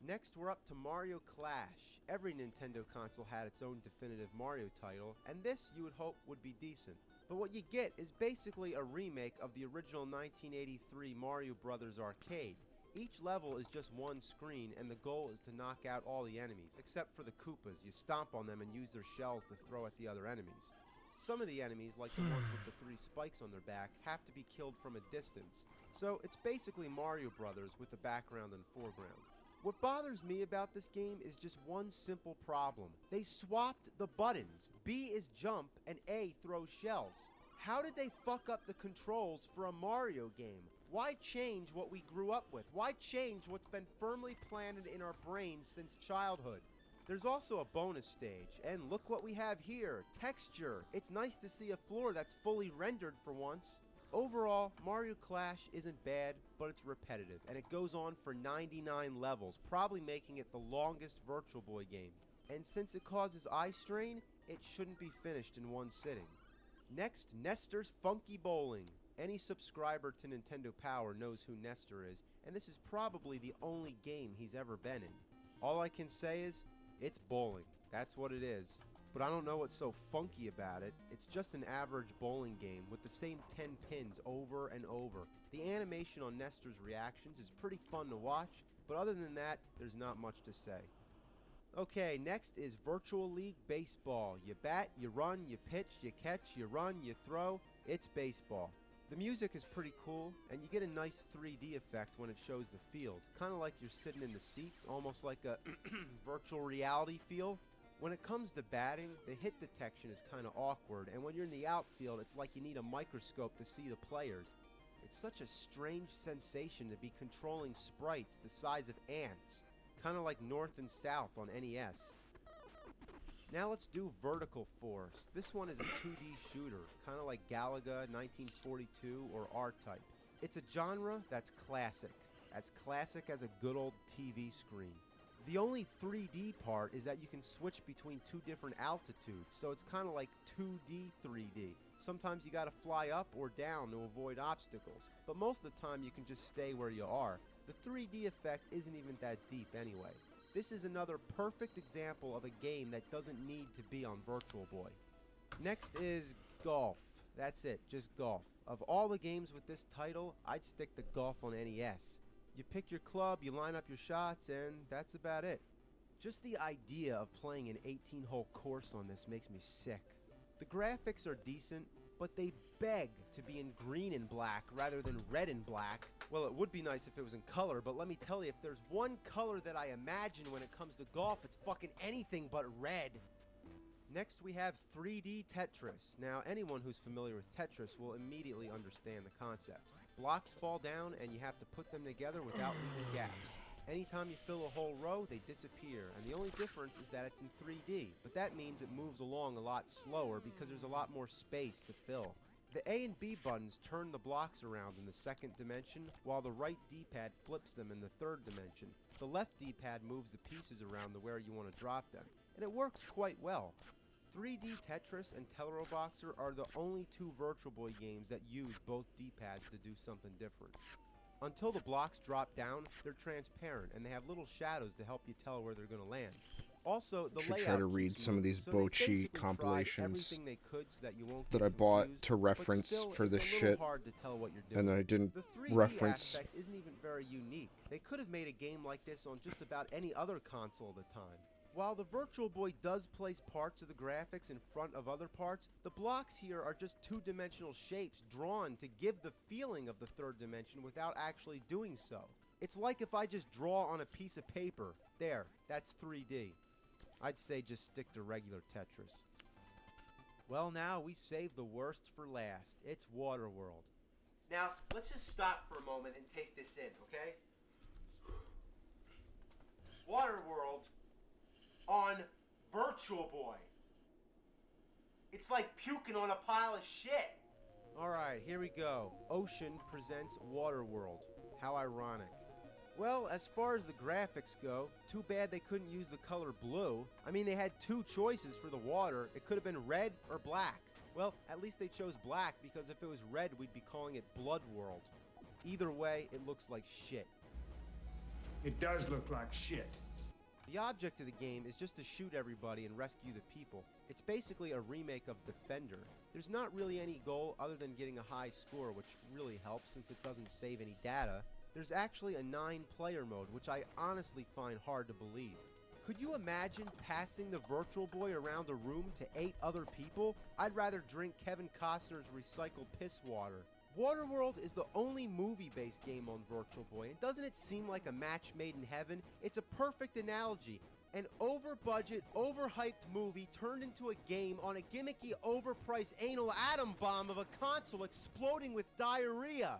Next, we're up to Mario Clash. Every Nintendo console had its own definitive Mario title, and this, you would hope, would be decent. But what you get is basically a remake of the original 1983 Mario Bros. Arcade. Each level is just one screen, and the goal is to knock out all the enemies, except for the Koopas. You stomp on them and use their shells to throw at the other enemies. Some of the enemies, like the ones with the 3 spikes on their back, have to be killed from a distance. So it's basically Mario Brothers with the background and foreground. What bothers me about this game is just one simple problem. They swapped the buttons. B is jump and A throws shells. How did they fuck up the controls for a Mario game? Why change what we grew up with? Why change what's been firmly planted in our brains since childhood? There's also a bonus stage, and look what we have here. Texture. It's nice to see a floor that's fully rendered for once. Overall, Mario Clash isn't bad, but it's repetitive, and it goes on for 99 levels, probably making it the longest Virtual Boy game. And since it causes eye strain, it shouldn't be finished in one sitting. Next, Nestor's Funky Bowling. Any subscriber to Nintendo Power knows who Nestor is, and this is probably the only game he's ever been in. All I can say is, it's bowling. That's what it is. But I don't know what's so funky about it. It's just an average bowling game with the same 10 pins over and over. The animation on Nestor's reactions is pretty fun to watch, but other than that, there's not much to say. Okay, next is Virtual League Baseball. You bat, you run, you pitch, you catch, you run, you throw. It's baseball. The music is pretty cool, and you get a nice 3D effect when it shows the field. Kind of like you're sitting in the seats, almost like a virtual reality feel. When it comes to batting, the hit detection is kind of awkward, and when you're in the outfield, it's like you need a microscope to see the players. It's such a strange sensation to be controlling sprites the size of ants, kind of like North and South on NES. Now let's do Vertical Force. This one is a 2D shooter, kind of like Galaga, 1942, or R-Type. It's a genre that's classic as a good old TV screen. The only 3D part is that you can switch between 2 different altitudes, so it's kind of like 2D 3D. Sometimes you gotta fly up or down to avoid obstacles, but most of the time you can just stay where you are. The 3D effect isn't even that deep anyway. This is another perfect example of a game that doesn't need to be on Virtual Boy. Next is golf. That's it, just golf. Of all the games with this title, I'd stick to golf on NES. You pick your club, you line up your shots, and that's about it. Just the idea of playing an 18-hole course on this makes me sick. The graphics are decent, but they beg to be in green and black rather than red and black. Well, it would be nice if it was in color, but let me tell you, if there's one color that I imagine when it comes to golf, it's fucking anything but red. Next, we have 3D Tetris. Now, anyone who's familiar with Tetris will immediately understand the concept. Blocks fall down, and you have to put them together without leaving gaps. Anytime you fill a whole row, they disappear, and the only difference is that it's in 3D, but that means it moves along a lot slower because there's a lot more space to fill. The A and B buttons turn the blocks around in the second dimension, while the right D-pad flips them in the third dimension. The left D-pad moves the pieces around to where you want to drop them, and it works quite well. 3D Tetris and Teleroboxer are the only two Virtual Boy games that use both D-pads to do something different. Until the blocks drop down, they're transparent and they have little shadows to help you tell where they're going to land. Also, the Should layout try to read keeps some of these moving, so they Bochi basically compilations tried everything they could so that you won't that get I bought confused, to but reference still, for this it's a little shit, hard to tell what you're doing. and I didn't The 3D reference. aspect isn't even very unique. They could have made a game like this on just about any other console at the time. While the Virtual Boy does place parts of the graphics in front of other parts, the blocks here are just two-dimensional shapes drawn to give the feeling of the third dimension without actually doing so. It's like if I just draw on a piece of paper. There, that's 3D. I'd say just stick to regular Tetris. Well, now we save the worst for last. It's Waterworld. Now, let's just stop for a moment and take this in, okay? Waterworld on Virtual Boy. It's like puking on a pile of shit. Alright, here we go. Ocean presents Waterworld. How ironic. Well, as far as the graphics go, too bad they couldn't use the color blue. I mean, they had two choices for the water. It could have been red or black. Well, at least they chose black because if it was red, we'd be calling it Blood World. Either way, it looks like shit. It does look like shit. The object of the game is just to shoot everybody and rescue the people. It's basically a remake of Defender. There's not really any goal other than getting a high score, which really helps since it doesn't save any data. There's actually a 9-player mode, which I honestly find hard to believe. Could you imagine passing the Virtual Boy around a room to 8 other people? I'd rather drink Kevin Costner's recycled piss water. Waterworld is the only movie-based game on Virtual Boy, and doesn't it seem like a match made in heaven? It's a perfect analogy. An over-budget, overhyped movie turned into a game on a gimmicky, overpriced anal atom bomb of a console exploding with diarrhea.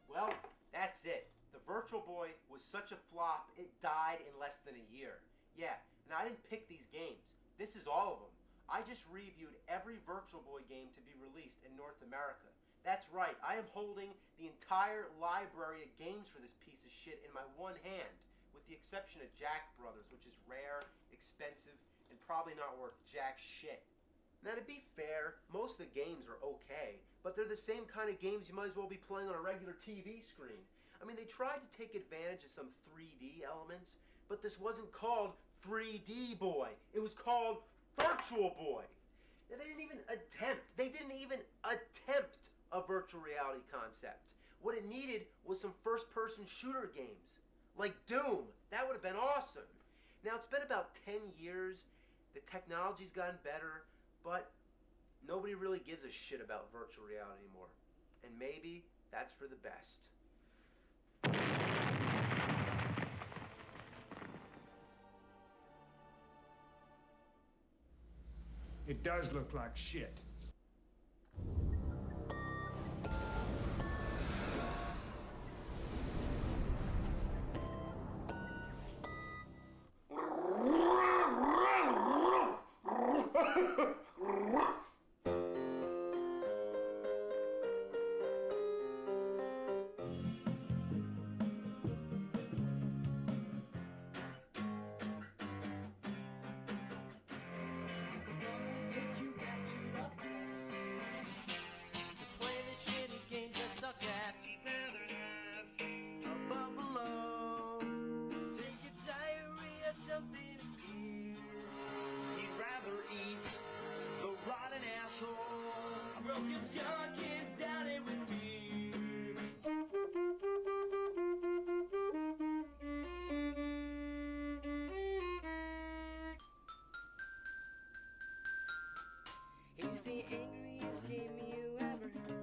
Well, that's it. The Virtual Boy was such a flop, it died in less than a year. Yeah, and I didn't pick these games. This is all of them. I just reviewed every Virtual Boy game to be released in North America. That's right, I am holding the entire library of games for this piece of shit in my one hand, with the exception of Jack Brothers, which is rare, expensive, and probably not worth jack shit. Now, to be fair, most of the games are okay, but they're the same kind of games you might as well be playing on a regular TV screen. I mean, they tried to take advantage of some 3D elements, but this wasn't called 3D Boy. It was called Virtual Boy. Now, they didn't even attempt a virtual reality concept. What it needed was some first-person shooter games, like Doom. That would have been awesome. Now, it's been about 10 years. The technology's gotten better, but nobody really gives a shit about virtual reality anymore. And maybe that's for the best. It does look like shit. broke your skunk and down it with me. He's the angriest game you ever heard.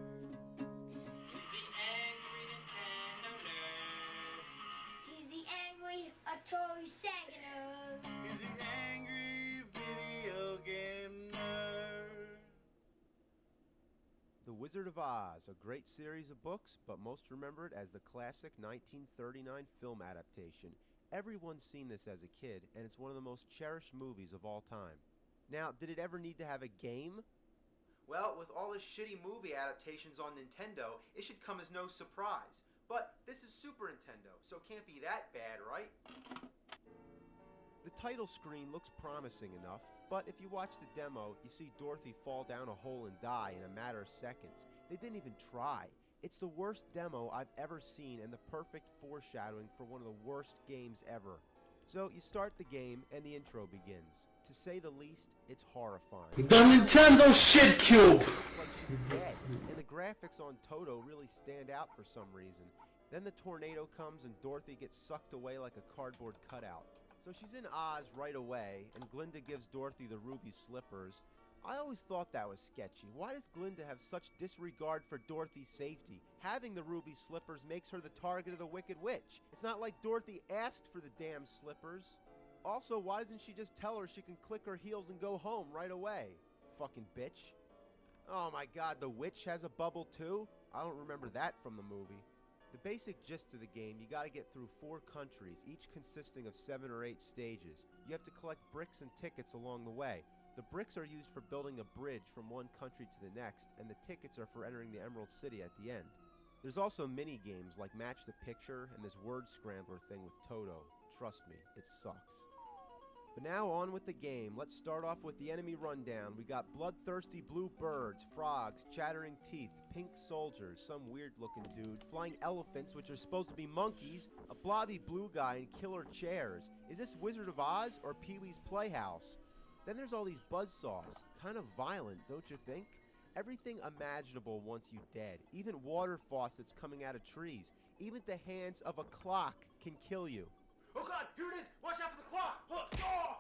He's the angry Nintendo nerd. He's the angry Atari Sega nerd. He's the angry video game nerd. The Wizard of Oz, a great series of books, but most remembered as the classic 1939 film adaptation. Everyone's seen this as a kid, and it's one of the most cherished movies of all time. Now, did it ever need to have a game? Well, with all the shitty movie adaptations on Nintendo, it should come as no surprise. But this is Super Nintendo, so it can't be that bad, right? The title screen looks promising enough, but if you watch the demo, you see Dorothy fall down a hole and die in a matter of seconds. They didn't even try. It's the worst demo I've ever seen and the perfect foreshadowing for one of the worst games ever. So you start the game and the intro begins. To say the least, it's horrifying. The Nintendo shit cube! It looks like she's dead, and the graphics on Toto really stand out for some reason. Then the tornado comes and Dorothy gets sucked away like a cardboard cutout. So she's in Oz right away, and Glinda gives Dorothy the ruby slippers. I always thought that was sketchy. Why does Glinda have such disregard for Dorothy's safety? Having the ruby slippers makes her the target of the Wicked Witch. It's not like Dorothy asked for the damn slippers. Also, why doesn't she just tell her she can click her heels and go home right away? Fucking bitch. Oh my god, the witch has a bubble too? I don't remember that from the movie. The basic gist of the game, you gotta get through 4 countries, each consisting of 7 or 8 stages. You have to collect bricks and tickets along the way. The bricks are used for building a bridge from one country to the next, and the tickets are for entering the Emerald City at the end. There's also mini-games like Match the Picture and this word scrambler thing with Toto. Trust me, it sucks. But now on with the game. Let's start off with the enemy rundown. We got bloodthirsty blue birds, frogs, chattering teeth, pink soldiers, some weird looking dude, flying elephants which are supposed to be monkeys, a blobby blue guy, and killer chairs. Is this Wizard of Oz or Pee-wee's Playhouse? Then there's all these buzzsaws. Kind of violent, don't you think? Everything imaginable wants you dead. Even water faucets coming out of trees. Even the hands of a clock can kill you. Oh god, here it is! Watch out for the clock! Look! Oh!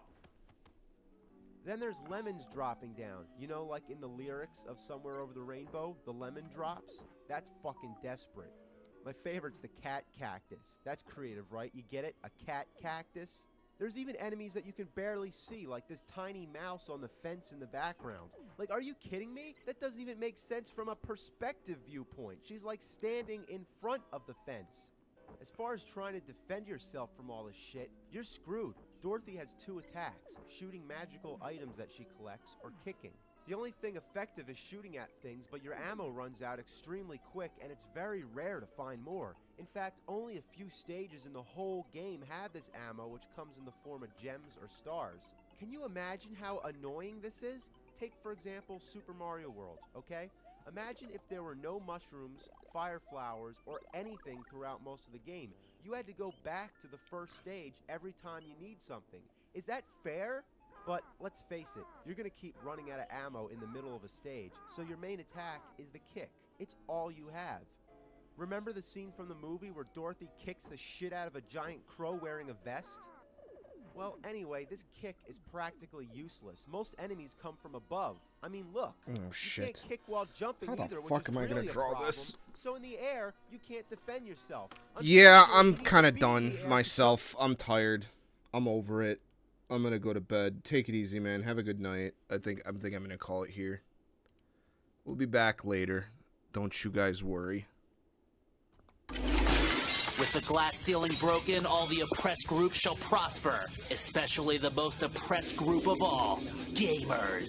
Then there's lemons dropping down. You know, like in the lyrics of Somewhere Over the Rainbow, the lemon drops? That's fucking desperate. My favorite's the cat cactus. That's creative, right? You get it? A cat cactus? There's even enemies that you can barely see, like this tiny mouse on the fence in the background. Like, are you kidding me? That doesn't even make sense from a perspective viewpoint. She's like standing in front of the fence. As far as trying to defend yourself from all this shit, you're screwed. Dorothy has 2 attacks, shooting magical items that she collects or kicking. The only thing effective is shooting at things, but your ammo runs out extremely quick and it's very rare to find more. In fact, only a few stages in the whole game have this ammo, which comes in the form of gems or stars. Can you imagine how annoying this is? Take, for example, Super Mario World, okay? Imagine if there were no mushrooms, fire flowers, or anything throughout most of the game. You had to go back to the first stage every time you need something. Is that fair? But let's face it, you're gonna keep running out of ammo in the middle of a stage, so your main attack is the kick. It's all you have. Remember the scene from the movie where Dorothy kicks the shit out of a giant crow wearing a vest? Well, anyway, this kick is practically useless. Most enemies come from above. I mean, look. Oh, shit. You can't kick while jumping How the either, fuck which is am I gonna really a draw problem. this? So in the air, you can't defend yourself. Yeah, Unfortunately, I'm you need kind to of be done in the air. myself. I'm tired. I'm over it. I'm gonna go to bed. Take it easy, man. Have a good night. I think I'm gonna call it here. We'll be back later. Don't you guys worry. With the glass ceiling broken, all the oppressed groups shall prosper, especially the most oppressed group of all, gamers.